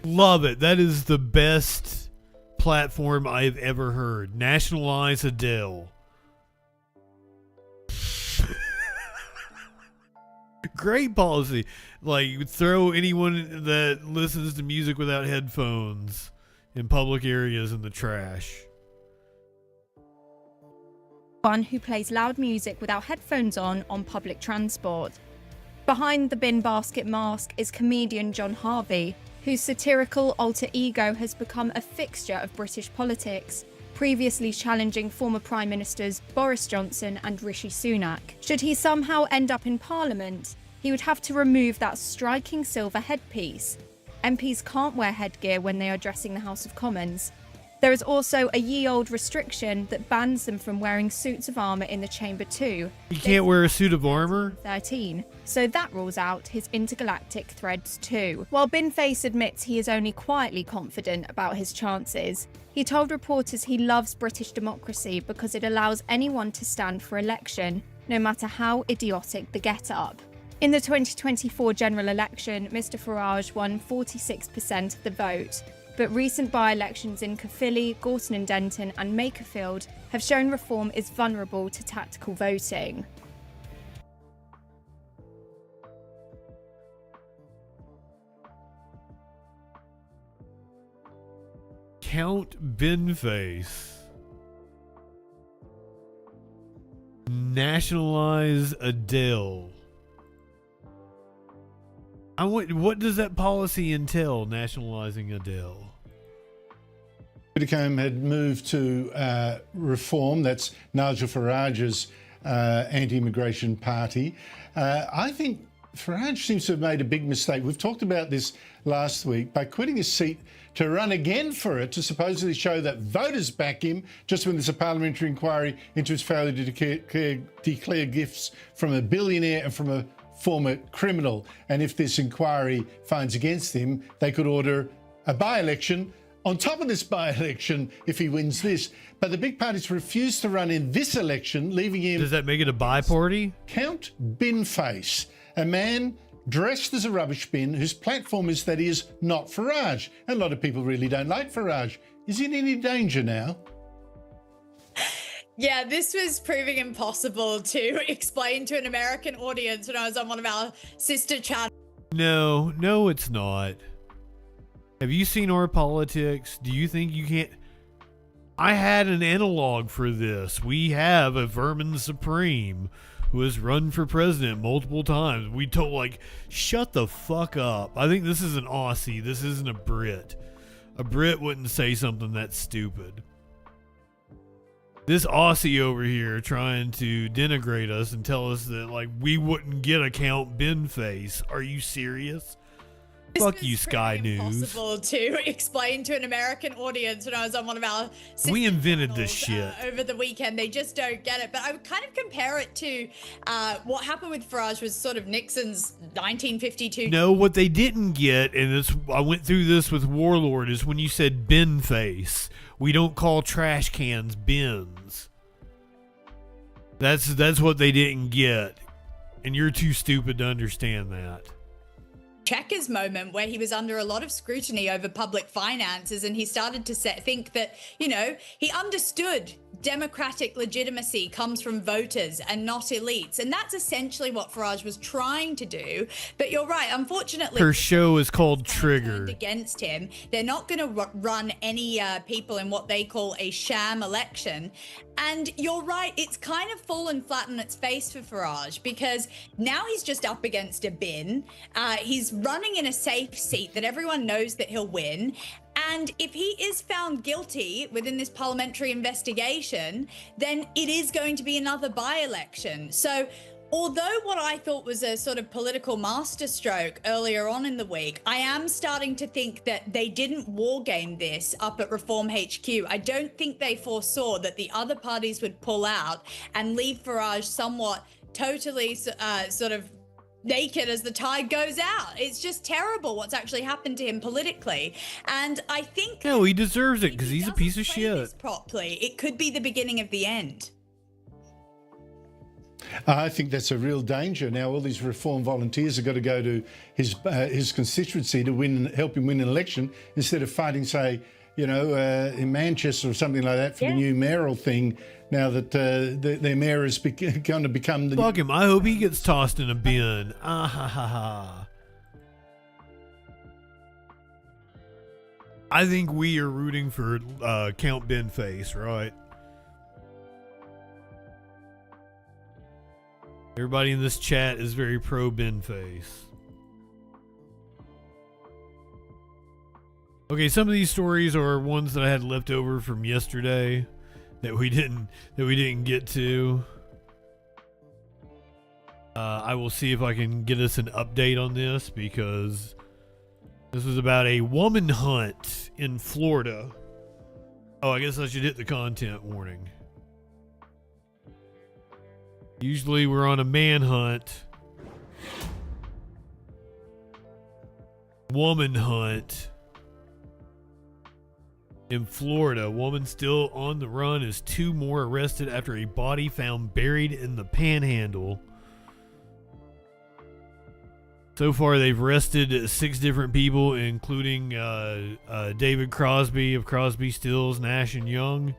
Speaker 4: Love it. That is the best platform I've ever heard. Nationalize Adele. Great policy. Like, throw anyone that listens to music without headphones in public areas in the trash.
Speaker 17: One who plays loud music without headphones on public transport. Behind the bin basket mask is comedian John Harvey, whose satirical alter ego has become a fixture of British politics, previously challenging former Prime Ministers Boris Johnson and Rishi Sunak. Should he somehow end up in Parliament, he would have to remove that striking silver headpiece. MPs can't wear headgear when they are addressing the House of Commons. There is also a ye-old restriction that bans them from wearing suits of armour in the chamber too.
Speaker 4: You can't wear a suit of armour?
Speaker 17: 13. So that rules out his intergalactic threads too. While Binface admits he is only quietly confident about his chances, he told reporters he loves British democracy because it allows anyone to stand for election, no matter how idiotic the get-up. In the 2024 general election, Mr Farage won 46% of the vote. But recent by-elections in Caerphilly, Gorton and Denton and Makerfield have shown Reform is vulnerable to tactical voting.
Speaker 4: Count Binface. nationalize Adele. What does that policy entail, nationalizing Adele?
Speaker 19: Whitcomb had moved to Reform, that's Nigel Farage's anti-immigration party. I think Farage seems to have made a big mistake. We've talked about this last week. By quitting his seat to run again for it, to supposedly show that voters back him, just when there's a parliamentary inquiry into his failure to declare gifts from a billionaire and from a former criminal. And if this inquiry finds against him, they could order a by-election on top of this by-election if he wins this. But the big parties refused to run in this election, leaving him...
Speaker 4: Does that make it a by-party?
Speaker 19: Count Binface, a man dressed as a rubbish bin whose platform is that he is not Farage. And a lot of people really don't like Farage. Is he in any danger now?
Speaker 20: Yeah, this was proving impossible to explain to an American audience when I was on one of our sister channels.
Speaker 4: No, it's not. Have you seen our politics? Do you think you can't? I had an analog for this. We have a vermin supreme who has run for president multiple times. We told, like, shut the fuck up. I think this is an Aussie. This isn't a Brit. A Brit wouldn't say something that stupid. This Aussie over here trying to denigrate us and tell us that, like, we wouldn't get a Count Ben face. Are you serious? Fuck you, Sky News.
Speaker 20: Impossible to explain to an American audience when I was on one of our sister
Speaker 4: We invented this shit.
Speaker 20: Over the weekend. They just don't get it. But I would kind of compare it to what happened with Farage was sort of Nixon's 1952.
Speaker 4: No, what they didn't get, and I went through this with Warlord, is when you said bin face. We don't call trash cans bins. That's what they didn't get. And you're too stupid to understand that.
Speaker 20: Checkers moment where he was under a lot of scrutiny over public finances, and he started to think that, you know, he understood democratic legitimacy comes from voters and not elites. And that's essentially what Farage was trying to do. But you're right, unfortunately,
Speaker 4: her show is called Triggered.
Speaker 20: Against him. They're not going to run any people in what they call a sham election. And you're right, it's kind of fallen flat on its face for Farage, because now he's just up against a bin. He's running in a safe seat that everyone knows that he'll win. And if he is found guilty within this parliamentary investigation, then it is going to be another by-election. So although what I thought was a sort of political masterstroke earlier on in the week, I am starting to think that they didn't wargame this up at Reform HQ. I don't think they foresaw that the other parties would pull out and leave Farage somewhat totally sort of naked as the tide goes out. It's just terrible what's actually happened to him politically. And I think...
Speaker 4: No, he deserves it because he's a piece of shit.
Speaker 20: Properly, it could be the beginning of the end.
Speaker 19: I think that's a real danger. Now, all these Reform volunteers have got to go to his constituency to help him win an election, instead of fighting, say, you know, in Manchester or something like that for the new mayoral thing. Now that their mayor is going to become the...
Speaker 4: Fuck him. I hope he gets tossed in a bin. Ah ha ha ha. I think we are rooting for Count Ben Face, right? Everybody in this chat is very pro Ben Face. Okay, some of these stories are ones that I had left over from yesterday that we didn't get to. I will see if I can get us an update on this, because this was about a woman hunt in Florida. Oh, I guess I should hit the content warning. Usually we're on a manhunt. Woman hunt. In Florida, woman still on the run as 2 more arrested after a body found buried in the Panhandle. So far, they've arrested 6 different people, including David Crosby of Crosby, Stills, Nash and Young.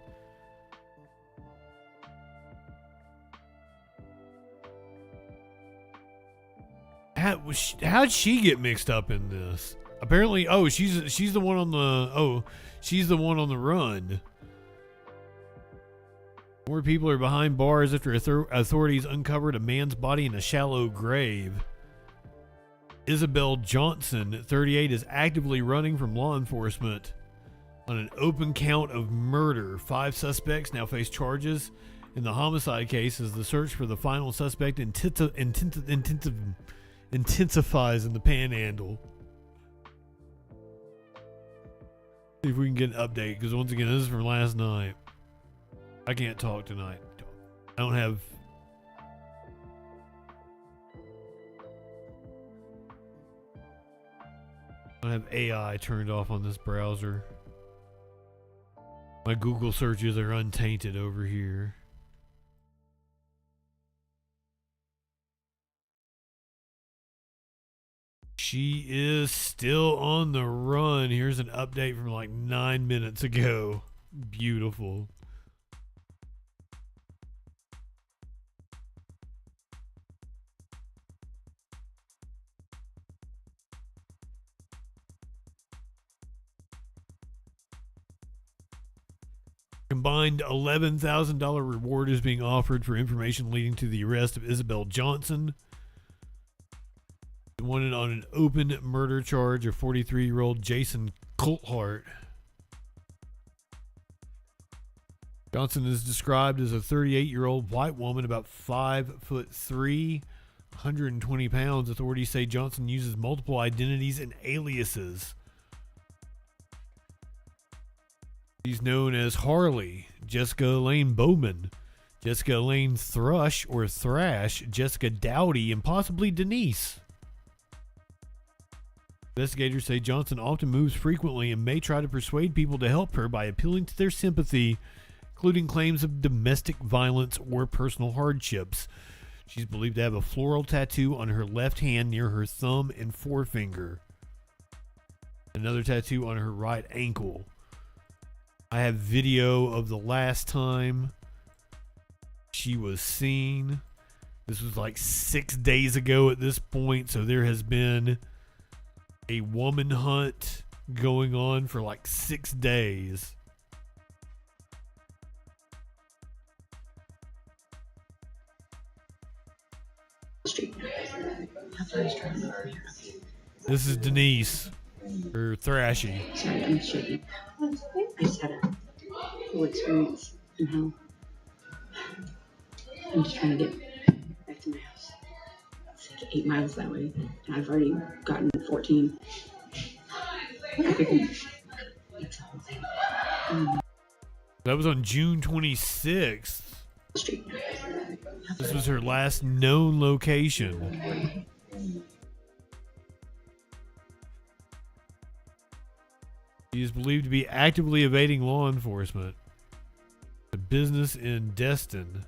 Speaker 4: How'd she get mixed up in this? Apparently, she's the one on the she's the one on the run. More people are behind bars after authorities uncovered a man's body in a shallow grave. Isabel Johnson, 38, is actively running from law enforcement on an open count of murder. 5 suspects now face charges in the homicide case as the search for the final suspect intensifies in the Panhandle. See if we can get an update, because once again, this is from last night. I can't talk tonight. I don't have AI turned off on this browser. My Google searches are untainted over here. She is still on the run. Here's an update from like 9 minutes ago. Beautiful. Combined $11,000 reward is being offered for information leading to the arrest of Isabel Johnson, wanted on an open murder charge of 43-year-old Jason Coulthart. Johnson is described as a 38-year-old white woman, about 5'3", 120 pounds. Authorities say Johnson uses multiple identities and aliases. She's known as Harley, Jessica Elaine Bowman, Jessica Elaine Thrush or Thrash, Jessica Dowdy, and possibly Denise. Investigators say Johnson often moves frequently and may try to persuade people to help her by appealing to their sympathy, including claims of domestic violence or personal hardships. She's believed to have a floral tattoo on her left hand near her thumb and forefinger. Another tattoo on her right ankle. I have video of the last time she was seen. This was like 6 days ago at this point, so there has been a woman hunt going on for like 6 days. This is Denise, or Thrashy.
Speaker 2: Sorry, I'm shaking. I just had a cool experience in hell. I'm just trying to get back to my house. It's like 8 miles that way, and I've already gotten 14. That's the whole thing.
Speaker 4: That was on June 26th. This was her last known location. He is believed to be actively evading law enforcement. A business in Destin.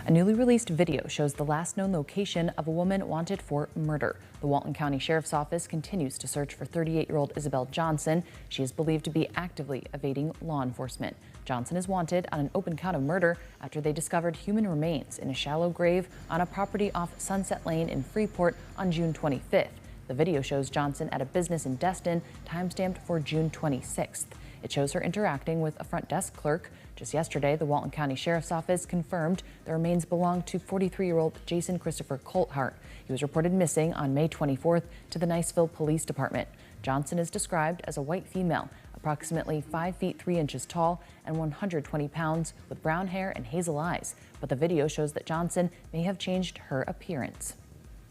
Speaker 21: A newly released video shows the last known location of a woman wanted for murder. The Walton County Sheriff's Office continues to search for 38-year-old Isabel Johnson. She is believed to be actively evading law enforcement. Johnson is wanted on an open count of murder after they discovered human remains in a shallow grave on a property off Sunset Lane in Freeport on June 25th. The video shows Johnson at a business in Destin, time-stamped for June 26th. It shows her interacting with a front desk clerk. Just yesterday, the Walton County Sheriff's Office confirmed the remains belong to 43-year-old Jason Christopher Coulthart. He was reported missing on May 24th to the Niceville Police Department. Johnson is described as a white female, approximately 5 feet 3 inches tall and 120 pounds, with brown hair and hazel eyes. But the video shows that Johnson may have changed her appearance.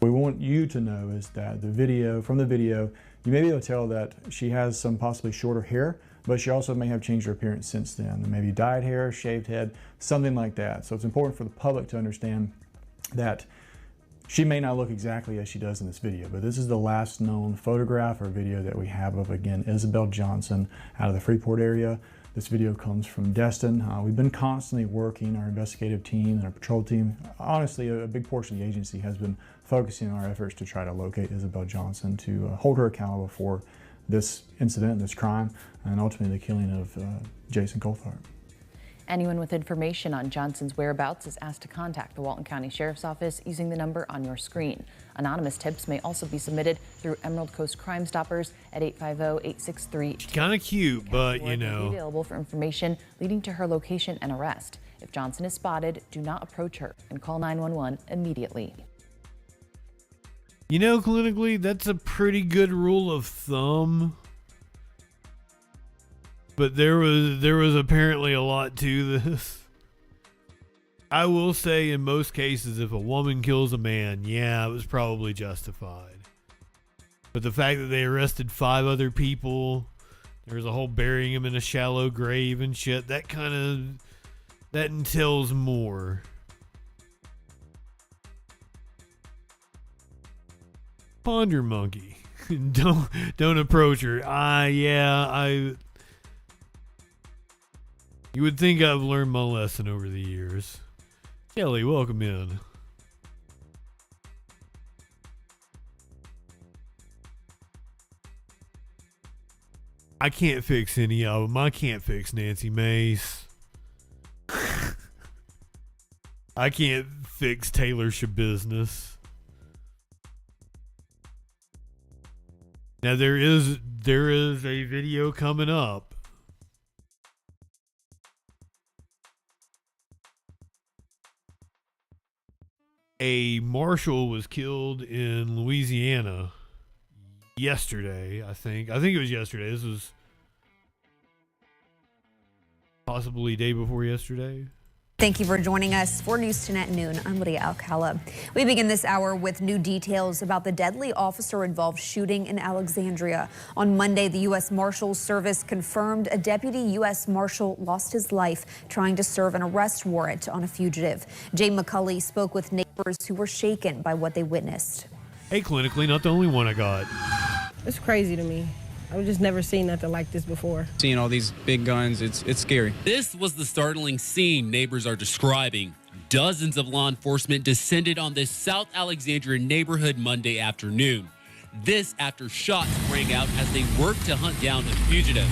Speaker 22: What we want you to know is that from the video, you may be able to tell that she has some possibly shorter hair, but she also may have changed her appearance since then. Maybe dyed hair, shaved head, something like that. So it's important for the public to understand that she may not look exactly as she does in this video, but this is the last known photograph or video that we have of, again, Isabel Johnson out of the Freeport area. This video comes from Destin. We've been constantly working, our investigative team and our patrol team. Honestly, a big portion of the agency has been focusing on our efforts to try to locate Isabel Johnson, to hold her accountable for this incident, this crime, and ultimately the killing of Jason Coulthart.
Speaker 21: Anyone with information on Johnson's whereabouts is asked to contact the Walton County Sheriff's Office using the number on your screen. Anonymous tips may also be submitted through Emerald Coast Crime Stoppers at 850-863.
Speaker 4: Kind of cute, but you
Speaker 21: May be
Speaker 4: know.
Speaker 21: available for information leading to her location and arrest. If Johnson is spotted, do not approach her and call 911 immediately.
Speaker 4: You know, clinically, that's a pretty good rule of thumb. But there was apparently a lot to this. I will say in most cases, if a woman kills a man, yeah, it was probably justified. But the fact that they arrested 5 other people, there was a whole burying him in a shallow grave and shit, that entails more. Ponder monkey. Don't approach her. You would think I've learned my lesson over the years. Kelly, welcome in. I can't fix any of them. I can't fix Nancy Mace. I can't fix Taylor Shabusiness. Now there is a video coming up. A marshal was killed in Louisiana yesterday, I think. I think it was yesterday. This was possibly day before yesterday.
Speaker 5: Thank you for joining us for News 10 at noon. I'm Lydia Alcala. We begin this hour with new details about the deadly officer-involved shooting in Alexandria. On Monday, the U.S. Marshals Service confirmed a deputy U.S. Marshal lost his life trying to serve an arrest warrant on a fugitive. Jay McCulley spoke with neighbors who were shaken by what they witnessed.
Speaker 4: Hey, clinically, not the only one I got.
Speaker 6: It's crazy to me. I've just never seen nothing like this before.
Speaker 23: Seeing all these big guns, it's scary.
Speaker 24: This was the startling scene neighbors are describing. Dozens of law enforcement descended on this South Alexandria neighborhood Monday afternoon. This after shots rang out as they worked to hunt down a fugitive.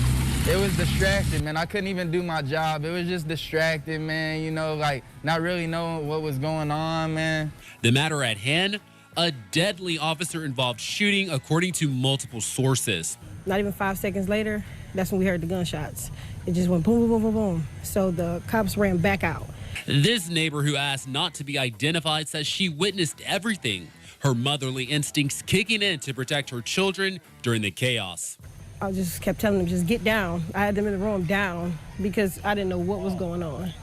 Speaker 25: It was distracting, man. I couldn't even do my job. It was just distracting, man. You know, like not really knowing what was going on, man.
Speaker 24: The matter at hand, a deadly officer-involved shooting according to multiple sources.
Speaker 6: Not even 5 seconds later, that's when we heard the gunshots. It just went boom, boom, boom, boom, boom. So the cops ran back out.
Speaker 24: This neighbor who asked not to be identified says she witnessed everything, her motherly instincts kicking in to protect her children during the chaos.
Speaker 6: I just kept telling them, just get down. I had them in the room down because I didn't know what was going on.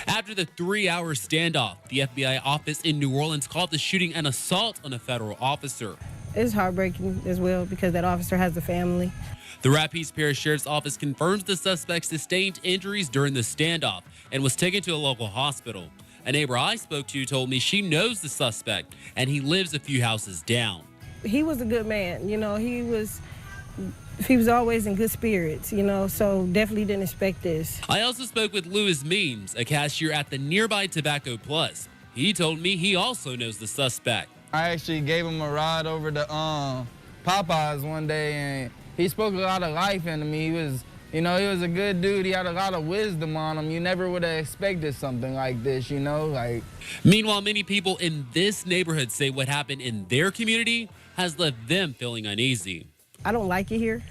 Speaker 24: After the 3-hour standoff, the FBI office in New Orleans called the shooting an assault on a federal officer.
Speaker 6: It's heartbreaking as well because that officer has a family.
Speaker 24: The Rapides Parish Sheriff's Office confirms the suspect sustained injuries during the standoff and was taken to a local hospital. A neighbor I spoke to told me she knows the suspect and he lives a few houses down.
Speaker 6: He was a good man, you know, he was always in good spirits, you know, so definitely didn't expect this.
Speaker 24: I also spoke with Louis Means, a cashier at the nearby Tobacco Plus. He told me he also knows the suspect.
Speaker 25: I actually gave him a ride over to Popeyes one day, and he spoke a lot of life into me. He was a good dude. He had a lot of wisdom on him. You never would have expected something like this, you know, like.
Speaker 24: Meanwhile, many people in this neighborhood say what happened in their community has left them feeling uneasy.
Speaker 6: I don't like it here.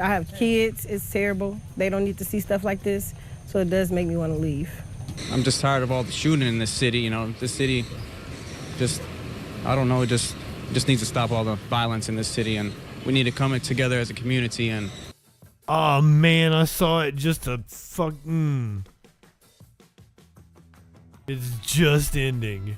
Speaker 6: I have kids. It's terrible. They don't need to see stuff like this, so it does make me want to leave.
Speaker 23: I'm just tired of all the shooting in this city. You know, this city just, I don't know, it just needs to stop all the violence in this city, and we need to come together as a community. And
Speaker 4: oh man, I saw it just a it's just ending.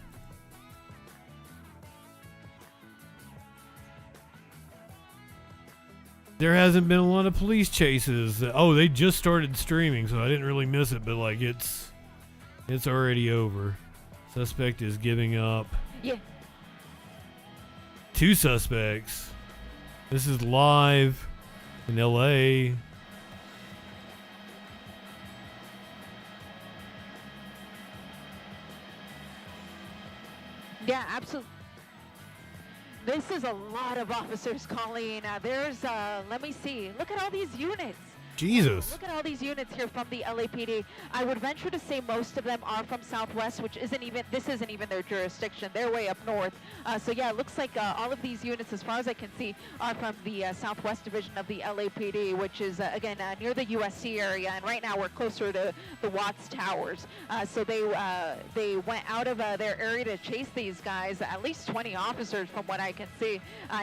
Speaker 4: There hasn't been a lot of police chases. Oh, they just started streaming, so I didn't really miss it, but like it's already over. Suspect is giving up.
Speaker 5: Yeah.
Speaker 4: 2 suspects. This is live in LA.
Speaker 26: Yeah, absolutely. This is a lot of officers calling. There's, let me see. Look at all these units.
Speaker 4: Jesus.
Speaker 1: Look at all these units here from the LAPD. I would venture to say most of them are from Southwest, which isn't even their jurisdiction. They're way up north. So yeah, it looks like all of these units, as far as I can see, are from the Southwest Division of the LAPD, which is again near the USC area. And right now we're closer to the Watts Towers. So they went out of their area to chase these guys. At least 20 officers, from what I can see.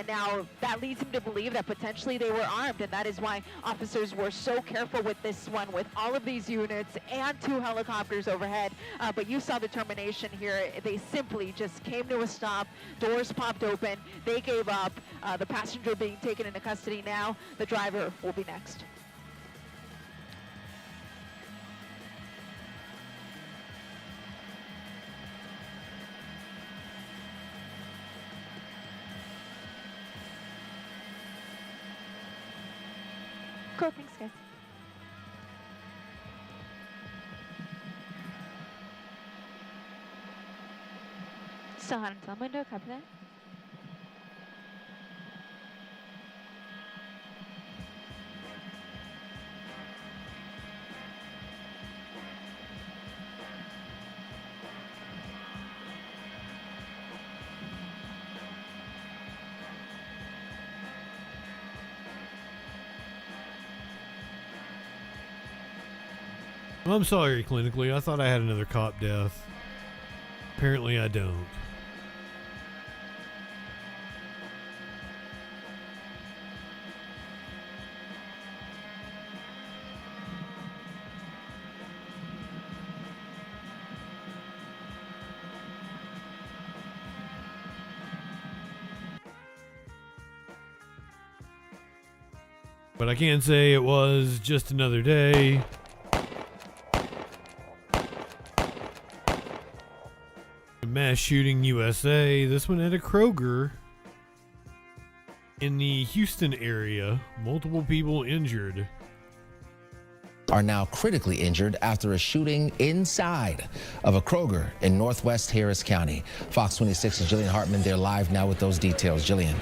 Speaker 1: Now that leads him to believe that potentially they were armed, and that is why officers were so careful with this one, with all of these units and 2 helicopters overhead. But you saw the determination here. They simply just came to a stop. Doors popped open. They gave up. The passenger being taken into custody now. The driver will be next. Cool, thanks guys. Still on until window, copy that.
Speaker 4: I'm sorry, clinically. I thought I had another cop death. Apparently I don't. But I can say it was just another day. Mass shooting USA. This one at a Kroger in the Houston area. Multiple people injured.
Speaker 3: Are now critically injured after a shooting inside of a Kroger in northwest Harris County. Fox 26's Jillian Hartman there live now with those details. Jillian.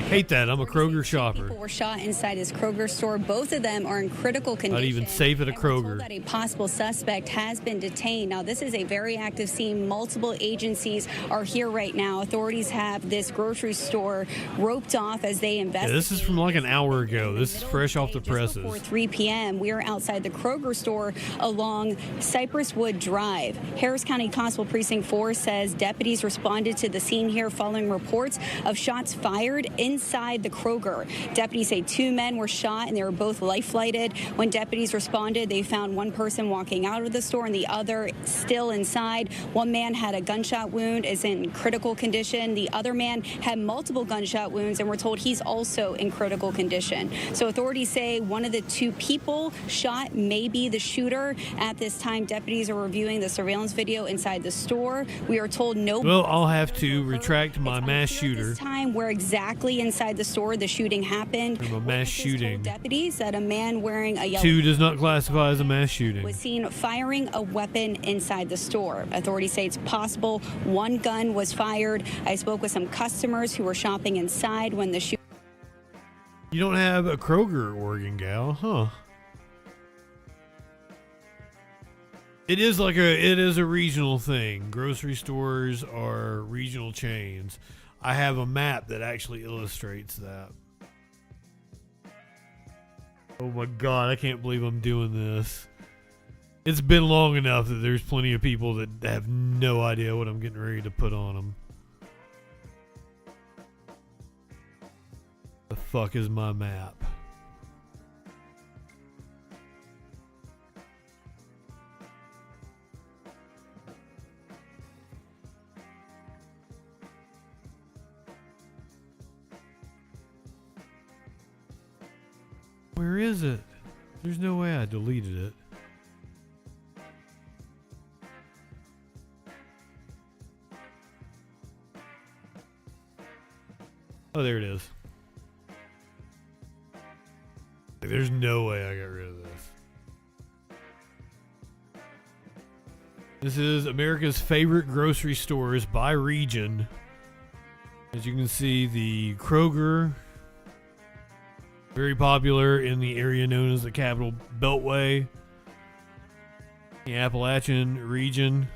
Speaker 4: Hate that. I'm a Kroger shopper.
Speaker 7: People were shot inside his Kroger store. Both of them are in critical condition.
Speaker 4: Not even safe at a Kroger.
Speaker 7: That a possible suspect has been detained. Now, this is a very active scene. Multiple agencies are here right now. Authorities have this grocery store roped off as they investigate.
Speaker 4: Yeah, this is from like an hour ago. This is fresh off the presses.
Speaker 7: Before 3 p.m., we are outside the Kroger store along Cypress Wood Drive. Harris County Constable Precinct 4 says deputies responded to the scene here following reports of shots fired inside the Kroger. Deputies say 2 men were shot and they were both life-flighted. When deputies responded, they found one person walking out of the store and the other still inside. One man had a gunshot wound, is in critical condition. The other man had multiple gunshot wounds, and we're told he's also in critical condition. So authorities say one of the 2 people shot may be the shooter. At this time, deputies are reviewing the surveillance video inside the store. We are told no.
Speaker 4: Well, I'll have to retract my mass shooter.
Speaker 7: This time, where exactly inside the store the shooting happened.
Speaker 4: From a mass shooting.
Speaker 7: Deputies that a man wearing a yellow
Speaker 4: 2 does not classify as a mass shooting.
Speaker 7: Was seen firing a weapon inside the store. Authorities say it's possible 1 gun was fired. I spoke with some customers who were shopping inside when the shooting.
Speaker 4: You don't have a Kroger, Oregon gal, huh? It is a regional thing. Grocery stores are regional chains. I have a map that actually illustrates that. Oh my God, I can't believe I'm doing this. It's been long enough that there's plenty of people that have no idea what I'm getting ready to put on them. The fuck is my map? Where is it? There's no way I deleted it. Oh, there it is. There's no way I got rid of this. This is America's favorite grocery stores by region. As you can see, the Kroger Very popular in the area known as the Capital Beltway, the Appalachian region.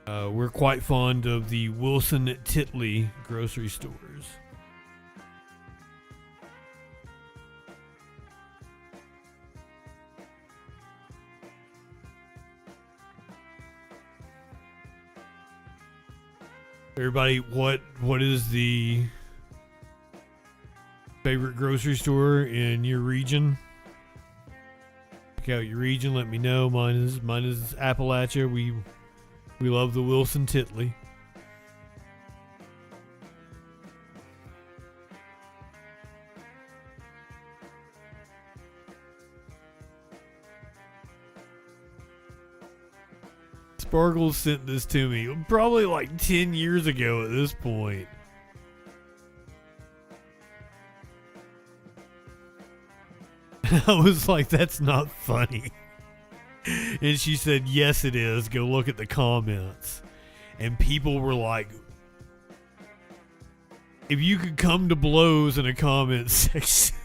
Speaker 4: We're quite fond of the Wilson Titley grocery stores. Everybody, what is the favorite grocery store in your region? Pick out your region. Let me know. Mine is Appalachia. We love the Wilson Titley. Sparkles sent this to me probably like 10 years ago at this point. I was like, that's not funny. And she said, yes, it is. Go look at the comments. And people were like, if you could come to blows in a comment section.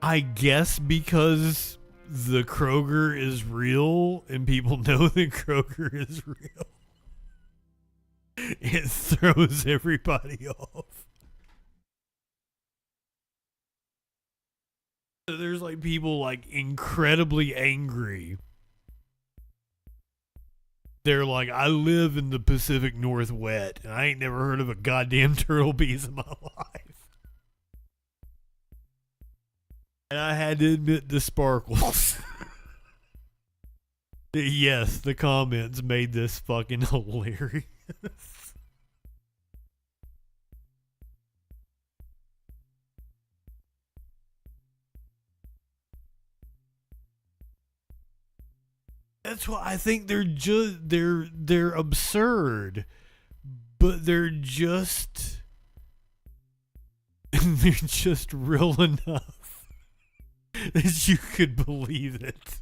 Speaker 4: I guess because the Kroger is real and people know that Kroger is real, it throws everybody off. So there's like people like incredibly angry. They're like, I live in the Pacific Northwest and I ain't never heard of a goddamn turtle bees in my life. And I had to admit to Sparkles. Yes, the comments made this fucking hilarious. That's why I think they're absurd, but they're just real enough that you could believe it.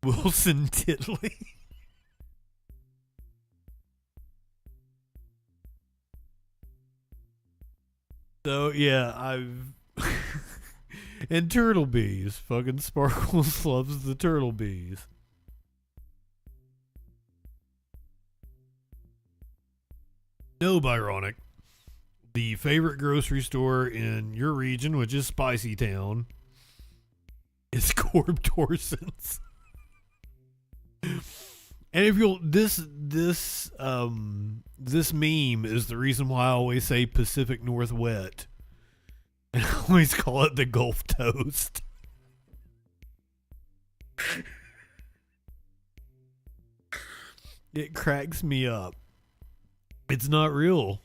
Speaker 4: Wilson Titley. So yeah, I've and turtle bees. Fucking Sparkles loves the turtle bees. No, Byronic. The favorite grocery store in your region, which is Spicy Town, is Corb Torson's. And if you'll this meme is the reason why I always say Pacific Northwest. And I always call it the Gulf Toast. It cracks me up. It's not real.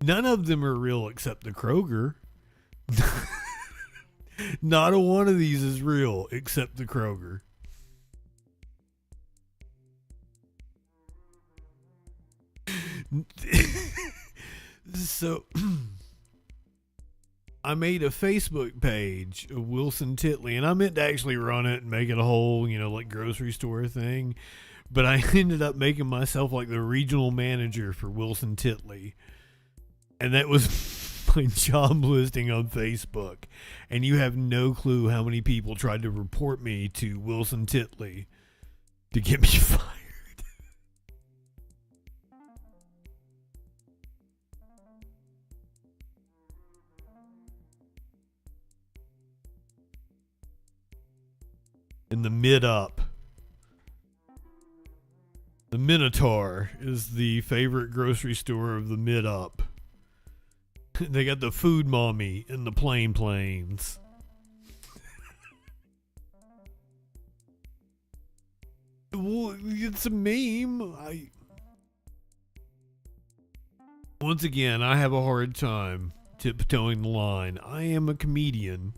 Speaker 4: None of them are real except the Kroger. Not a one of these is real except the Kroger. So I made a Facebook page of Wilson Titley, and I meant to actually run it and make it a whole, like grocery store thing. But I ended up making myself like the regional manager for Wilson Titley. And that was my job listing on Facebook. And you have no clue how many people tried to report me to Wilson Titley to get me fired. In the mid-up. The Minotaur is the favorite grocery store of the mid-up. They got the Food Mommy in the Plain Plains. Well, it's a meme. Once again, I have a hard time tiptoeing the line. I am a comedian.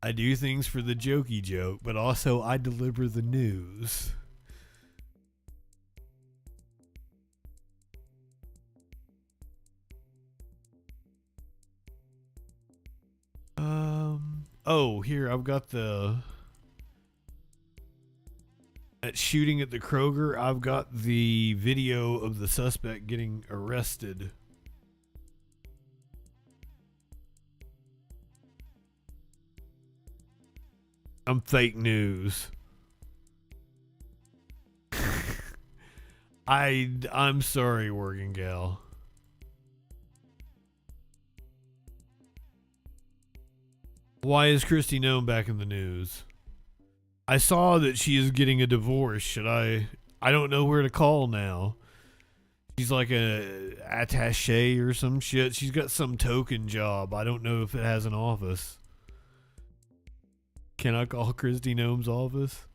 Speaker 4: I do things for the jokey joke, but also I deliver the news. Oh, here, I've got the That shooting at the Kroger, I've got the video of the suspect getting arrested. I'm fake news. I'm sorry, working gal. Why is Kristi Noem back in the news? I saw that she is getting a divorce. Should I don't know where to call now. She's like a attaché or some shit. She's got some token job. I don't know if it has an office. Can I call Kristi Noem's office?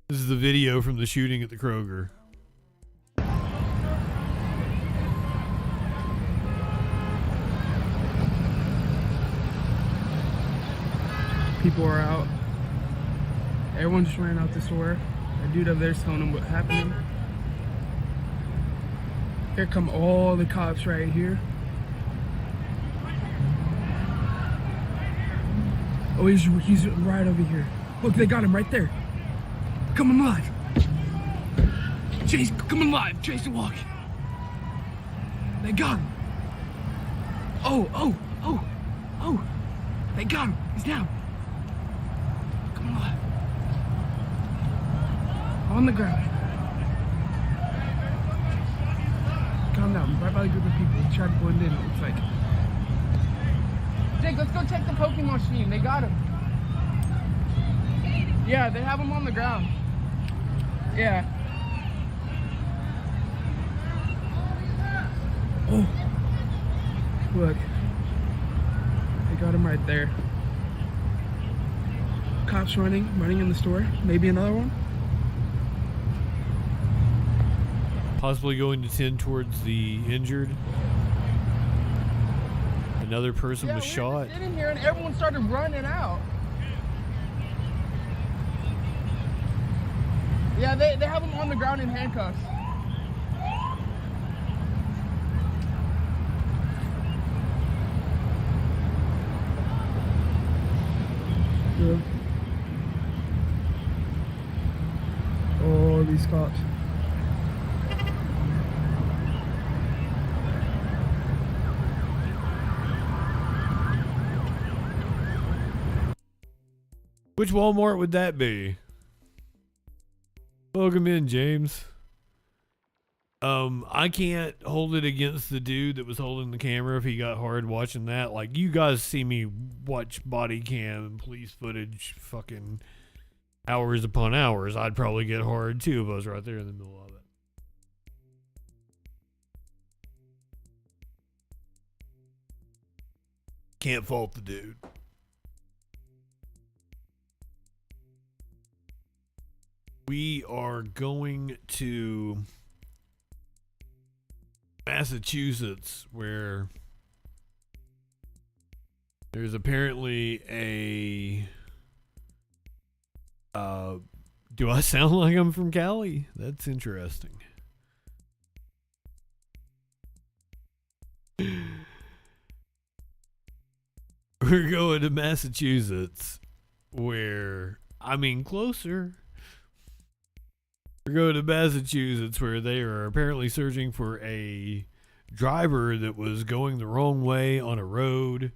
Speaker 4: This is the video from the shooting at the Kroger.
Speaker 8: People are out. Everyone just ran out the store. A dude up there's telling them what's happening. Here come all the cops right here. Oh, he's right over here. Look, they got him right there. Coming live. Chase, coming live. Chase and walk. They got him. Oh. They got him. He's down. Coming live. On the ground. Calm down. Right by the group of people. He tried to blend in, it looks like. Jake, let's go check the Pokemon machine. They got him. Yeah, they have him on the ground. Yeah. Oh. Look. They got him right there. Cops running in the store. Maybe another one.
Speaker 4: Possibly going to tend towards the injured. Another person was shot.
Speaker 8: Just sitting here and everyone started running out. Yeah, they have him on the ground in handcuffs. Yeah. Oh, these cops.
Speaker 4: Which Walmart would that be? Welcome in, James. I can't hold it against the dude that was holding the camera if he got hard watching that. Like, you guys see me watch body cam and police footage fucking hours upon hours. I'd probably get hard too if I was right there in the middle of it. Can't fault the dude. We are going to Massachusetts, where there's apparently a do I sound like I'm from Cali? That's interesting. We're going to Massachusetts, where, I mean, closer. We're going to Massachusetts, where they are apparently searching for a driver that was going the wrong way on a road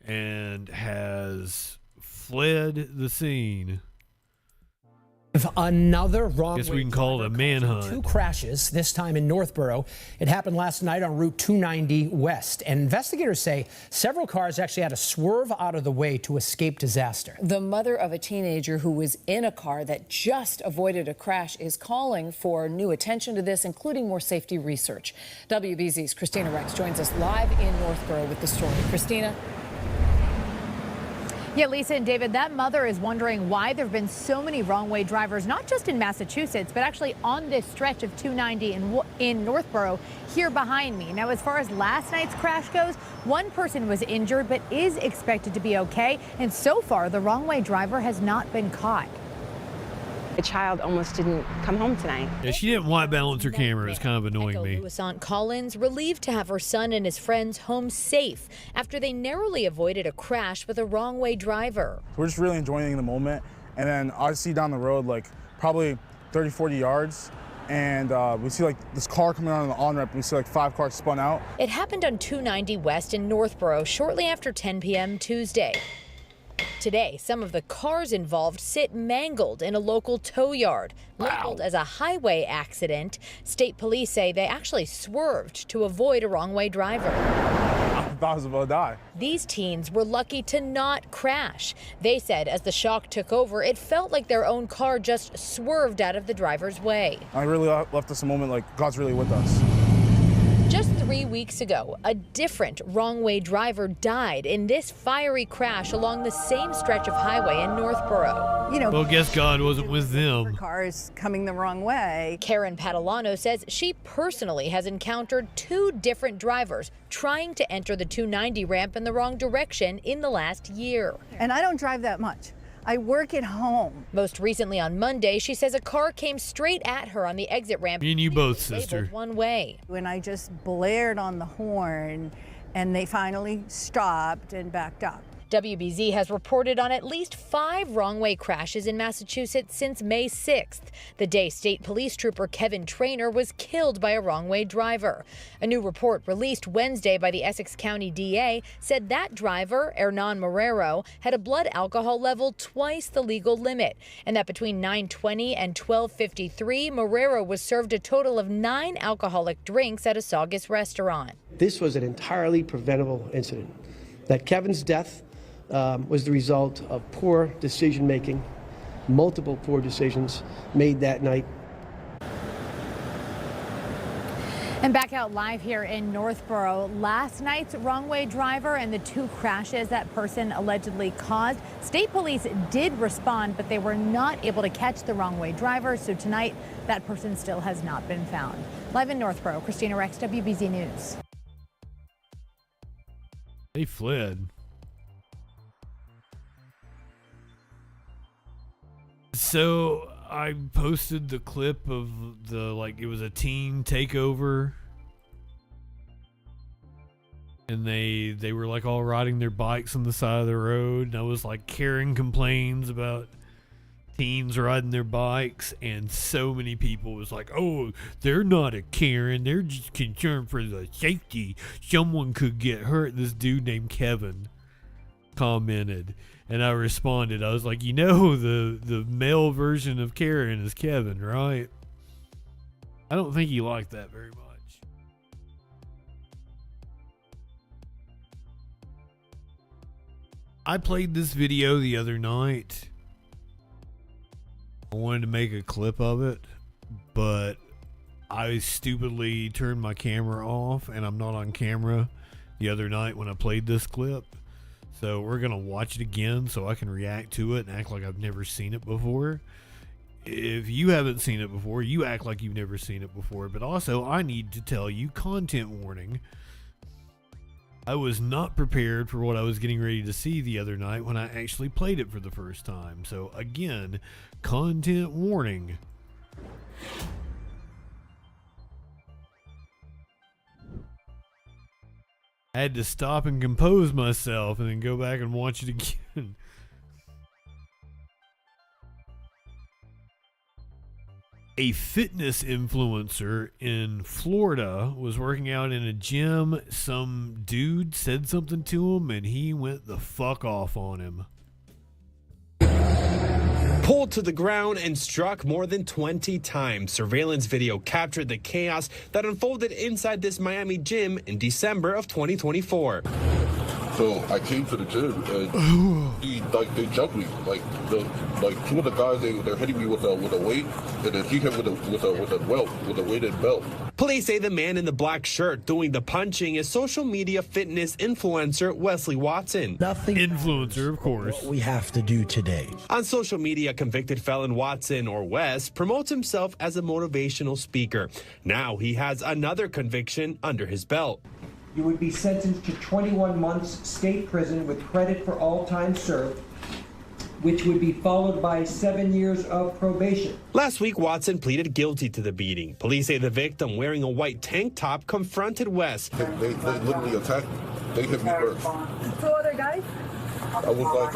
Speaker 4: and has fled the scene.
Speaker 9: Another wrong.
Speaker 4: Guess we can call it a manhunt.
Speaker 9: Two crashes, this time in Northborough. It happened last night on Route 290 West. And investigators say several cars actually had to swerve out of the way to escape disaster.
Speaker 10: The mother of a teenager who was in a car that just avoided a crash is calling for new attention to this, including more safety research. WBZ's Christina Rex joins us live in Northborough with the story. Christina.
Speaker 11: Yeah, Lisa and David, that mother is wondering why there have been so many wrong-way drivers, not just in Massachusetts, but actually on this stretch of 290 in Northborough here behind me. Now, as far as last night's crash goes, one person was injured but is expected to be okay. And so far, the wrong-way driver has not been caught.
Speaker 12: The child almost didn't come home tonight.
Speaker 4: Yeah, she didn't white balance her camera. It's kind of annoying me.
Speaker 13: Louis Aunt Collins relieved to have her son and his friends home safe after they narrowly avoided a crash with a wrong-way driver.
Speaker 14: We're just really enjoying the moment. And then I see down the road, like probably 30, 40 yards, and we see like this car coming on the on-ramp. We see like 5 cars spun out.
Speaker 13: It happened on 290 West in Northborough shortly after 10 p.m. Tuesday. Today, some of the cars involved sit mangled in a local tow yard. Labeled as a highway accident, state police say they actually swerved to avoid a wrong-way driver.
Speaker 14: I thought I was about to die.
Speaker 13: These teens were lucky to not crash. They said as the shock took over, it felt like their own car just swerved out of the driver's way.
Speaker 14: I really left us a moment like God's really with us.
Speaker 13: Just 3 weeks ago, a different wrong-way driver died in this fiery crash along the same stretch of highway in Northborough.
Speaker 4: Well, guess God wasn't with them.
Speaker 13: Cars coming the wrong way. Karen Padalano says she personally has encountered 2 different drivers trying to enter the 290 ramp in the wrong direction in the last year.
Speaker 15: And I don't drive that much. I work at home.
Speaker 13: Most recently on Monday, she says a car came straight at her on the exit ramp.
Speaker 4: Me and you both, sister.
Speaker 13: One way.
Speaker 15: When I just blared on the horn and they finally stopped and backed up.
Speaker 13: WBZ has reported on at least 5 wrong-way crashes in Massachusetts since May 6th, the day state police trooper Kevin Traynor was killed by a wrong-way driver. A new report released Wednesday by the Essex County DA said that driver, Hernan Marrero, had a blood alcohol level twice the legal limit, and that between 9:20 and 12:53, Marrero was served a total of 9 alcoholic drinks at a Saugus restaurant.
Speaker 16: This was an entirely preventable incident. That Kevin's death was the result of poor decision-making, multiple poor decisions made that night.
Speaker 11: And back out live here in Northborough, last night's wrong-way driver and the 2 crashes that person allegedly caused. State police did respond, but they were not able to catch the wrong-way driver. So tonight, that person still has not been found. Live in Northborough, Christina Rex, WBZ News.
Speaker 4: They fled. So I posted the clip of it was a teen takeover, and they were like all riding their bikes on the side of the road, and I was like, Karen complains about teens riding their bikes, and so many people was like, oh, they're not a Karen, they're just concerned for the safety, someone could get hurt. This dude named Kevin commented, and I responded. I was like, the male version of Karen is Kevin, right? I don't think he liked that very much. I played this video the other night. I wanted to make a clip of it, but I stupidly turned my camera off, and I'm not on camera the other night when I played this clip. So we're going to watch it again so I can react to it and act like I've never seen it before. If you haven't seen it before, you act like you've never seen it before. But also, I need to tell you, content warning. I was not prepared for what I was getting ready to see the other night when I actually played it for the first time. So again, content warning. I had to stop and compose myself and then go back and watch it again. A fitness influencer in Florida was working out in a gym. Some dude said something to him and he went the fuck off on him.
Speaker 26: Pulled to the ground and struck more than 20 times. Surveillance video captured the chaos that unfolded inside this Miami gym in December of 2024.
Speaker 27: So I came to the gym and they jumped me. Two of the guys they're hitting me with a weight, and then he hit with a weighted belt.
Speaker 26: Police say the man in the black shirt doing the punching is social media fitness influencer Wesley Watson.
Speaker 28: Nothing
Speaker 4: influencer, of course.
Speaker 28: What we have to do today.
Speaker 26: On social media, convicted felon Watson, or Wes, promotes himself as a motivational speaker. Now he has another conviction under his belt.
Speaker 29: You would be sentenced to 21 months state prison with credit for all time served.
Speaker 2: which would be followed by 7 years of probation.
Speaker 26: Last week, Watson pleaded guilty to the beating. Police say the victim, wearing a white tank top, confronted West.
Speaker 27: They literally attacked me. They hit me first.
Speaker 6: 2 other guys?
Speaker 27: I was like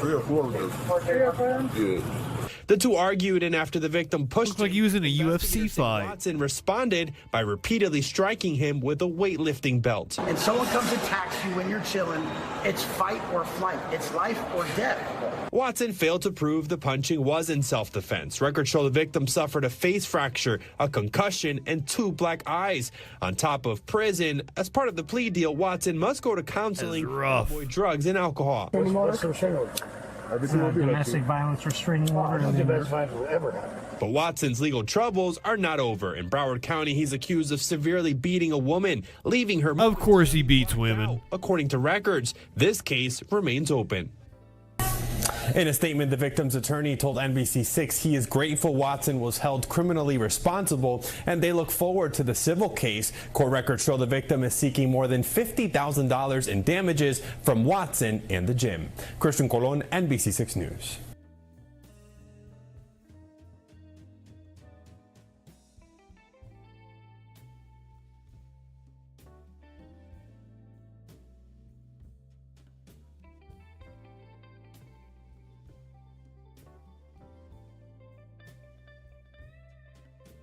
Speaker 27: 3 or 4 of them.
Speaker 6: 3 or 4 of them?
Speaker 27: Yeah.
Speaker 26: The two argued, and after the victim pushed
Speaker 4: Looks like he was in a UFC fight.
Speaker 26: Watson responded by repeatedly striking him with a weightlifting belt.
Speaker 17: And someone comes and attacks you when you're chilling, it's fight or flight. It's life or death.
Speaker 26: Watson failed to prove the punching was in self-defense. Records show the victim suffered a face fracture, a concussion, and 2 black eyes. On top of prison, as part of the plea deal, Watson must go to counseling for avoid drugs and alcohol.
Speaker 18: Domestic violence restraining order.
Speaker 26: But Watson's legal troubles are not over. In Broward County, he's accused of severely beating a woman, leaving her...
Speaker 4: Of course he beats women.
Speaker 26: According to records, this case remains open. In a statement, the victim's attorney told NBC6 he is grateful Watson was held criminally responsible and they look forward to the civil case. Court records show the victim is seeking more than $50,000 in damages from Watson and the gym. Christian Colon, NBC6 News.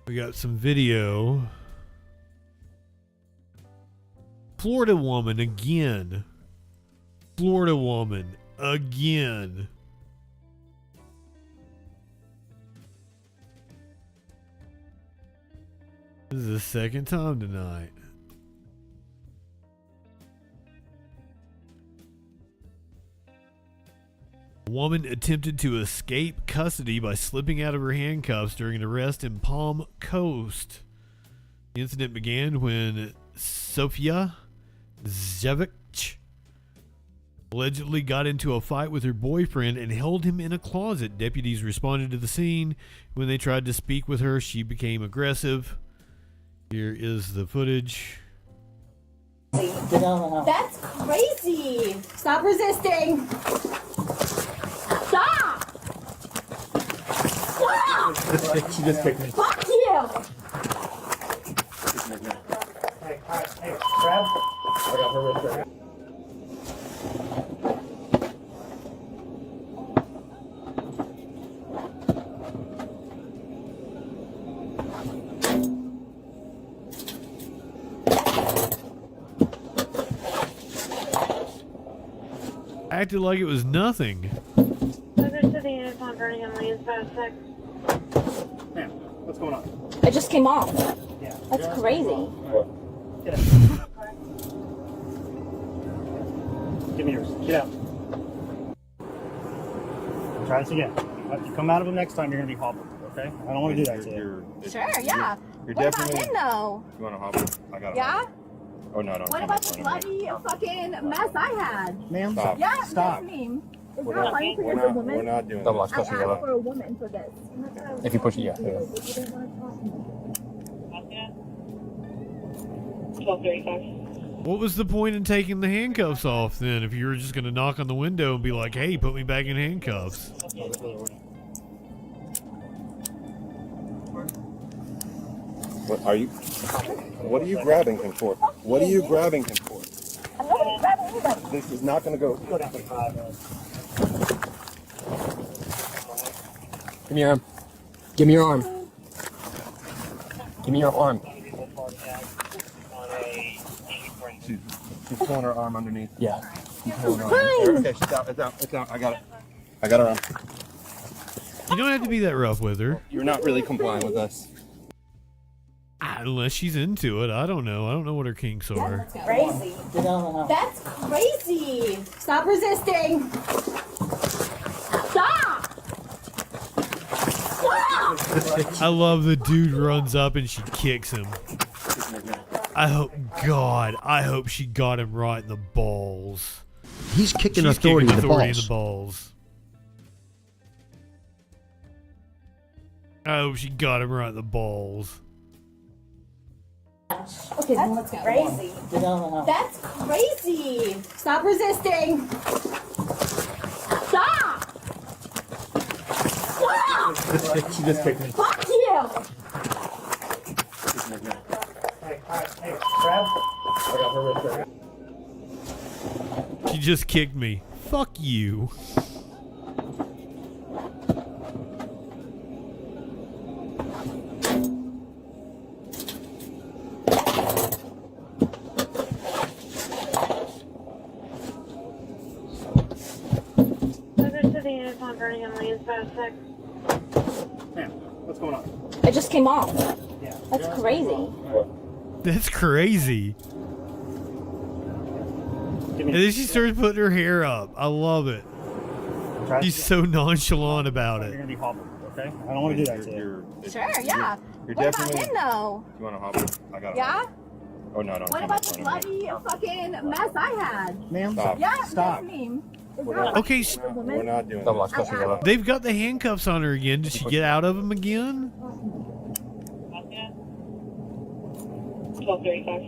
Speaker 4: We got some video. Florida woman again. Florida woman again. This is the second time tonight. A woman attempted to escape custody by slipping out of her handcuffs during an arrest in Palm Coast. The incident began when Sofia Zevic allegedly got into a fight with her boyfriend and held him in a closet. Deputies responded to the scene. When they tried to speak with her, she became aggressive. Here is the footage.
Speaker 19: That's crazy. Stop resisting. Stop. Stop.
Speaker 18: She just kicked me.
Speaker 19: Fuck you.
Speaker 18: Hey, grab. I got her right there.
Speaker 4: Acted like it was nothing.
Speaker 18: Ma'am, what's going on?
Speaker 19: It just came off.
Speaker 18: Yeah.
Speaker 19: That's crazy.
Speaker 18: Get out. Give me yours. Get out. Try this again. If you come out of them next time, you're going to be hobbled, okay? I don't want to do that to you.
Speaker 19: Sure, yeah.
Speaker 20: You're
Speaker 19: What about
Speaker 20: definitely.
Speaker 19: him though?
Speaker 20: You want to hobble? I got it.
Speaker 19: Yeah?
Speaker 20: Oh no, no.
Speaker 19: What about the bloody fucking mess I had?
Speaker 20: Ma'am, stop.
Speaker 19: Yeah,
Speaker 20: Stop.
Speaker 19: that's me. Is
Speaker 20: We're
Speaker 19: that
Speaker 20: not-
Speaker 19: fine for
Speaker 20: we're
Speaker 19: you as a
Speaker 20: not-
Speaker 19: woman?
Speaker 20: we're not doing Double this.
Speaker 19: I asked for a woman for this.
Speaker 20: If you push it, yeah.
Speaker 4: What was the point in taking the handcuffs off then if you were just going to knock on the window and be like, hey, put me back in handcuffs?
Speaker 20: What are you? What are you grabbing him for? What are you grabbing him for?
Speaker 19: I'm not grabbing anybody.
Speaker 20: This is not going to go.
Speaker 18: Go down for 5 minutes.
Speaker 20: Give me your arm. Give me your arm. Give me your arm. She's pulling her arm underneath. Yeah. She's pulling her arm.
Speaker 19: Fine.
Speaker 20: Okay, she's out. It's out. It's out. I got it. I got her arm.
Speaker 4: You don't have to be that rough with her.
Speaker 20: You're not really complying with us.
Speaker 4: Unless she's into it. I don't know. I don't know what her kinks are.
Speaker 19: That's crazy. That's crazy. Stop resisting. Stop. Stop.
Speaker 4: I love the dude runs up and she kicks him. I hope she got him right in the balls.
Speaker 21: He's kicking
Speaker 4: She's
Speaker 21: authority in the
Speaker 4: authority
Speaker 21: balls.
Speaker 4: in the balls. I hope she got him right in the balls.
Speaker 19: Okay, that's crazy. That's crazy. Stop resisting. Stop. Fuck!
Speaker 18: She just kicked me.
Speaker 19: Fuck you!
Speaker 18: Hey, grab. I got her wrist right.
Speaker 4: She just kicked me. Fuck you.
Speaker 18: Ma'am, what's going on?
Speaker 19: It just came off.
Speaker 18: Yeah.
Speaker 19: That's crazy.
Speaker 4: That's crazy. And then she starts putting her hair up. I love it. She's so nonchalant about
Speaker 18: You're
Speaker 4: it.
Speaker 18: gonna be hobbled, okay? I don't want to do that to you.
Speaker 19: Sure, yeah.
Speaker 1: You're
Speaker 19: What about
Speaker 1: definitely-
Speaker 19: him though?
Speaker 1: You want to hobble? I got it.
Speaker 19: Yeah?
Speaker 1: Oh, no, no.
Speaker 19: What about the bloody fucking mess I had?
Speaker 18: Ma'am,
Speaker 1: Stop.
Speaker 19: Yeah,
Speaker 1: Stop.
Speaker 19: that's me. Is
Speaker 1: We're
Speaker 19: that
Speaker 1: not-
Speaker 19: like
Speaker 4: Okay,
Speaker 19: a woman?
Speaker 1: We're not doing that.
Speaker 4: they've got the handcuffs on her again. Did she get out of them again?
Speaker 5: 12:35.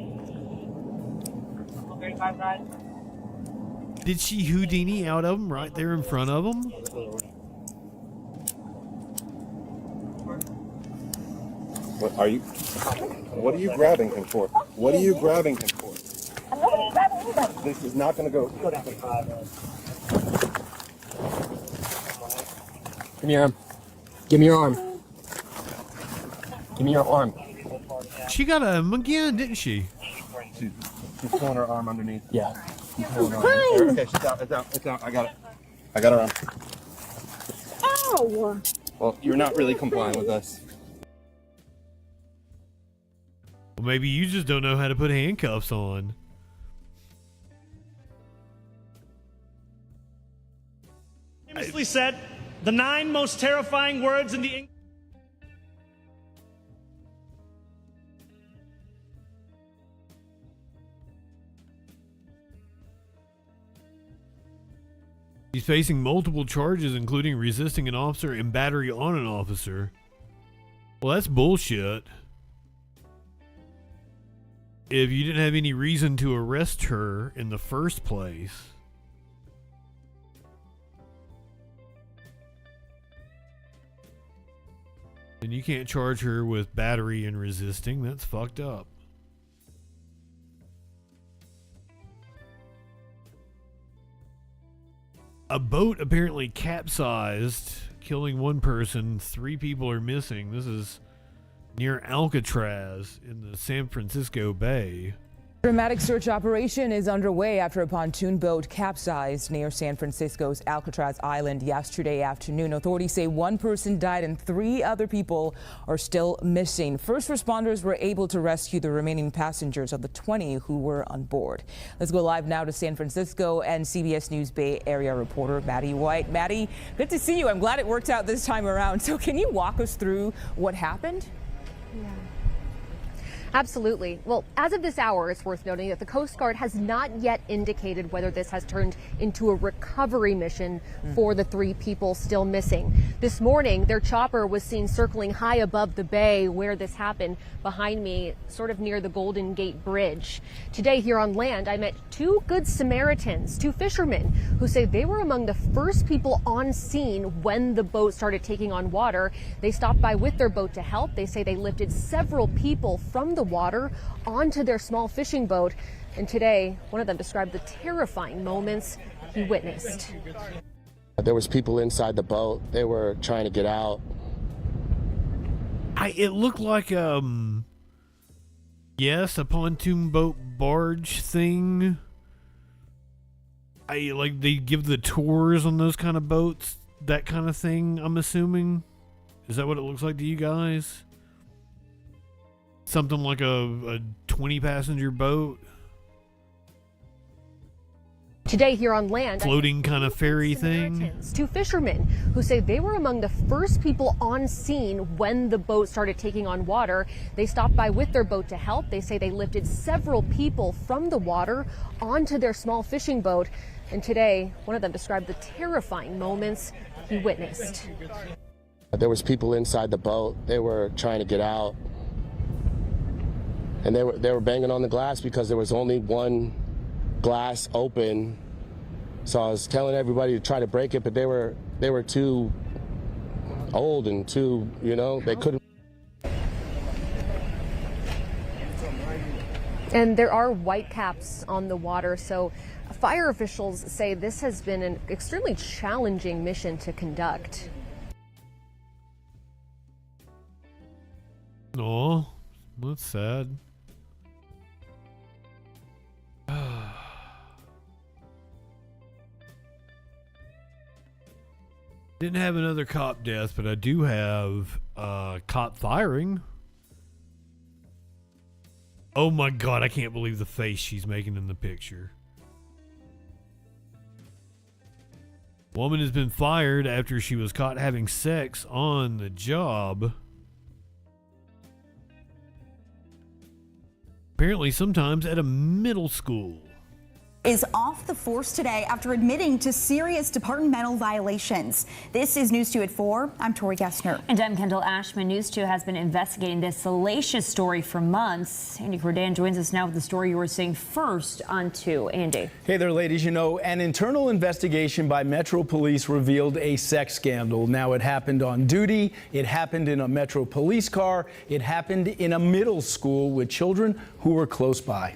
Speaker 5: 12:35 ride.
Speaker 4: Did she Houdini out of them right there in front of them?
Speaker 1: What are you? What are you grabbing him for? What are you grabbing him for?
Speaker 19: I'm not grabbing anybody.
Speaker 1: This is not going to go.
Speaker 18: Go down to 5.
Speaker 20: Give me your arm. Give me your arm. Give me your arm.
Speaker 4: She got him again, didn't she?
Speaker 1: She's pulling her arm underneath.
Speaker 20: Yeah.
Speaker 1: She's pulling her arm. Okay, she's out. It's out. It's out. I got it. I got her arm.
Speaker 19: Ow!
Speaker 1: Well, you're not really complying with us.
Speaker 4: Well, maybe you just don't know how to put handcuffs on.
Speaker 21: Famously said the 9 most terrifying words in the English.
Speaker 4: He's facing multiple charges, including resisting an officer and battery on an officer. Well, that's bullshit. If you didn't have any reason to arrest her in the first place. Then you can't charge her with battery and resisting. That's fucked up. A boat apparently capsized, killing one person. 3 people are missing. This is near Alcatraz in the San Francisco Bay.
Speaker 22: Dramatic search operation is underway after a pontoon boat capsized near San Francisco's Alcatraz Island yesterday afternoon. Authorities say 1 person died and 3 other people are still missing. First responders were able to rescue the remaining passengers of the 20 who were on board. Let's go live now to San Francisco and CBS News Bay Area reporter Maddie White. Maddie, good to see you. I'm glad it worked out this time around. So can you walk us through what happened?
Speaker 23: Absolutely. Well, as of this hour, it's worth noting that the Coast Guard has not yet indicated whether this has turned into a recovery mission for the 3 people still missing. This morning, their chopper was seen circling high above the bay where this happened, behind me, sort of near the Golden Gate Bridge. Today here on land, I met 2 good Samaritans, 2 fishermen, who say they were among the first people on scene when the boat started taking on water. They stopped by with their boat to help. They say they lifted several people from the water onto their small fishing boat. And today, one of them described the terrifying moments he witnessed.
Speaker 1: There was people inside the boat. They were trying to get out.
Speaker 4: It looked like yes, a pontoon boat barge thing. Like they give the tours on those kind of boats, that kind of thing, I'm assuming. Is that what it looks like to you guys? Something like a 20-passenger boat?
Speaker 23: Today here on land,
Speaker 4: Floating kind of ferry thing?
Speaker 23: 2 fishermen who say they were among the first people on scene when the boat started taking on water. They stopped by with their boat to help. They say they lifted several people from the water onto their small fishing boat. And today, one of them described the terrifying moments he witnessed.
Speaker 1: There was people inside the boat. They were trying to get out. And they were banging on the glass because there was only one glass open. So I was telling everybody to try to break it, but they were too
Speaker 27: old and too, you know, they couldn't.
Speaker 23: And there are white caps on the water, so fire officials say this has been an extremely challenging mission to conduct.
Speaker 4: Oh, that's sad. Didn't have another cop death, but I do have cop firing. Oh my God, I can't believe the face she's making in the picture. Woman has been fired after she was caught having sex on the job. Apparently sometimes at a middle school.
Speaker 3: Is off the force today after admitting to serious departmental violations. This is News 2 at 4. I'm Tori Gessner.
Speaker 5: And I'm Kendall Ashman. News 2 has been investigating this salacious story for months. Andy Cordan joins us now with the story you were seeing first on 2. Andy.
Speaker 7: Hey there, ladies. You know, an internal investigation by Metro Police revealed a sex scandal. Now, it happened on duty. It happened in a Metro Police car. It happened in a middle school with children who were close by.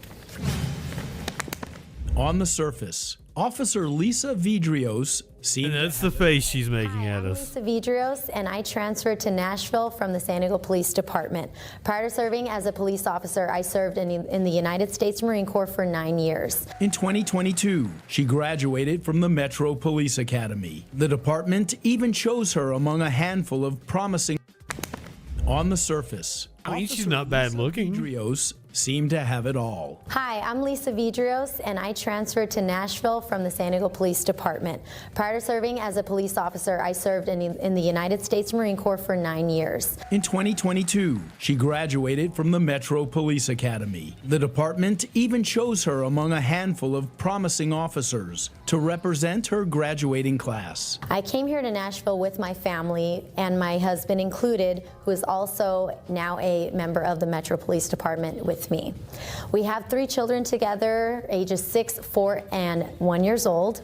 Speaker 7: On the surface, Officer Lisa Vidrios
Speaker 4: and that's the face she's making at us.
Speaker 8: I'm Lisa Vidrios, and I transferred to Nashville from the San Diego Police Department. Prior to serving as a police officer, I served in the United States Marine Corps for 9 years.
Speaker 7: In 2022, she graduated from the Metro Police Academy. The department even chose her among a handful of promising. On the surface,
Speaker 4: I mean, she's not bad looking.
Speaker 7: Vidrios seemed to have it all.
Speaker 8: Hi, I'm Lisa Vidrios, and I transferred to Nashville from the San Diego Police Department. Prior to serving as a police officer, I served in the United States Marine Corps for 9 years.
Speaker 7: In 2022, she graduated from the Metro Police Academy. The department even chose her among a handful of promising officers to represent her graduating class.
Speaker 8: I came here to Nashville with my family, and my husband included, who is also now a member of the Metro Police Department with me. We have 3 children together, ages 6, 4, and 1 years old.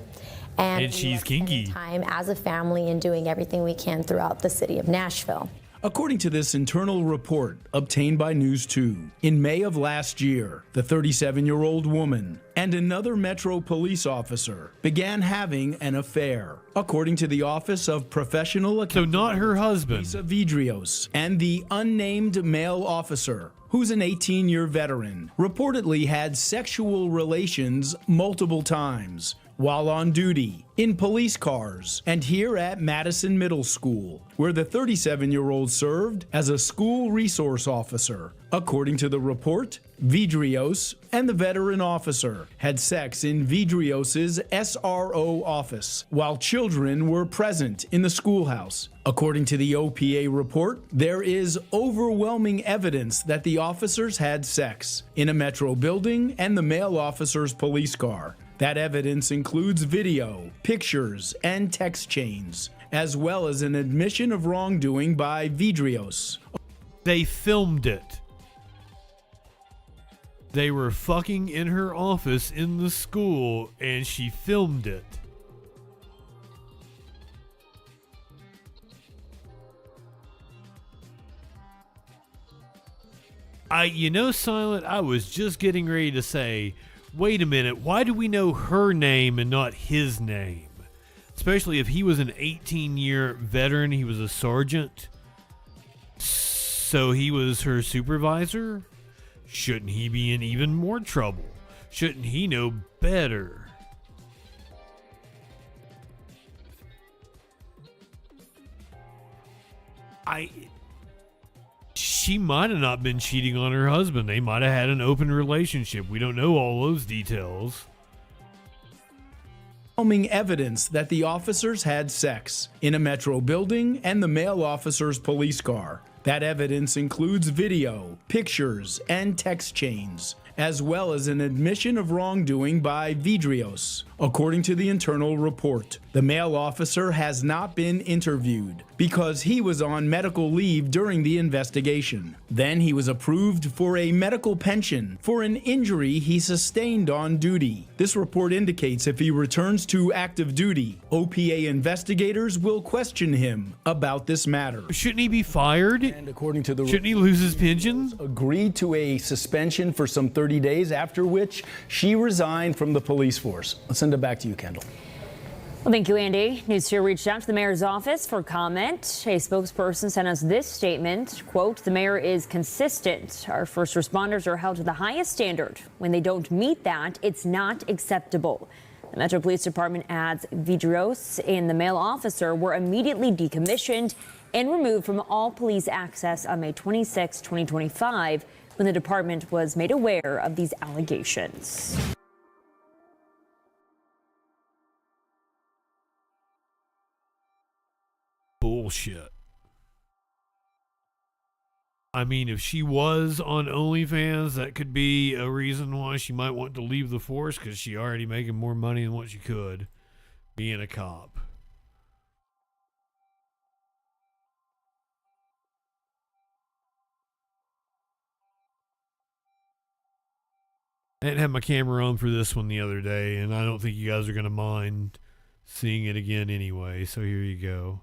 Speaker 8: And
Speaker 4: she's kinky.
Speaker 8: Time as a family and doing everything we can throughout the city of Nashville.
Speaker 7: According to this internal report obtained by News 2, in May of last year, the 37-year-old woman and another Metro police officer began having an affair. According to the Office of Professional Accounting,
Speaker 4: so not her husband,
Speaker 7: Lisa Vidrios, and the unnamed male officer, who's an 18-year veteran, reportedly had sexual relations multiple times while on duty, in police cars, and here at Madison Middle School, where the 37-year-old served as a school resource officer. According to the report, Vidrios and the veteran officer had sex in Vidrios's SRO office while children were present in the schoolhouse. According to the OPA report, there is overwhelming evidence that the officers had sex in a Metro building and the male officer's police car. That evidence includes video, pictures, and text chains, as well as an admission of wrongdoing by Vidrios.
Speaker 4: They filmed it. They were fucking in her office in the school, and she filmed it. Silent, I was just getting ready to say, wait a minute, why do we know her name and not his name? Especially if he was an 18-year veteran, he was a sergeant. So he was her supervisor? Shouldn't he be in even more trouble? Shouldn't he know better? She might have not been cheating on her husband. They might have had an open relationship. We don't know all those details.
Speaker 7: Overwhelming evidence that the officers had sex in a Metro building and the male officer's police car. That evidence includes video, pictures, and text chains, as well as an admission of wrongdoing by Vidrios. According to the internal report, the male officer has not been interviewed because he was on medical leave during the investigation. Then he was approved for a medical pension for an injury he sustained on duty. This report indicates if he returns to active duty, OPA investigators will question him about this matter.
Speaker 4: Shouldn't he be fired?
Speaker 7: And according to the
Speaker 4: Shouldn't he lose his pension?
Speaker 7: Agreed to a suspension for some 30 days, after which she resigned from the police force. Let's send it back to you, Kendall.
Speaker 5: Well, thank you, Andy. News 2 reached out to the mayor's office for comment. A spokesperson sent us this statement, quote, "The mayor is consistent. Our first responders are held to the highest standard. When they don't meet that, it's not acceptable." The Metro Police Department adds Vidrios and the male officer were immediately decommissioned and removed from all police access on May 26, 2025, when the department was made aware of these allegations.
Speaker 4: Bullshit. I mean, if she was on OnlyFans, that could be a reason why she might want to leave the force, because she already making more money than what she could being a cop. I didn't have my camera on for this one the other day, and I don't think you guys are going to mind seeing it again anyway, so here you go.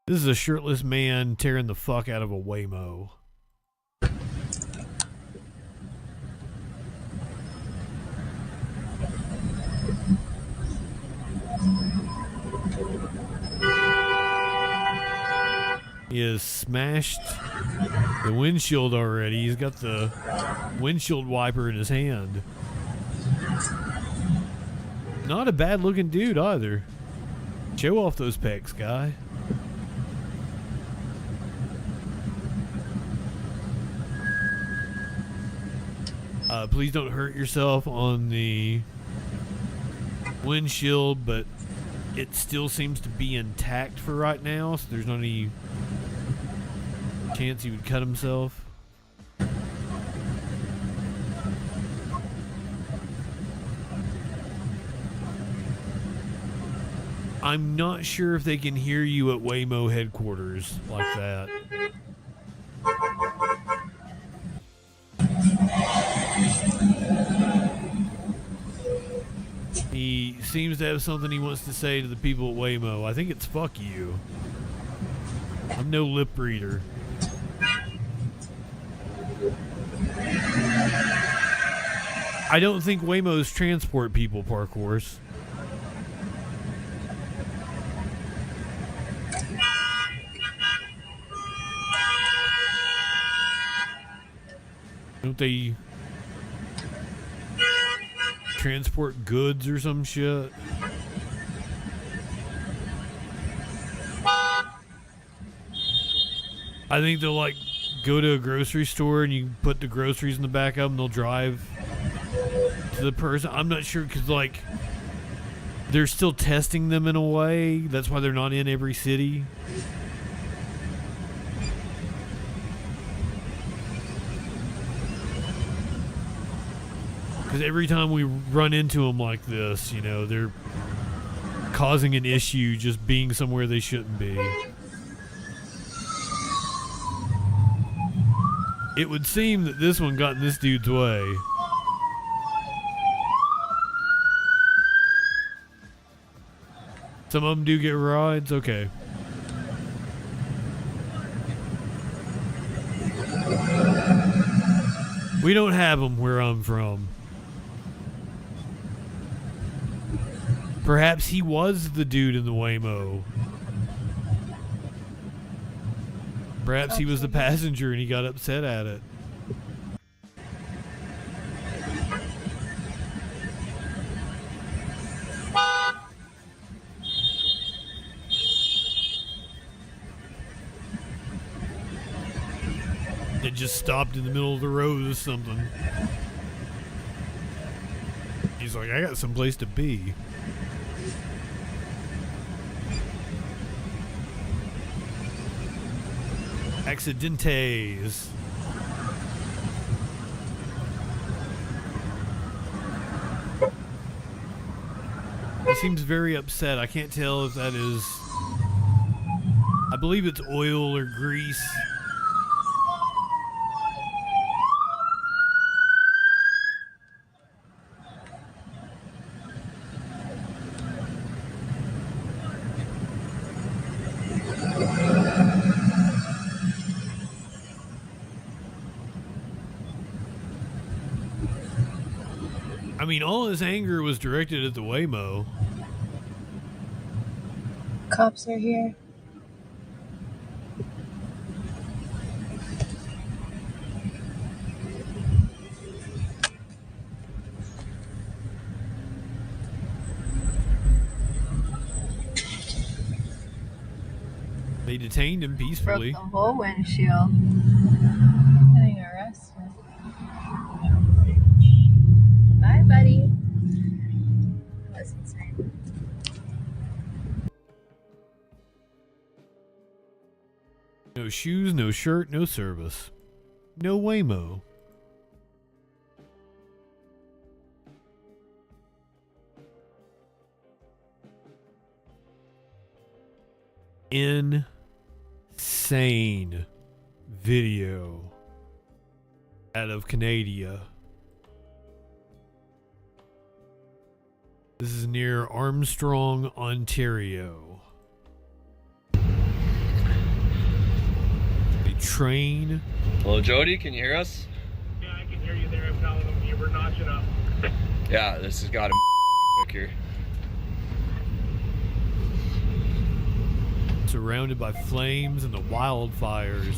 Speaker 4: This is a shirtless man tearing the fuck out of a Waymo. He has smashed the windshield already. He's got the windshield wiper in his hand. Not a bad looking dude either. Show off those pecs, guy. Please don't hurt yourself on the windshield, but it still seems to be intact for right now, so there's not any chance he would cut himself. I'm not sure if they can hear you at Waymo headquarters like that. He seems to have something he wants to say to the people at Waymo. I think it's fuck you. I'm no lip reader. I don't think Waymos transport people, parkours. Don't they transport goods or some shit? I think they'll like go to a grocery store and you put the groceries in the back of them, they'll drive to the person. I'm not sure, because like they're still testing them in a way. That's why they're not in every city. Because every time we run into them like this, you know, they're causing an issue just being somewhere they shouldn't be. It would seem that this one got in this dude's way. Some of them do get rides? Okay. We don't have them where I'm from. Perhaps he was the dude in the Waymo. Perhaps he was the passenger and he got upset at it. It just stopped in the middle of the road or something. He's like, I got someplace to be. Accidentes. seems very upset. I can't tell if that is... I believe it's oil or grease. I mean, all his anger was directed at the Waymo.
Speaker 19: Cops are here.
Speaker 4: They detained him peacefully.
Speaker 19: Broke the whole windshield. Getting arrested. Bye, buddy. That's insane.
Speaker 4: No shoes, no shirt, no service. No Waymo. Insane video out of Canada. This is near Armstrong, Ontario. A train.
Speaker 9: Hello, Jody, can you hear us?
Speaker 21: Yeah, I can hear you there. I'm telling them you were notching up.
Speaker 9: Yeah, this has got to be quick here.
Speaker 4: Surrounded by flames and the wildfires.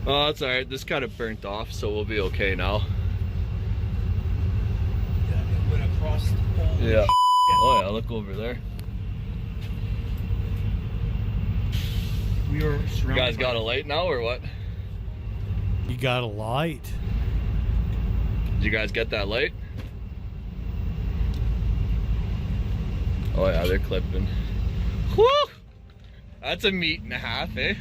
Speaker 9: Oh, that's alright. This kind of burnt off, so we'll be okay now.
Speaker 10: Yeah, it went across the whole...
Speaker 9: Yeah. Oh yeah, look over there.
Speaker 10: We were surrounded.
Speaker 9: You guys got a light now or what?
Speaker 4: You got a light?
Speaker 9: Did you guys get that light? Oh yeah, they're clipping. Whew! That's a meat and a half, eh?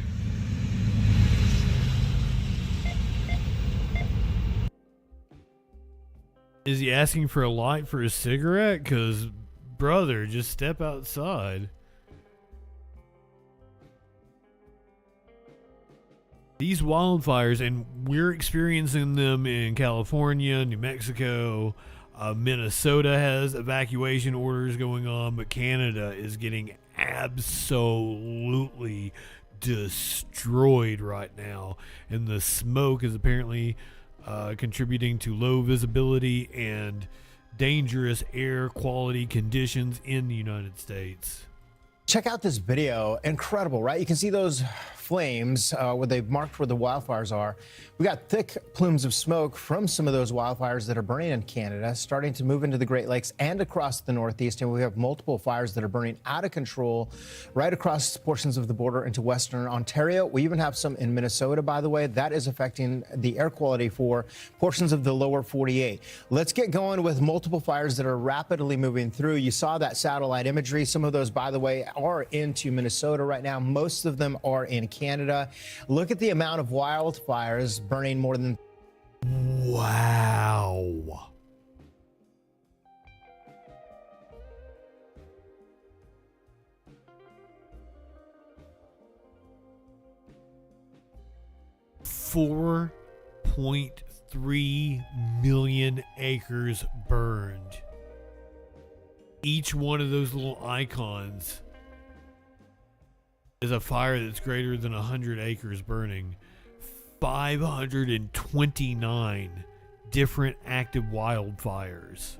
Speaker 4: Is he asking for a light for his cigarette? Because, brother, just step outside. These wildfires, and we're experiencing them in California, New Mexico, Minnesota has evacuation orders going on, but Canada is getting absolutely destroyed right now. And the smoke is apparently contributing to low visibility and dangerous air quality conditions in the United States.
Speaker 12: Check out this video. Incredible, right? You can see those flames where they've marked where the wildfires are. We got thick plumes of smoke from some of those wildfires that are burning in Canada, starting to move into the Great Lakes and across the Northeast. And we have multiple fires that are burning out of control right across portions of the border into Western Ontario. We even have some in Minnesota, by the way. That is affecting the air quality for portions of the lower 48. Let's get going with multiple fires that are rapidly moving through. You saw that satellite imagery. Some of those, by the way, are into Minnesota right now. Most of them are in Canada. Look at the amount of wildfires burning more than...
Speaker 4: Wow. $4.3 million acres burned. Each one of those little icons is a fire that's greater than 100 acres burning. 529 different active wildfires.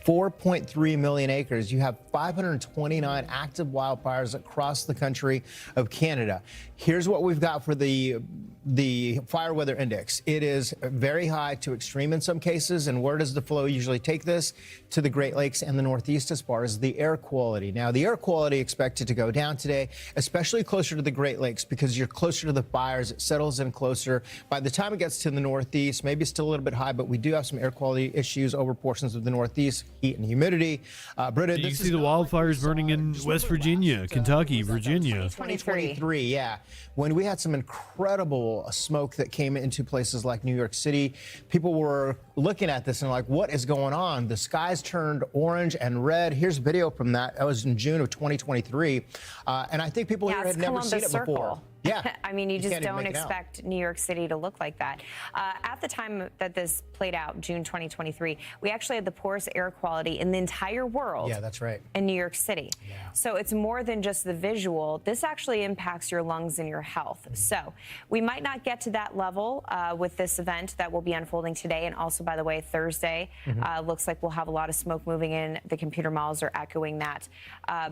Speaker 12: 4.3 million acres. You have 529 active wildfires across the country of Canada. Here's what we've got for the fire weather index. It is very high to extreme in some cases. And where does the flow usually take this? To the Great Lakes and the Northeast as far as the air quality. Now, the air quality expected to go down today, especially closer to the Great Lakes, because you're closer to the fires. It settles in closer. By the time it gets to the Northeast, maybe still a little bit high, but we do have some air quality issues over portions of the Northeast. Northeast, heat and humidity. Britta,
Speaker 4: You
Speaker 12: this
Speaker 4: see
Speaker 12: is
Speaker 4: the
Speaker 12: not
Speaker 4: wildfires burning in West Virginia, Kentucky, Virginia.
Speaker 12: 2023, yeah. When we had some incredible smoke that came into places like New York City, people were looking at this and like, what is going on? The skies turned orange and red. Here's video from that. That was in June of 2023. And I think people here had never seen it before. Yeah.
Speaker 11: I mean, you just
Speaker 12: can't even
Speaker 11: don't
Speaker 12: make it out.
Speaker 11: expect New York City to look like that. At the time that this played out, June 2023, we actually had the poorest air quality in the entire world.
Speaker 12: Yeah, that's right.
Speaker 11: In New York City. So it's more than just the visual. This actually impacts your lungs and your health. So we might not get to that level with this event that will be unfolding today. And also, by the way, Thursday looks like we'll have a lot of smoke moving in. The computer models are echoing that.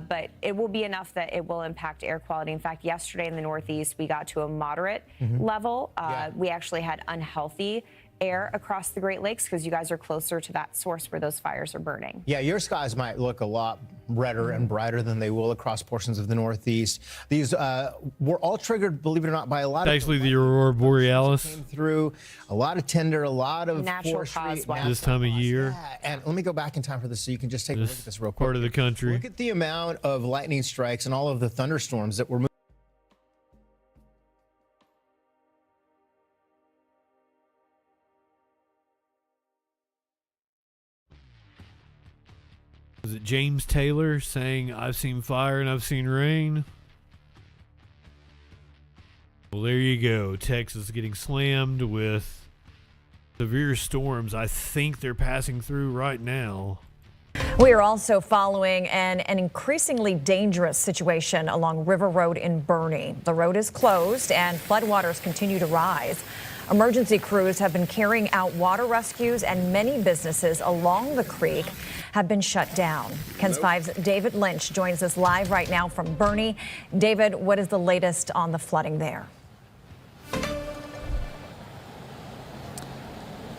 Speaker 11: But it will be enough that it will impact air quality. In fact, yesterday in the Northeast, we got to a moderate level. We actually had unhealthy air across the Great Lakes because you guys are closer to that source where those fires are burning.
Speaker 12: Yeah, your skies might look a lot redder and brighter than they will across portions of the Northeast. These were all triggered, believe it or not, by a lot of
Speaker 4: Actually, the Aurora Borealis.
Speaker 12: Came through, a lot of tinder, a lot of
Speaker 11: Natural
Speaker 12: forestry.
Speaker 11: cause.
Speaker 4: This time of year.
Speaker 12: Yeah, and let me go back in time for this so you can just take a look at this real quick.
Speaker 4: Part of the country.
Speaker 12: Look at the amount of lightning strikes and all of the thunderstorms that were moving.
Speaker 4: Was it James Taylor saying, I've seen fire and I've seen rain? Well, there you go. Texas getting slammed with severe storms. I think they're passing through right now.
Speaker 13: We are also following an increasingly dangerous situation along River Road in Boerne. The road is closed and floodwaters continue to rise. Emergency crews have been carrying out water rescues and many businesses along the creek have been shut down. KENS 5's David Lynch joins us live right now from Boerne. David, what is the latest on the flooding there?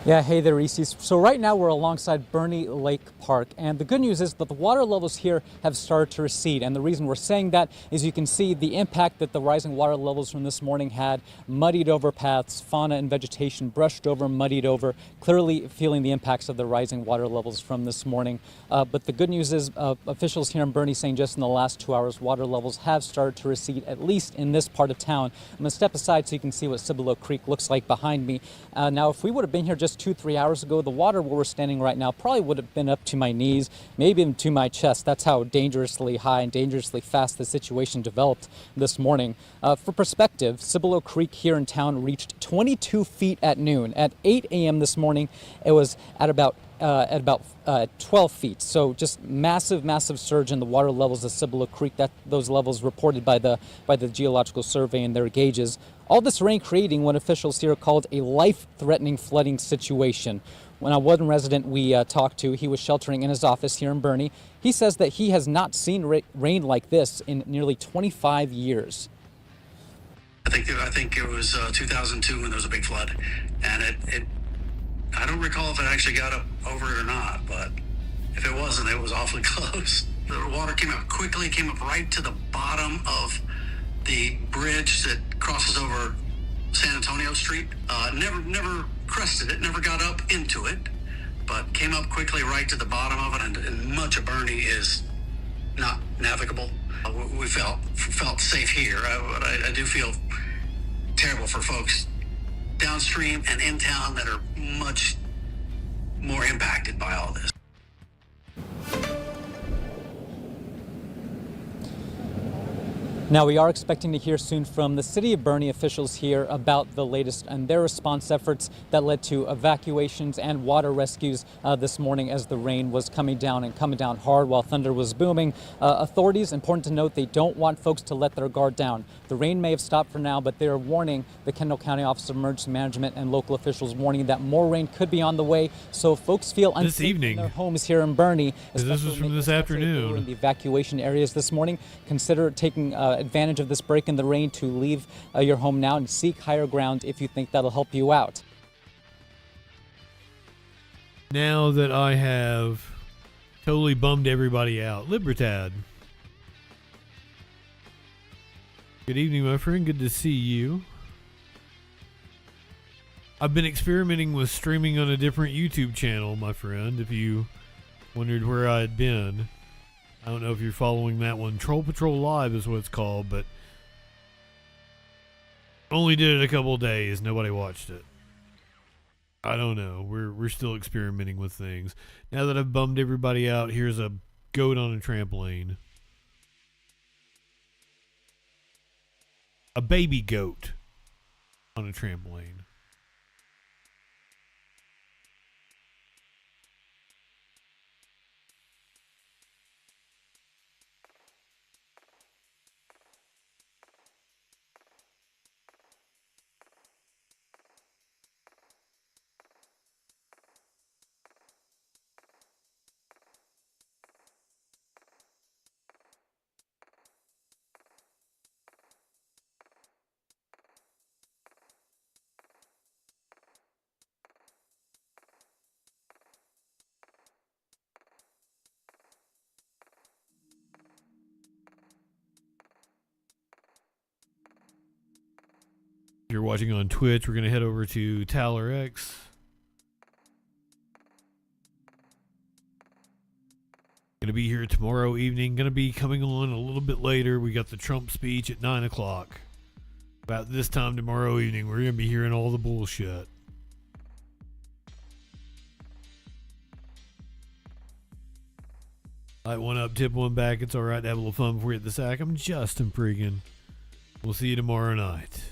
Speaker 14: Yeah, hey there, Reese. So right now we're alongside Boerne Lake Park, and the good news is that the water levels here have started to recede. And the reason we're saying that is you can see the impact that the rising water levels from this morning had, muddied over paths, fauna and vegetation brushed over, muddied over, clearly feeling the impacts of the rising water levels from this morning. But the good news is officials here in Boerne saying just in the last 2 hours, water levels have started to recede, at least in this part of town. I'm going to step aside so you can see what Cibolo Creek looks like behind me. Now, if we would have been here just 2-3 hours ago, the water where we're standing right now probably would have been up to my knees, maybe even to my chest. That's how dangerously high and dangerously fast the situation developed this morning. For perspective, Cibolo Creek here in town reached 22 feet at noon. At 8 a.m. this morning, it was at about 12 feet. So just massive surge in the water levels of Cibolo Creek. Those levels reported by the Geological Survey and their gauges. All this rain creating what officials here called a life-threatening flooding situation. When one resident we talked to, he was sheltering in his office here in Boerne. He says that he has not seen rain like this in nearly 25 years.
Speaker 15: I think it was 2002 when there was a big flood, and it I don't recall if it actually got up over it or not, but if it wasn't, it was awfully close. The water came up quickly, came up right to the bottom of the bridge that crosses over San Antonio Street. Never crested it, never got up into it, but came up quickly right to the bottom of it, and much of Boerne is not navigable. We felt safe here, but I do feel terrible for folks downstream and in town that are much more impacted by all this.
Speaker 14: Now, we are expecting to hear soon from the city of Boerne officials here about the latest and their response efforts that led to evacuations and water rescues this morning as the rain was coming down hard while thunder was booming. Authorities, important to note, they don't want folks to let their guard down. The rain may have stopped for now, but they are warning the Kendall County Office of Emergency Management and local officials warning that more rain could be on the way. So if folks feel unsafe in their homes here in Boerne,
Speaker 4: this was from this afternoon,
Speaker 14: in the evacuation areas this morning, consider taking advantage of this break in the rain to leave your home now and seek higher ground if you think that'll help you out.
Speaker 4: Now that I have totally bummed everybody out, Libertad. Good evening, my friend. Good to see you. I've been experimenting with streaming on a different YouTube channel, my friend. If you Wondered where I had been. I don't know if you're following that one. Troll Patrol Live is what it's called, but only did it a couple of days. Nobody watched it. I don't know. We're still experimenting with things. Now that I've bummed everybody out, here's a goat on a trampoline. A baby goat on a trampoline. If you're watching on Twitch, we're going to head over to Tyler X. Going to be here tomorrow evening. Going to be coming on a little bit later. We got the Trump speech at 9 o'clock. About this time tomorrow evening, we're going to be hearing all the bullshit. Light one up, tip one back. It's all right to have a little fun before we hit the sack. I'm JustinFREAKIN. We'll see you tomorrow night.